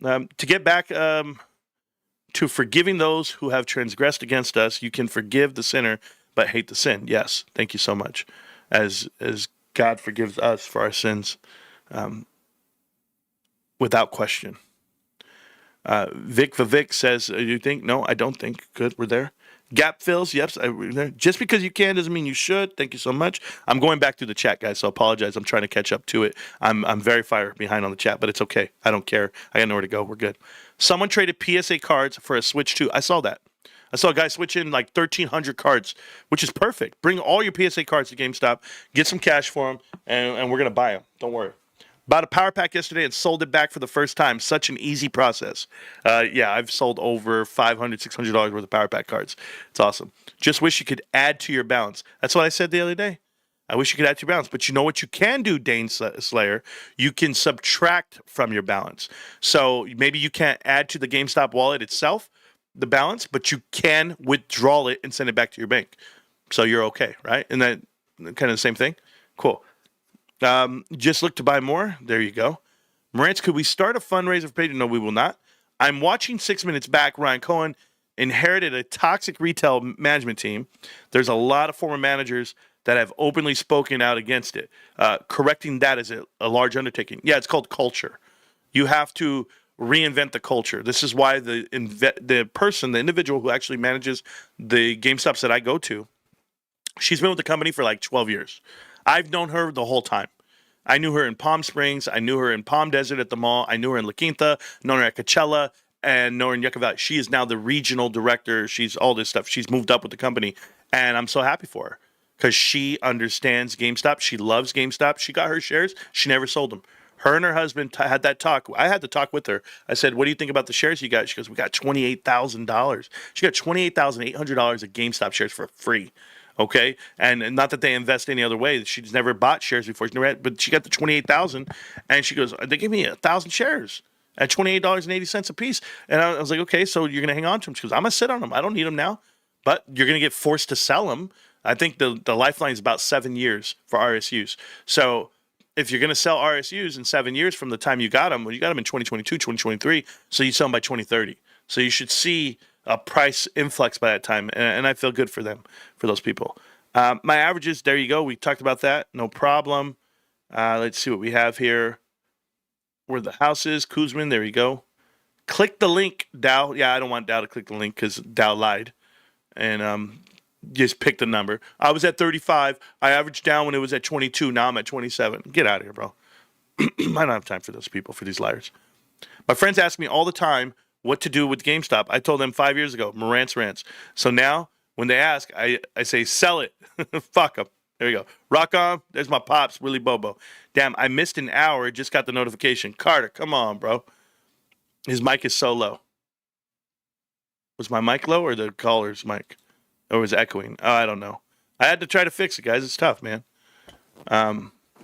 To get back to forgiving those who have transgressed against us, you can forgive the sinner but hate the sin. Yes, thank you so much. As God forgives us for our sins, without question. Vic Vivek says, you think? No, I don't think. Good, we're there. Gap fills, yes. Just because you can doesn't mean you should. Thank you so much. I'm going back through the chat, guys, so I apologize. I'm trying to catch up to it. I'm very far behind on the chat, but it's okay. I don't care. I got nowhere to go. We're good. Someone traded PSA cards for a Switch 2. I saw that. I saw a guy switch in like 1,300 cards, which is perfect. Bring all your PSA cards to GameStop, get some cash for them, and we're going to buy them. Don't worry. Bought a power pack yesterday and sold it back for the first time. Such an easy process. Yeah, I've sold over $500, $600 worth of power pack cards. It's awesome. Just wish you could add to your balance. That's what I said the other day. I wish you could add to your balance. But you know what you can do, Dane Slayer? You can subtract from your balance. So maybe you can't add to the GameStop wallet itself, the balance, but you can withdraw it and send it back to your bank. So you're okay, right? And that kind of the same thing? Cool. Just look to buy more. There you go. Marantz, could we start a fundraiser for Patreon? No, we will not. I'm watching 6 Minutes Back. Ryan Cohen inherited a toxic retail management team. There's a lot of former managers that have openly spoken out against it. Correcting that is a large undertaking. Yeah, it's called culture. You have to reinvent the culture. This is why the individual who actually manages the GameStops that I go to, she's been with the company for like 12 years. I've known her the whole time. I knew her in Palm Springs. I knew her in Palm Desert at the mall. I knew her in La Quinta, known her at Coachella, and know her in Yucca Valley. She is now the regional director. She's all this stuff. She's moved up with the company, and I'm so happy for her because she understands GameStop. She loves GameStop. She got her shares. She never sold them. Her and her husband had that talk. I had to talk with her. I said, what do you think about the shares you got? She goes, we got $28,000. She got $28,800 of GameStop shares for free. Okay, and not that they invest any other way. She's never bought shares before. But she got the 28,000, and she goes, they gave me 1,000 shares at $28.80 a piece. And I was like, okay, so you're gonna hang on to them? She goes, I'm gonna sit on them. I don't need them now, but you're gonna get forced to sell them. I think the lifeline is about 7 years for RSUs. So if you're gonna sell RSUs in 7 years from the time you got them, well, you got them in 2022, 2023, so you sell them by 2030. So you should see a price influx by that time, and I feel good for them, for those people. My averages, there you go. We talked about that. No problem. Let's see what we have here. Where the house is, Kuzman, there you go. Click the link, Dow. Yeah, I don't want Dow to click the link because Dow lied. And just pick the number. I was at 35. I averaged down when it was at 22. Now I'm at 27. Get out of here, bro. I don't have time for those people, for these liars. My friends ask me all the time what to do with GameStop. I told them 5 years ago, Marantz rants. So now, when they ask, I say, sell it. Fuck them. There you go. Rock on. There's my pops, Willie Bobo. Damn, I missed an hour. Just got the notification. Carter, come on, bro. His mic is so low. Was my mic low or the caller's mic? Or was it echoing? Oh, I don't know. I had to try to fix it, guys. It's tough, man.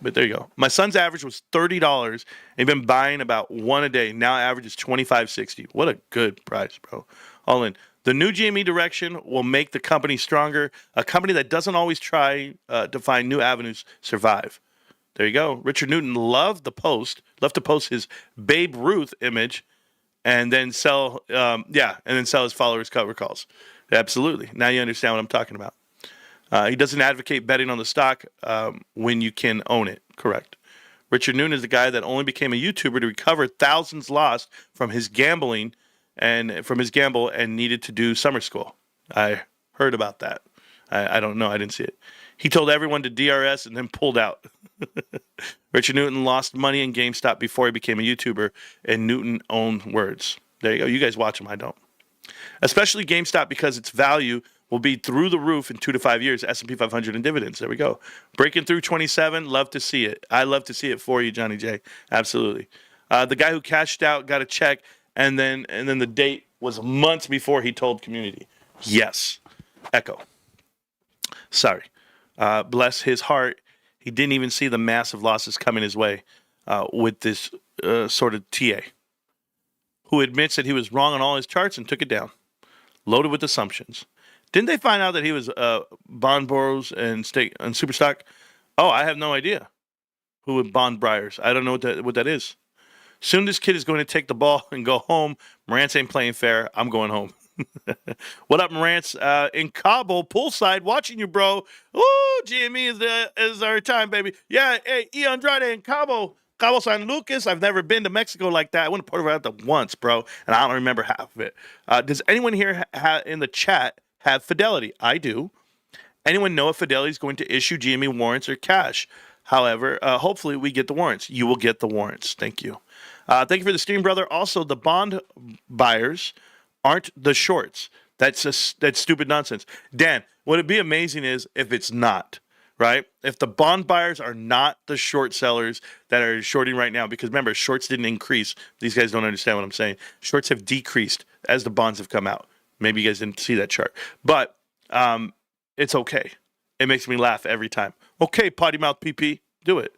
But there you go. My son's average was $30. They've been buying about one a day. Now average is $25.60. What a good price, bro. All in. The new GME direction will make the company stronger. A company that doesn't always try to find new avenues survive. There you go. Richard Newton loved to post his Babe Ruth image and then sell his followers cover calls. Absolutely. Now you understand what I'm talking about. He doesn't advocate betting on the stock when you can own it. Correct. Richard Newton is the guy that only became a YouTuber to recover thousands lost from his gamble and needed to do summer school. I heard about that. I don't know. I didn't see it. He told everyone to DRS and then pulled out. Richard Newton lost money in GameStop before he became a YouTuber, and Newton owned words. There you go. You guys watch him. I don't. Especially GameStop because its value will be through the roof in 2 to 5 years. S&P 500 in dividends. There we go. Breaking through 27. Love to see it. I love to see it for you, Johnny J. Absolutely. The guy who cashed out got a check, and then the date was months before he told community. Yes. Echo. Sorry. Bless his heart. He didn't even see the massive losses coming his way with this sort of TA, who admits that he was wrong on all his charts and took it down. Loaded with assumptions. Didn't they find out that he was bond borrows and super stock? Oh, I have no idea who would bond briars. I don't know what that is. Soon this kid is going to take the ball and go home. Marantz ain't playing fair. I'm going home. What up, Marantz? In Cabo, poolside, watching you, bro. Ooh, GME is our time, baby. Yeah, hey, E. Andrade in Cabo San Lucas. I've never been to Mexico like that. I went to Puerto Vallarta once, bro, and I don't remember half of it. Does anyone here in the chat have Fidelity? I do. Anyone know if Fidelity is going to issue GME warrants or cash? However, hopefully we get the warrants. You will get the warrants. Thank you. Thank you for the stream, brother. Also, the bond buyers aren't the shorts. That's stupid nonsense. Dan, what would be amazing is if it's not, right? If the bond buyers are not the short sellers that are shorting right now, because remember, shorts didn't increase. These guys don't understand what I'm saying. Shorts have decreased as the bonds have come out. Maybe you guys didn't see that chart. But it's okay. It makes me laugh every time. Okay, potty mouth PP, do it.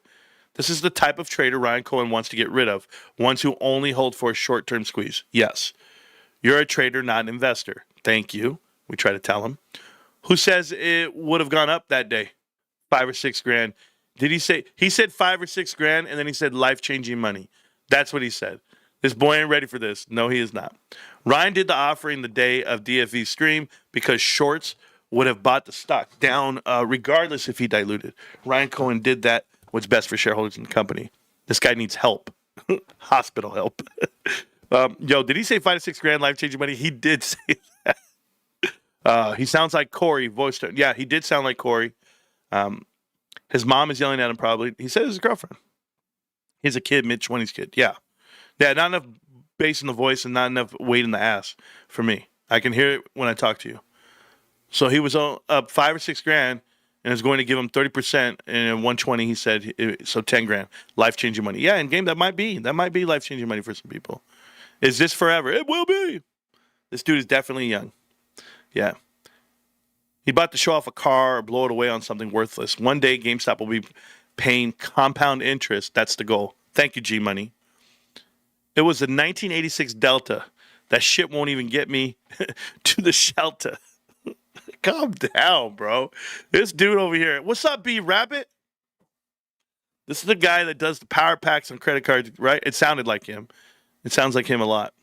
This is the type of trader Ryan Cohen wants to get rid of. Ones who only hold for a short-term squeeze. Yes. You're a trader, not an investor. Thank you. We try to tell him. Who says it would have gone up that day? 5 or 6 grand. Did he say? He said 5 or 6 grand, and then he said life-changing money. That's what he said. This boy ain't ready for this. No, he is not. Ryan did the offering the day of DFV stream because shorts would have bought the stock down regardless if he diluted. Ryan Cohen did that. What's best for shareholders in the company. This guy needs help. Hospital help. Did he say 5 to 6 grand life-changing money? He did say that. He sounds like Corey, voice tone. Yeah, he did sound like Corey. His mom is yelling at him probably. He said it was his girlfriend. He's a kid, mid-20s kid. Yeah. Yeah, not enough bass in the voice and not enough weight in the ass for me. I can hear it when I talk to you. So he was up 5 or 6 grand and is going to give him 30%. And 120, he said, so 10 grand. Life-changing money. Yeah, in game, that might be life-changing money for some people. Is this forever? It will be. This dude is definitely young. Yeah. He bought to show off a car or blow it away on something worthless. One day, GameStop will be paying compound interest. That's the goal. Thank you, G-Money. It was the 1986 Delta. That shit won't even get me to the shelter. Calm down, bro. This dude over here. What's up, B Rabbit? This is the guy that does the power packs on credit cards, right? It sounded like him. It sounds like him a lot.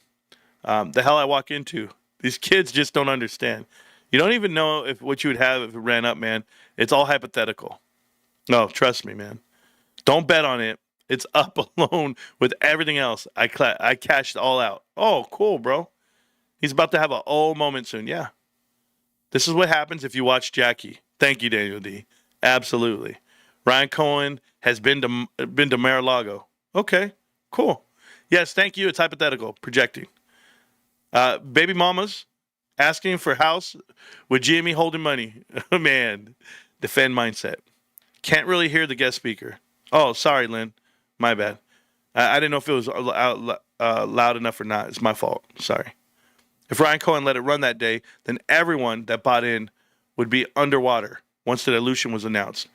The hell I walk into. These kids just don't understand. You don't even know if what you would have if it ran up, man. It's all hypothetical. No, trust me, man. Don't bet on it. It's up alone with everything else. I cashed all out. Oh, cool, bro. He's about to have an oh moment soon. Yeah. This is what happens if you watch Jackie. Thank you, Daniel D. Absolutely. Ryan Cohen has been to Mar-a-Lago. Okay, cool. Yes, thank you. It's hypothetical. Projecting. Baby mamas asking for house with GME holding money. Man, defend mindset. Can't really hear the guest speaker. Oh, sorry, Lynn. My bad. I didn't know if it was loud enough or not. It's my fault. Sorry. If Ryan Cohen let it run that day, then everyone that bought in would be underwater once the dilution was announced.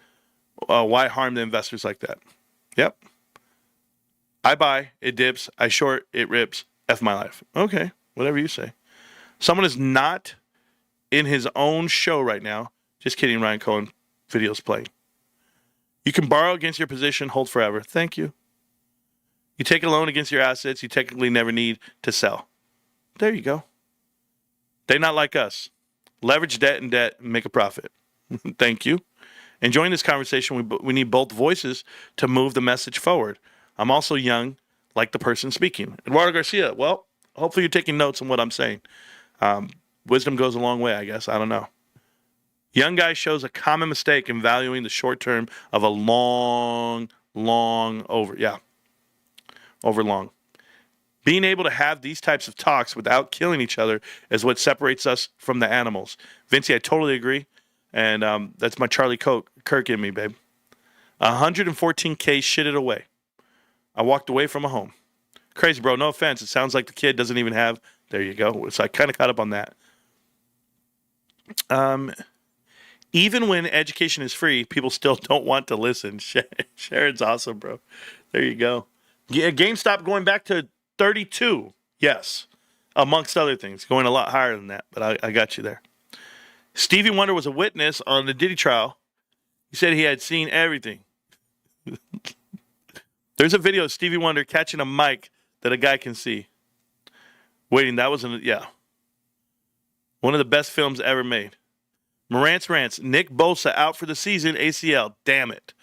Why harm the investors like that? Yep. I buy, it dips. I short, it rips. F my life. Okay, whatever you say. Someone is not in his own show right now. Just kidding, Ryan Cohen. Video's playing. You can borrow against your position, hold forever. Thank you. You take a loan against your assets, you technically never need to sell. There you go. They're not like us. Leverage debt and make a profit. Thank you. Enjoying this conversation, we need both voices to move the message forward. I'm also young, like the person speaking. Eduardo Garcia, well, hopefully you're taking notes on what I'm saying. Wisdom goes a long way, I guess. I don't know. Young guy shows a common mistake in valuing the short term of a long over. Yeah. Over long. Being able to have these types of talks without killing each other is what separates us from the animals. Vincey, I totally agree. And that's my Charlie Kirk in me, babe. 114K shitted away. I walked away from a home. Crazy, bro. No offense. It sounds like the kid doesn't even have. There you go. So I kind of caught up on that. Even when education is free, people still don't want to listen. Sharon's awesome, bro. There you go. Yeah, GameStop going back to 32. Yes. Amongst other things. Going a lot higher than that, but I got you there. Stevie Wonder was a witness on the Diddy trial. He said he had seen everything. There's a video of Stevie Wonder catching a mic that a guy can see. Waiting, that was one of the best films ever made. Morant's Rants. Nick Bosa out for the season, ACL. Damn it.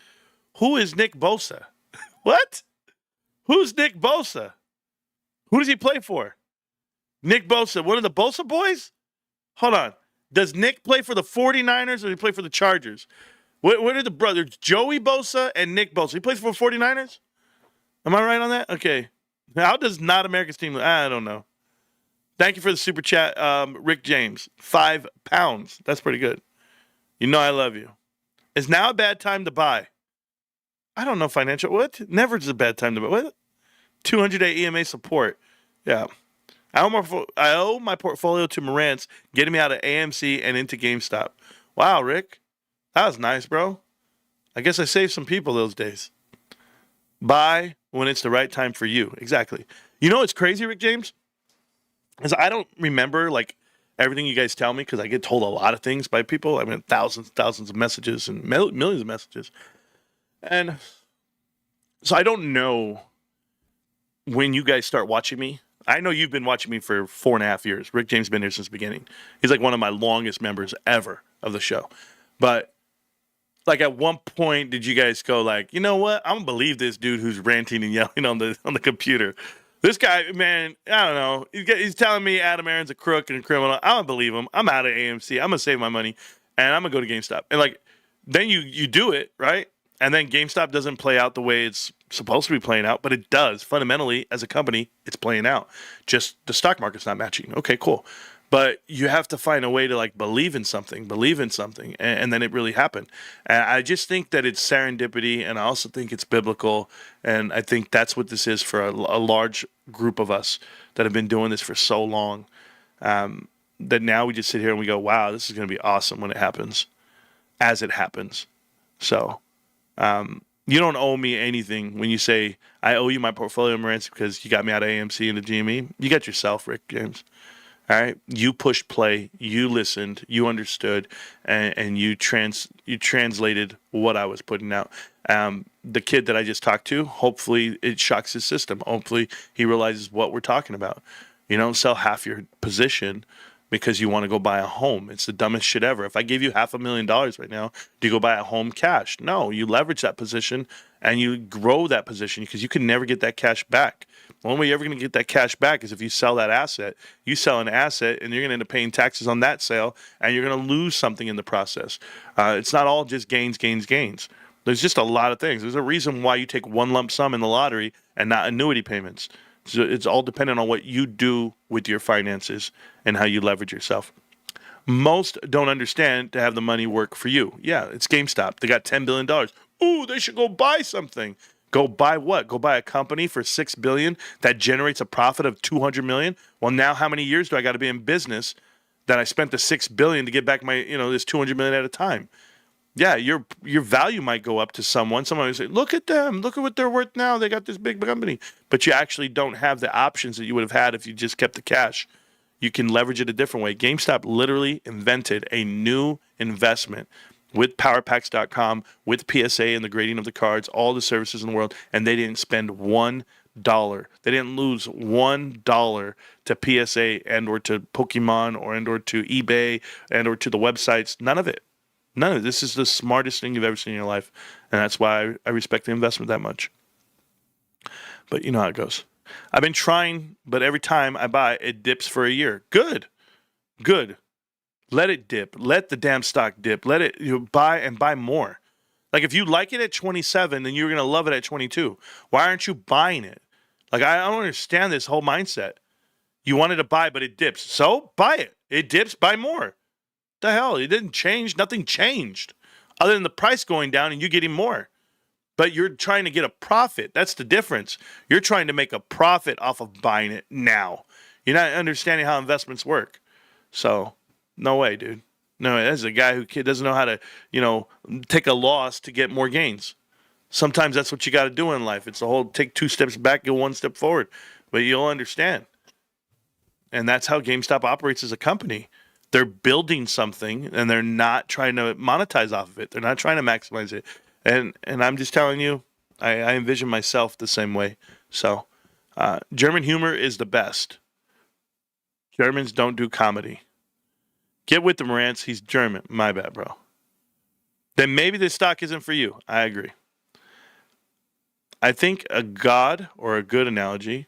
Who is Nick Bosa? What? Who's Nick Bosa? Who does he play for? Nick Bosa, one of the Bosa boys? Hold on. Does Nick play for the 49ers or does he play for the Chargers? What are the brothers? Joey Bosa and Nick Bosa. He plays for the 49ers? Am I right on that? Okay. How does not America's team look? I don't know. Thank you for the super chat, Rick James. £5. That's pretty good. You know I love you. Is now a bad time to buy? I don't know financial. What? Never is a bad time to buy. What? 200-day EMA support. Yeah. I owe my portfolio to Marantz, getting me out of AMC and into GameStop. Wow, Rick. That was nice, bro. I guess I saved some people those days. Buy when it's the right time for you. Exactly. You know what's crazy, Rick James? Is I don't remember, like, everything you guys tell me because I get told a lot of things by people. I mean, thousands of messages and millions of messages. And so I don't know when you guys start watching me. I know you've been watching me for 4.5 years. Rick James has been here since the beginning. He's like one of my longest members ever of the show. But like at one point, did you guys go like, you know what? I'm gonna believe this dude who's ranting and yelling on the computer. This guy, man, I don't know. He's telling me Adam Aaron's a crook and a criminal. I don't believe him. I'm out of AMC. I'm gonna save my money and I'm gonna go to GameStop. And like, then you do it, right? And then GameStop doesn't play out the way it's supposed to be playing out, but it does. Fundamentally, as a company, it's playing out. Just the stock market's not matching. Okay, cool. But you have to find a way to like believe in something, and then it really happened. And I just think that it's serendipity, and I also think it's biblical, and I think that's what this is for a large group of us that have been doing this for so long. That now we just sit here and we go, wow, this is going to be awesome when it happens, as it happens. So you don't owe me anything when you say, I owe you my portfolio, Marantz, because you got me out of AMC into GME. You got yourself, Rick James. All right, you pushed play, you listened, you understood, and you translated what I was putting out. The kid that I just talked to, hopefully it shocks his system. Hopefully he realizes what we're talking about. You don't sell half your position because you want to go buy a home. It's the dumbest shit ever. If I gave you $500,000 right now, do you go buy a home cash? No, you leverage that position and you grow that position because you can never get that cash back. The only way you're ever going to get that cash back is if you sell that asset. You sell an asset and you're going to end up paying taxes on that sale and you're going to lose something in the process. It's not all just gains. There's just a lot of things. There's a reason why you take one lump sum in the lottery and not annuity payments. So it's all dependent on what you do with your finances and how you leverage yourself. Most don't understand to have the money work for you. Yeah, it's GameStop. They got $10 billion. Ooh, they should go buy something. Go buy what? Go buy a company for $6 billion that generates a profit of $200 million? Well, now how many years do I got to be in business that I spent the $6 billion to get back my, this $200 million at a time? Yeah, your value might go up to someone. Someone would say, look at them. Look at what they're worth now. They got this big company. But you actually don't have the options that you would have had if you just kept the cash. You can leverage it a different way. GameStop literally invented a new investment with PowerPacks.com, with PSA and the grading of the cards, all the services in the world, and they didn't spend $1. They didn't lose $1 to PSA and or to Pokemon and or to eBay and or to the websites. None of it. None of it. This is the smartest thing you've ever seen in your life, and that's why I respect the investment that much. But you know how it goes. I've been trying, but every time I buy, it dips for a year. Good. Let it dip. Let the damn stock dip. Let it buy and buy more. Like if you like it at 27, then you're going to love it at 22. Why aren't you buying it? Like I don't understand this whole mindset. You wanted to buy, but it dips. So buy it. It dips, buy more. The hell? It didn't change. Nothing changed other than the price going down and you getting more. But you're trying to get a profit. That's the difference. You're trying to make a profit off of buying it now. You're not understanding how investments work. So no way, dude. No, that's a guy who doesn't know how to, take a loss to get more gains. Sometimes that's what you got to do in life. It's the whole take 2 steps back, go 1 step forward. But you'll understand. And that's how GameStop operates as a company. They're building something and they're not trying to monetize off of it. They're not trying to maximize it. And I'm just telling you, I envision myself the same way. So German humor is the best. Germans don't do comedy. Get with the Marantz. He's German. My bad, bro. Then maybe this stock isn't for you. I agree. I think a good analogy,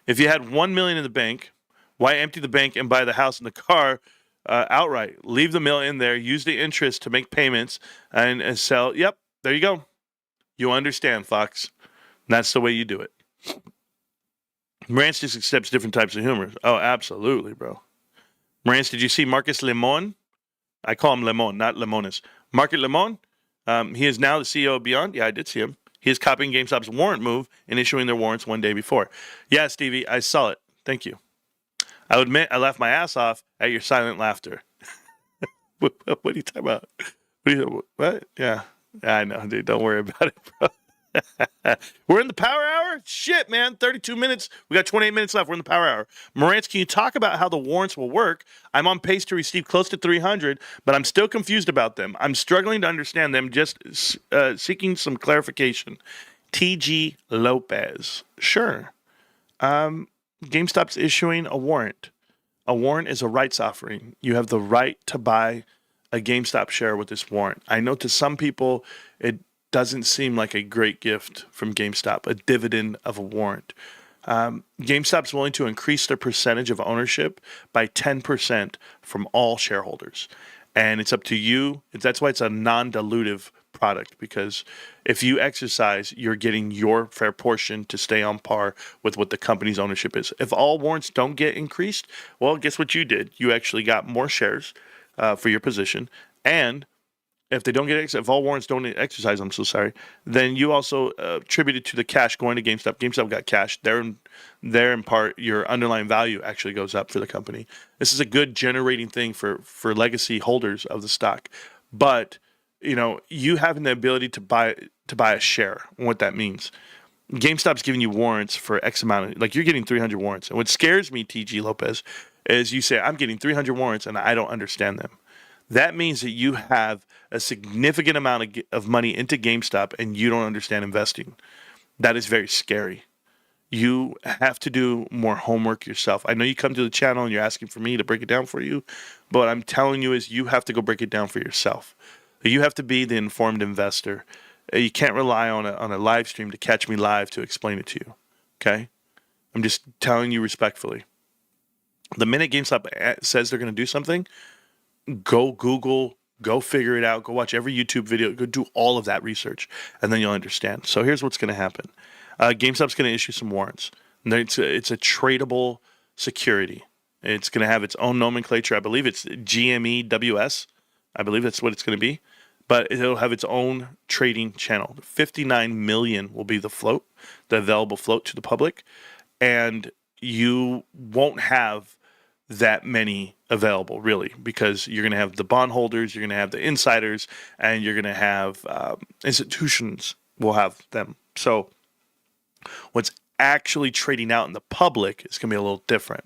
if you had $1 million in the bank, why empty the bank and buy the house and the car outright. Leave the mill in there. Use the interest to make payments and sell. Yep, there you go. You understand, Fox. That's the way you do it. Marantz just accepts different types of humor. Oh, absolutely, bro. Marantz, did you see Marcus Lemon? I call him Lemon, not Lemonis. Market Lemon. He is now the CEO of Beyond. Yeah, I did see him. He is copying GameStop's warrant move and issuing their warrants one day before. Yeah, Stevie, I saw it. Thank you. I admit I laughed my ass off at your silent laughter. What are you talking about? What? Yeah, I know, dude. Don't worry about it, bro. We're in the power hour? Shit, man. 32 minutes. We got 28 minutes left. We're in the power hour. Marantz, can you talk about how the warrants will work? I'm on pace to receive close to 300, but I'm still confused about them. I'm struggling to understand them, just seeking some clarification. TG Lopez. Sure. GameStop's issuing a warrant. A warrant is a rights offering. You have the right to buy a GameStop share with this warrant. I know to some people it doesn't seem like a great gift from GameStop, a dividend of a warrant. GameStop's willing to increase their percentage of ownership by 10% from all shareholders. And it's up to you. That's why it's a non-dilutive product, because if you exercise, you're getting your fair portion to stay on par with what the company's ownership is. If all warrants don't get increased, well, guess what you did? You actually got more shares for your position, and if they don't get if all warrants don't exercise, I'm so sorry, then you also attributed to the cash going to GameStop. GameStop got cash. There in part, your underlying value actually goes up for the company. This is a good generating thing for legacy holders of the stock. But you having the ability to buy a share, and what that means. GameStop's giving you warrants for X amount of, like, you're getting 300 warrants. And what scares me, TG Lopez, is you say, I'm getting 300 warrants and I don't understand them. That means that you have a significant amount of money into GameStop and you don't understand investing. That is very scary. You have to do more homework yourself. I know you come to the channel and you're asking for me to break it down for you, but what I'm telling you is you have to go break it down for yourself. You have to be the informed investor. You can't rely on a live stream to catch me live to explain it to you. Okay? I'm just telling you respectfully. The minute GameStop says they're going to do something, go Google, go figure it out, go watch every YouTube video, go do all of that research, and then you'll understand. So here's what's going to happen. GameStop's going to issue some warrants. It's a tradable security. It's going to have its own nomenclature. I believe it's GMEWS. I believe that's what it's going to be. But it'll have its own trading channel. 59 million will be the float, the available float to the public. And you won't have that many available, really, because you're going to have the bondholders, you're going to have the insiders, and you're going to have institutions will have them. So what's actually trading out in the public is going to be a little different.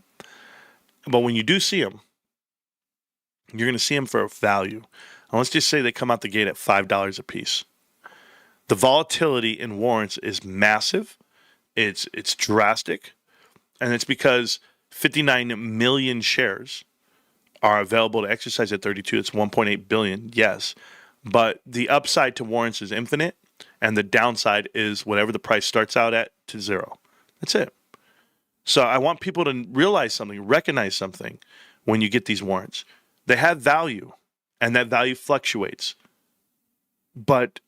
But when you do see them, you're going to see them for a value. And let's just say they come out the gate at $5 a piece. The volatility in warrants is massive. It's drastic. And it's because 59 million shares are available to exercise at 32. It's 1.8 billion, yes. But the upside to warrants is infinite, and the downside is whatever the price starts out at to zero. That's it. So I want people to realize something, recognize something when you get these warrants. They have value, and that value fluctuates. But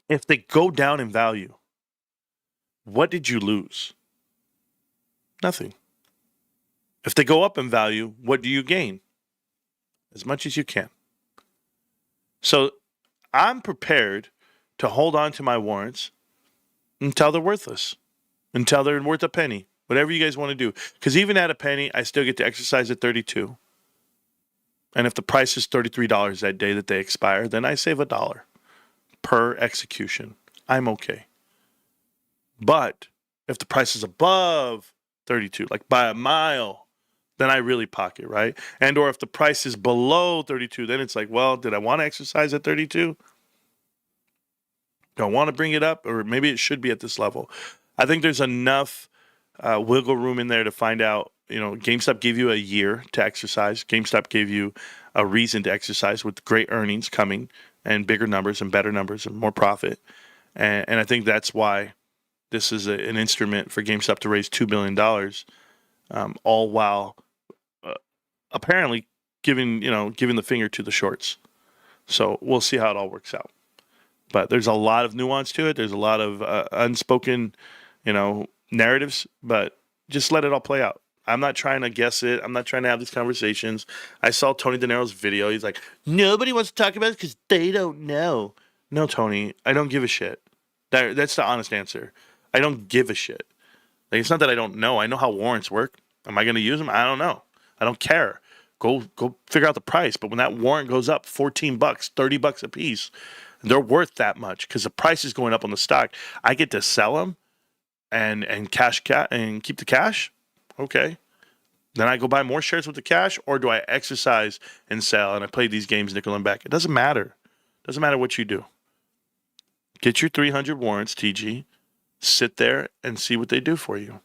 if they go down in value, what did you lose? Nothing. If they go up in value, what do you gain? As much as you can. So I'm prepared to hold on to my warrants until they're worthless, until they're worth a penny, whatever you guys want to do. Because even at a penny, I still get to exercise at 32. And if the price is $33 that day that they expire, then I save $1 per execution. I'm okay. But if the price is above 32, like by a mile, then I really pocket, right? And or if the price is below 32, then it's like, well, did I want to exercise at 32? Do I want to bring it up? Or maybe it should be at this level. I think there's enough wiggle room in there to find out. GameStop gave you a year to exercise. GameStop gave you a reason to exercise with great earnings coming and bigger numbers and better numbers and more profit. And I think that's why this is an instrument for GameStop to raise $2 billion, all while apparently giving the finger to the shorts. So we'll see how it all works out. But there's a lot of nuance to it. There's a lot of unspoken, narratives. But just let it all play out. I'm not trying to guess it. I'm not trying to have these conversations. I saw Tony De Niro's video. He's like, nobody wants to talk about it because they don't know. No, Tony, I don't give a shit. That's the honest answer. I don't give a shit. Like, it's not that I don't know. I know how warrants work. Am I going to use them? I don't know. I don't care. Go figure out the price. But when that warrant goes up $14, $30 a piece, they're worth that much because the price is going up on the stock. I get to sell them and and keep the cash. Okay. Then I go buy more shares with the cash, or do I exercise and sell and I play these games nickel and back? It doesn't matter. It doesn't matter what you do. Get your 300 warrants, TG. Sit there and see what they do for you.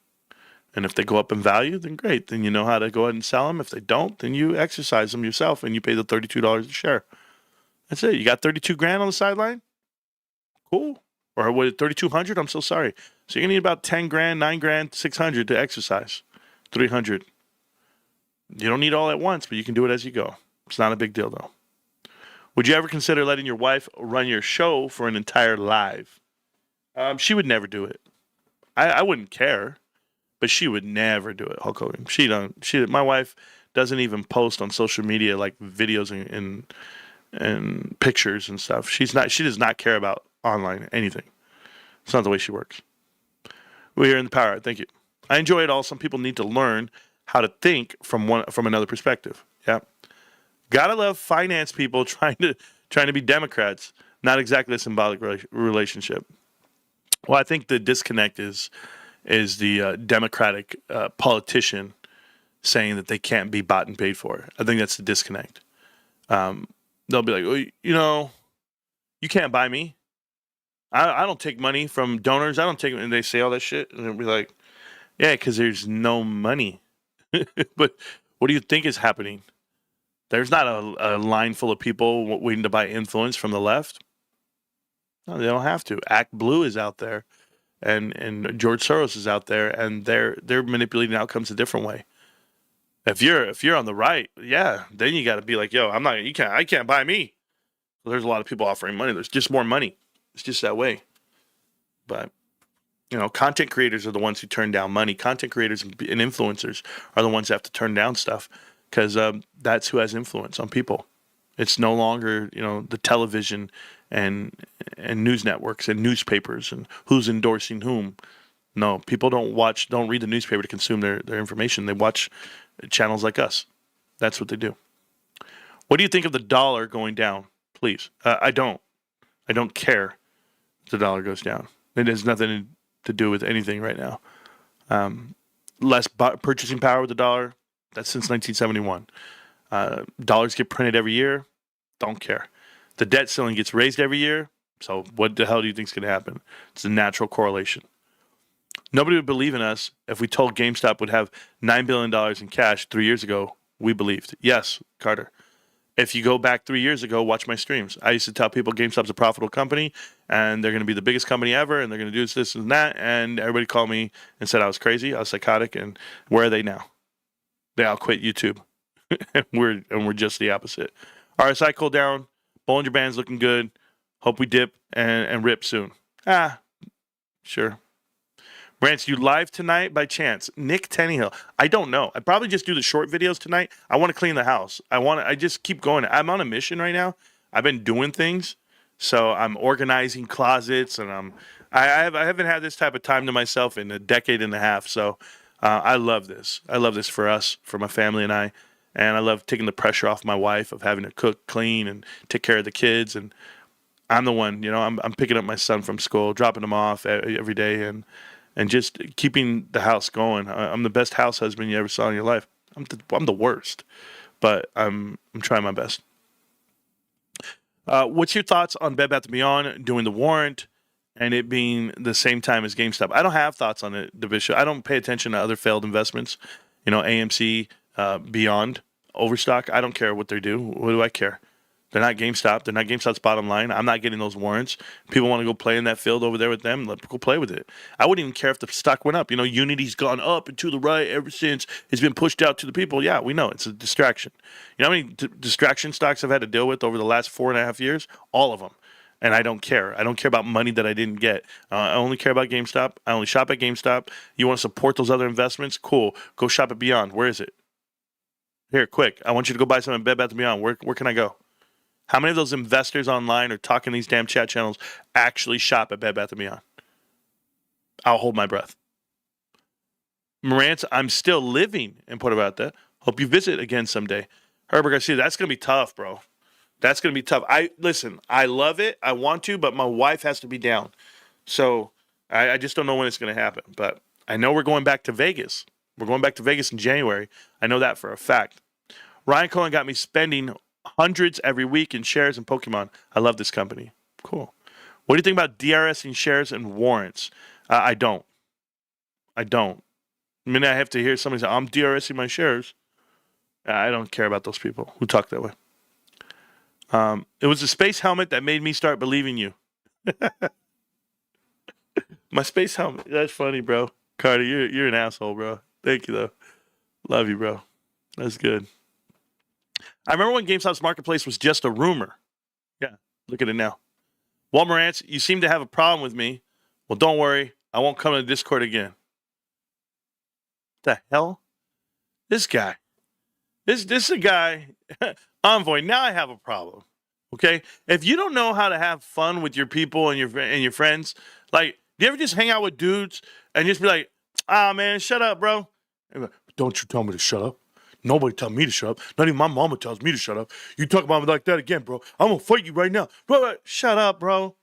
And if they go up in value, then great. Then you know how to go ahead and sell them. If they don't, then you exercise them yourself and you pay the $32 a share. That's it. You got 32 grand on the sideline? Cool. Or what, 3,200? I'm so sorry. So you're going to need about 10 grand, 9 grand, 600 to exercise. 300. You don't need all at once, but you can do it as you go. It's not a big deal, though. Would you ever consider letting your wife run your show for an entire live? She would never do it. I wouldn't care, but she would never do it, Hulk Hogan. My wife doesn't even post on social media like videos and pictures and stuff. She does not care about online anything. It's not the way she works. We're here in the Power Hour. Thank you. I enjoy it all. Some people need to learn how to think from another perspective. Yeah. Gotta love finance people trying to be Democrats. Not exactly a symbolic relationship. Well, I think the disconnect is the Democratic politician saying that they can't be bought and paid for. I think that's the disconnect. They'll be like, well, you can't buy me. I don't take money from donors. I don't take, and they say all that shit, and they'll be like, yeah, because there's no money. But what do you think is happening? There's not a line full of people waiting to buy influence from the left. No, they don't have to. Act Blue is out there, and George Soros is out there, and they're manipulating outcomes a different way. If you're on the right, yeah, then you got to be like, yo, I can't buy me. Well, there's a lot of people offering money. There's just more money. It's just that way. But content creators are the ones who turn down money. Content creators and influencers are the ones that have to turn down stuff because that's who has influence on people. It's no longer the television and news networks and newspapers and who's endorsing whom. No, people don't read the newspaper to consume their information. They watch channels like us. That's what they do. What do you think of the dollar going down? Please. I don't care if the dollar goes down. It has nothing to do with anything right now. Less purchasing power with the dollar. That's since 1971. Dollars get printed every year. Don't care. The debt ceiling gets raised every year. So what the hell do you think is going to happen? It's a natural correlation. Nobody would believe in us if we told GameStop would have $9 billion in cash 3 years ago. We believed. Yes, Carter. If you go back 3 years ago, watch my streams. I used to tell people GameStop's a profitable company and they're going to be the biggest company ever and th're going to do this and that. And everybody called me and said I was crazy. I was psychotic. And where are they now? They all quit YouTube. and we're just the opposite. RSI cooled down. Bollinger Band's looking good. Hope we dip and rip soon. Sure. Brance, you live tonight by chance? Nick Tannehill. I don't know. I probably just do the short videos tonight. I want to clean the house. I just keep going. I'm on a mission right now. I've been doing things. So I'm organizing closets and I haven't had this type of time to myself in a decade and a half. So I love this. I love this for us, for my family and I. And I love taking the pressure off my wife of having to cook, clean, and take care of the kids. And I'm the one, I'm picking up my son from school, dropping him off every day, and just keeping the house going. I'm the best house husband you ever saw in your life. I'm the worst, but I'm trying my best. What's your thoughts on Bed Bath & Beyond doing the warrant and it being the same time as GameStop? I don't have thoughts on it, DeVisha. I don't pay attention to other failed investments. AMC, Beyond, Overstock. I don't care what they do. What do I care? They're not GameStop. They're not GameStop's bottom line. I'm not getting those warrants. People want to go play in that field over there with them. Let go play with it. I wouldn't even care if the stock went up. Unity's gone up and to the right ever since it's been pushed out to the people. Yeah, we know it's a distraction. You know how many distraction stocks I've had to deal with over the last 4.5 years? All of them. And I don't care. I don't care about money that I didn't get. I only care about GameStop. I only shop at GameStop. You want to support those other investments? Cool. Go shop at Beyond. Where is it? Here, quick. I want you to go buy some at Bed Bath & Beyond. Where can I go? How many of those investors online or talking these damn chat channels actually shop at Bed Bath & Beyond? I'll hold my breath. Marantz, I'm still living in Puerto Vallarta. Hope you visit again someday. Herbert Garcia, that's going to be tough, bro. That's going to be tough. Listen, I love it. I want to, but my wife has to be down. So I just don't know when it's going to happen. But I know we're going back to Vegas. We're going back to Vegas in January. I know that for a fact. Ryan Cohen got me spending hundreds every week in shares in Pokemon. I love this company. Cool. What do you think about DRSing shares and warrants? I don't. I mean, I have to hear somebody say, I'm DRSing my shares. I don't care about those people who talk that way. It was the space helmet that made me start believing you. My space helmet. That's funny, bro. Carter, you're an asshole, bro. Thank you, though. Love you, bro. That's good. I remember when GameStop's marketplace was just a rumor. Yeah, look at it now. Walt Marantz, you seem to have a problem with me. Well, don't worry. I won't come to the Discord again. The hell? This guy. This is a guy. Envoy, now I have a problem. Okay? If you don't know how to have fun with your people and your friends, like, do you ever just hang out with dudes and just be like, man, shut up, bro? Like, don't you tell me to shut up. Nobody tell me to shut up. Not even my mama tells me to shut up. You talk about me like that again, bro. I'm going to fight you right now. Bro, shut up, bro.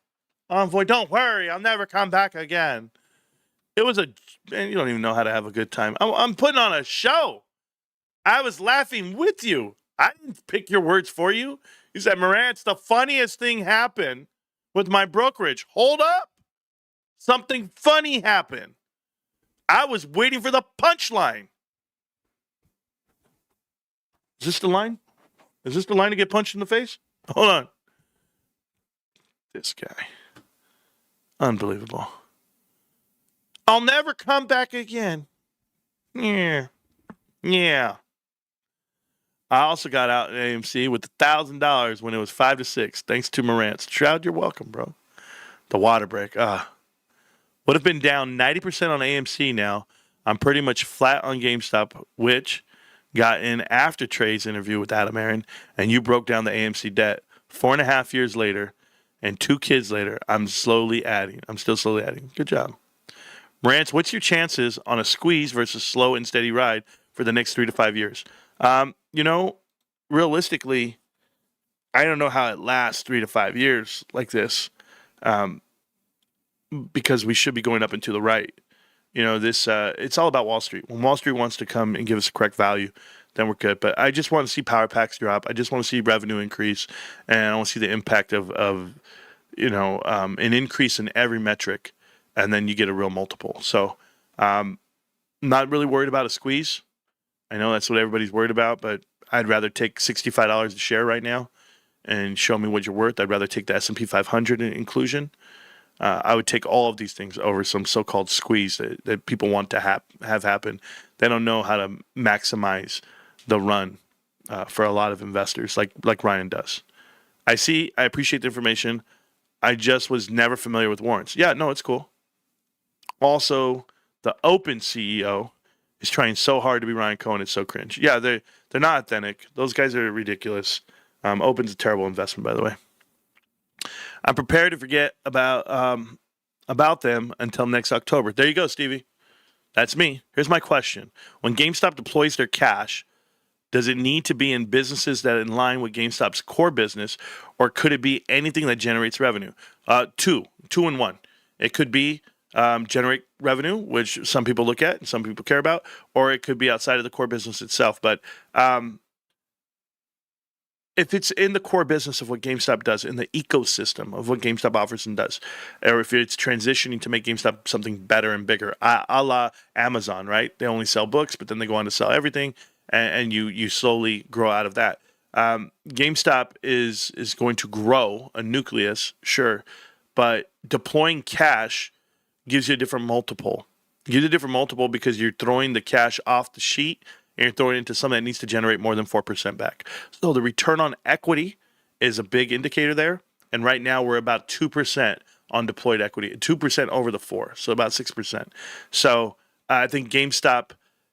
Envoy, don't worry. I'll never come back again. It was man, you don't even know how to have a good time. I'm putting on a show. I was laughing with you. I didn't pick your words for you. You said, Marantz, the funniest thing happened with my brokerage. Hold up. Something funny happened. I was waiting for the punchline. Is this the line? Is this the line to get punched in the face? Hold on. This guy. Unbelievable. I'll never come back again. Yeah. I also got out at AMC with $1,000 when it was 5 to 6. Thanks to Marantz. Shroud, you're welcome, bro. The water break. Would have been down 90% on AMC now. I'm pretty much flat on GameStop, which got in after Trey's interview with Adam Aaron, and you broke down the AMC debt. 4.5 years later, and 2 kids later, I'm still slowly adding. Good job. Marantz, what's your chances on a squeeze versus slow and steady ride for the next 3 to 5 years? Realistically, I don't know how it lasts 3 to 5 years like this, because we should be going up and to the right. It's all about Wall Street. When Wall Street wants to come and give us the correct value, then we're good. But I just want to see power packs drop. I just want to see revenue increase, and I want to see the impact of an increase in every metric, and then you get a real multiple. So, not really worried about a squeeze. I know that's what everybody's worried about, but I'd rather take $65 a share right now and show me what you're worth. I'd rather take the S&P 500 inclusion. I would take all of these things over some so-called squeeze that people want to have happen. They don't know how to maximize the run for a lot of investors like Ryan does. I appreciate the information. I just was never familiar with warrants. Yeah, no, it's cool. Also, the Open CEO is trying so hard to be Ryan Cohen. It's so cringe. Yeah, they're not authentic. Those guys are ridiculous. Open's a terrible investment, by the way. I'm prepared to forget about them until next October. There you go, Stevie. That's me. Here's my question. When GameStop deploys their cash, does it need to be in businesses that are in line with GameStop's core business, or could it be anything that generates revenue? Two in one. It could be generate revenue, which some people look at and some people care about, or it could be outside of the core business itself. But if it's in the core business of what GameStop does, in the ecosystem of what GameStop offers and does, or if it's transitioning to make GameStop something better and bigger, a la Amazon, right? They only sell books, but then they go on to sell everything, and you slowly grow out of that. GameStop is going to grow a nucleus, sure, but deploying cash gives you a different multiple. Gives you a different multiple because you're throwing the cash off the sheet and you're throwing it into something that needs to generate more than 4% back. So the return on equity is a big indicator there. And right now we're about 2% on deployed equity, 2% over the 4, so about 6%. So I think GameStop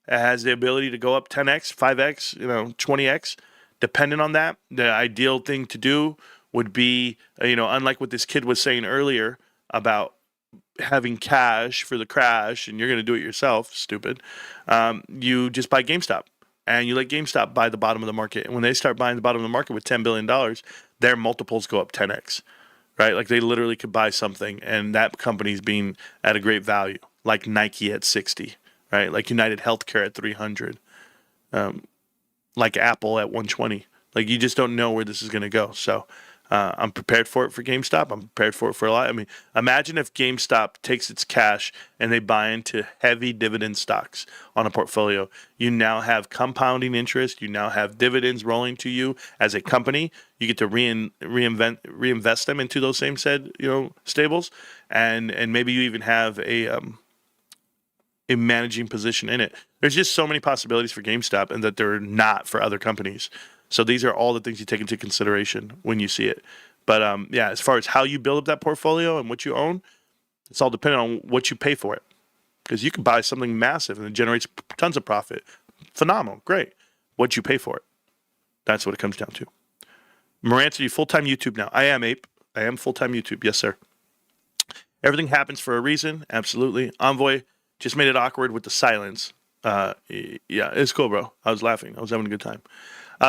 has the ability to go up 10x, 5x, 20x. Depending on that, the ideal thing to do would be, unlike what this kid was saying earlier about having cash for the crash and you're going to do it yourself, stupid. You just buy GameStop and you let GameStop buy the bottom of the market. And when they start buying the bottom of the market with $10 billion, their multiples go up 10x, right? Like they literally could buy something and that company's being at a great value, like Nike at 60, right? Like United Healthcare at 300. Like Apple at 120. Like you just don't know where this is going to go. So I'm prepared for it for GameStop. I'm prepared for it for a lot. I mean, imagine if GameStop takes its cash and they buy into heavy dividend stocks on a portfolio. You now have compounding interest. You now have dividends rolling to you as a company. You get to reinvest them into those same said stables, and maybe you even have a managing position in it. There's just so many possibilities for GameStop and that they're not for other companies. So these are all the things you take into consideration when you see it. But as far as how you build up that portfolio and what you own, it's all dependent on what you pay for it. Because you can buy something massive and it generates tons of profit. Phenomenal, great. What you pay for it. That's what it comes down to. Marantz, are you full-time YouTube now? I am, Ape. I am full-time YouTube. Yes, sir. Everything happens for a reason. Absolutely. Envoy just made it awkward with the silence. It's cool, bro. I was laughing. I was having a good time.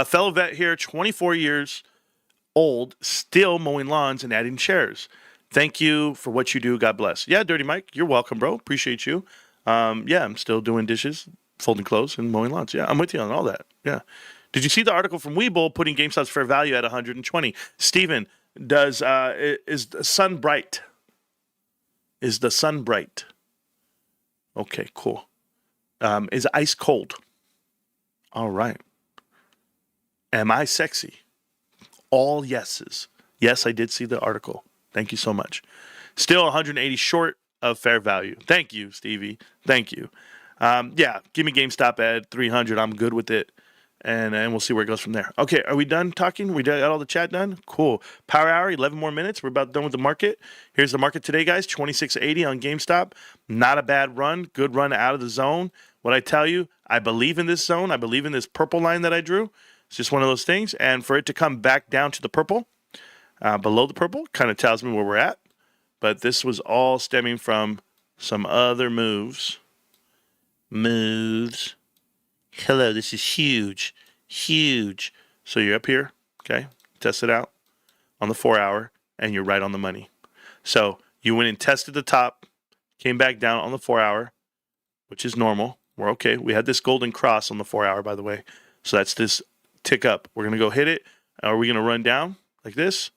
Fellow vet here, 24 years old, still mowing lawns and adding chairs. Thank you for what you do. God bless. Yeah, Dirty Mike, you're welcome, bro. Appreciate you. I'm still doing dishes, folding clothes, and mowing lawns. Yeah, I'm with you on all that. Yeah. Did you see the article from Webull putting GameStop's fair value at 120? Steven, is the sun bright? Is the sun bright? Okay, cool. Is ice cold? All right. Am I sexy? All yeses. Yes, I did see the article. Thank you so much. Still 180 short of fair value. Thank you, Stevie. Thank you. Give me GameStop at 300. I'm good with it. And we'll see where it goes from there. Okay, are we done talking? We got all the chat done? Cool. Power hour, 11 more minutes. We're about done with the market. Here's the market today, guys. 26.80 on GameStop. Not a bad run. Good run out of the zone. What I tell you, I believe in this zone. I believe in this purple line that I drew. It's just one of those things. And for it to come back down to the purple, below the purple, kind of tells me where we're at. But this was all stemming from some other moves. Hello, this is huge. Huge. So you're up here, okay? Test it out on the 4 hour, and you're right on the money. So you went and tested the top, came back down on the 4 hour, which is normal. We're okay. We had this golden cross on the 4 hour, by the way. So that's this tick up. We're going to go hit it. Are we going to run down like this?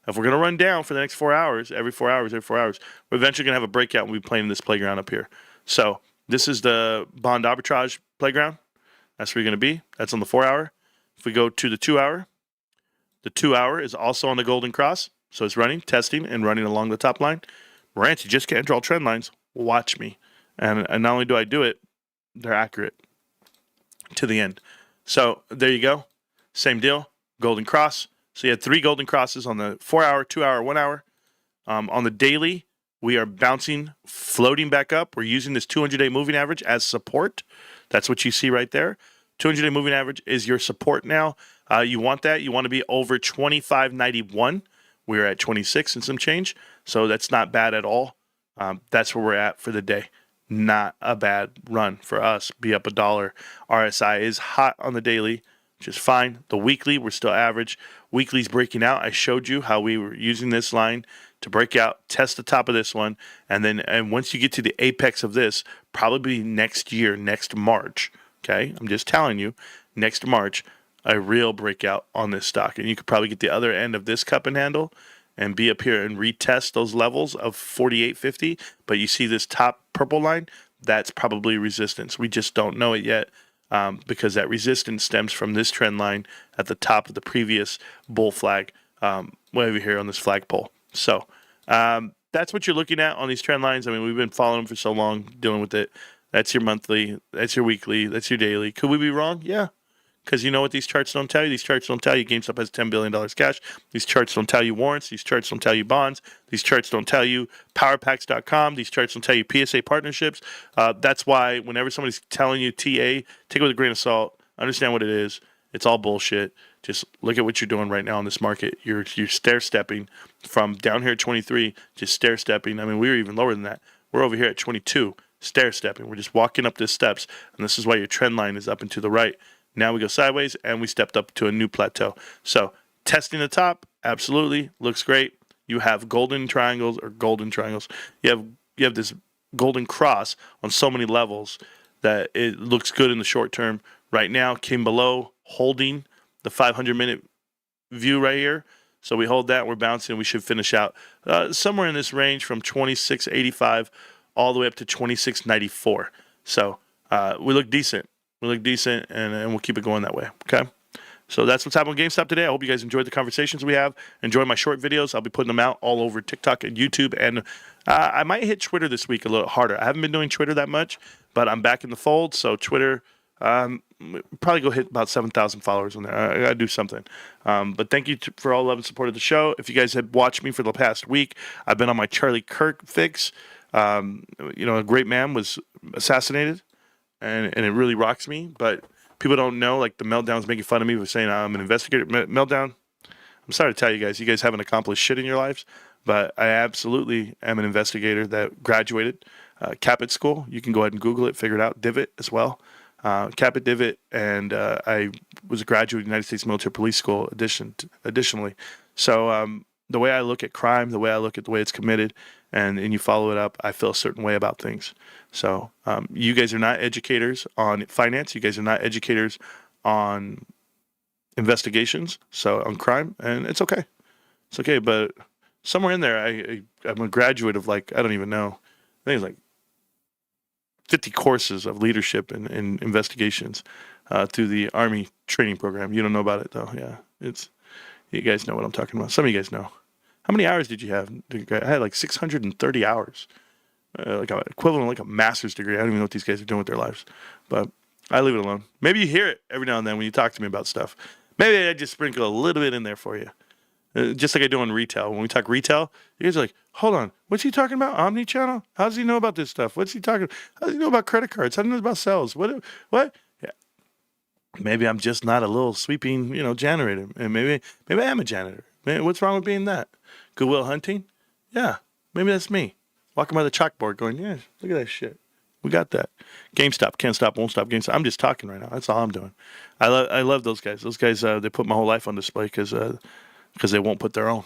If we're going to run down for the next 4 hours, every 4 hours, we're eventually going to have a breakout and we'll be playing in this playground up here. So this is the bond arbitrage playground. That's where you're going to be. That's on the 4 hour. If we go to the 2 hour, the 2 hour is also on the golden cross. So it's running, testing, and running along the top line. Marantz, you just can't draw trend lines. Watch me. And not only do I do it, they're accurate to the end. So there you go. Same deal. Golden cross. So you had 3 golden crosses on the 4 hour, 2 hour, 1 hour. On the daily, we are bouncing, floating back up. We're using this 200-day moving average as support. That's what you see right there. 200-day moving average is your support now. You want that. You want to be over 25.91. We're at 26 and some change. So that's not bad at all. That's where we're at for the day. Not a bad run for us. Be up $1. RSI is hot on the daily, which is fine. The weekly, we're still average. Weekly's breaking out. I showed you how we were using this line to break out, test the top of this one, and once you get to the apex of this, probably next year, next March, okay? I'm just telling you, next March, a real breakout on this stock. And you could probably get the other end of this cup and handle and be up here and retest those levels of 48.50. But you see this top purple line? That's probably resistance. We just don't know it yet. because that resistance stems from this trend line at the top of the previous bull flag, way over here on this flagpole. So that's what you're looking at on these trend lines. I mean, we've been following them for so long, dealing with it. That's your monthly, that's your weekly, that's your daily. Could we be wrong? Yeah. Because you know what these charts don't tell you? These charts don't tell you GameStop has $10 billion cash. These charts don't tell you warrants. These charts don't tell you bonds. These charts don't tell you powerpacks.com. These charts don't tell you PSA partnerships. That's why whenever somebody's telling you TA, take it with a grain of salt. Understand what it is. It's all bullshit. Just look at what you're doing right now in this market. You're stair-stepping from down here at 23, just stair-stepping. I mean, we were even lower than that. We're over here at 22, stair-stepping. We're just walking up the steps, and this is why your trend line is up and to the right. Now we go sideways, and we stepped up to a new plateau. So testing the top, absolutely, looks great. You have golden triangles. You have this golden cross on so many levels that it looks good in the short term. Right now, came below, holding the 500-minute view right here. So we hold that, we're bouncing, we should finish out somewhere in this range from 26.85 all the way up to 26.94. So we look decent. And we'll keep it going that way, okay? So that's what's happening on GameStop today. I hope you guys enjoyed the conversations we have. Enjoy my short videos. I'll be putting them out all over TikTok and YouTube. And I might hit Twitter this week a little harder. I haven't been doing Twitter that much, but I'm back in the fold. So Twitter, probably go hit about 7,000 followers on there. I got to do something. But thank you for all love and support of the show. If you guys have watched me for the past week, I've been on my Charlie Kirk fix. A great man was assassinated. And it really rocks me, but people don't know, like the Meltdown's making fun of me for saying I'm an investigator. Meltdown, I'm sorry to tell you guys haven't accomplished shit in your lives, but I absolutely am an investigator that graduated Capit School. You can go ahead and Google it, figure it out. Divot as well. Capit Divot, and I was a graduate of the United States Military Police School additionally. So the way I look at crime, the way I look at the way it's committed, and you follow it up, I feel a certain way about things. So you guys are not educators on finance. You guys are not educators on investigations, so on crime, and it's okay. It's okay, but somewhere in there, I'm a graduate of I don't even know. I think it's like 50 courses of leadership and investigations through the Army training program. You don't know about it, though. Yeah, you guys know what I'm talking about. Some of you guys know. How many hours did you have? I had like 630 hours. Equivalent of a master's degree. I don't even know what these guys are doing with their lives, but I leave it alone. Maybe you hear it every now and then when you talk to me about stuff. Maybe I just sprinkle a little bit in there for you, just like I do on retail. When we talk retail, you guys are like, "Hold on, what's he talking about? Omni-channel? How does he know about this stuff? What's he talking? How does he know about credit cards? How does he know about sales? What? Yeah. Maybe I'm just not a little sweeping, janitor, and maybe I am a janitor. Man, what's wrong with being that? Goodwill Hunting? Yeah, maybe that's me. Walking by the chalkboard going, yeah, look at that shit. We got that. GameStop, can't stop, won't stop. GameStop. I'm just talking right now. That's all I'm doing. I love those guys. Those guys, they put my whole life on display because they won't put their own.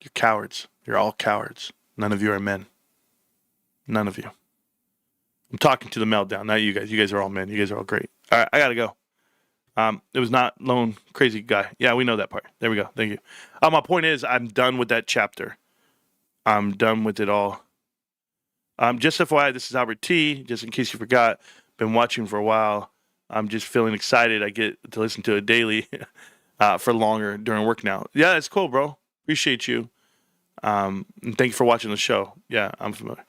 You're cowards. You're all cowards. None of you are men. None of you. I'm talking to the Meltdown, not you guys. You guys are all men. You guys are all great. All right, I got to go. It was not lone crazy guy. Yeah, we know that part. There we go. Thank you. My point is, I'm done with that chapter. I'm done with it all. Just FYI, this is Albert T. Just in case you forgot, been watching for a while. I'm just feeling excited. I get to listen to it daily for longer during work now. Yeah, it's cool, bro. Appreciate you. And thank you for watching the show. Yeah, I'm familiar.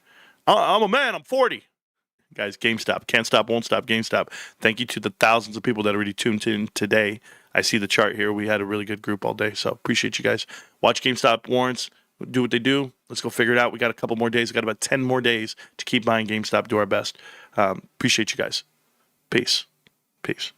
I'm a man. I'm 40. Guys, GameStop. Can't stop, won't stop. GameStop. Thank you to the thousands of people that already tuned in today. I see the chart here. We had a really good group all day, so appreciate you guys. Watch GameStop warrants. Do what they do. Let's go figure it out. We got a couple more days. We got about 10 more days to keep buying GameStop. Do our best. Appreciate you guys. Peace. Peace.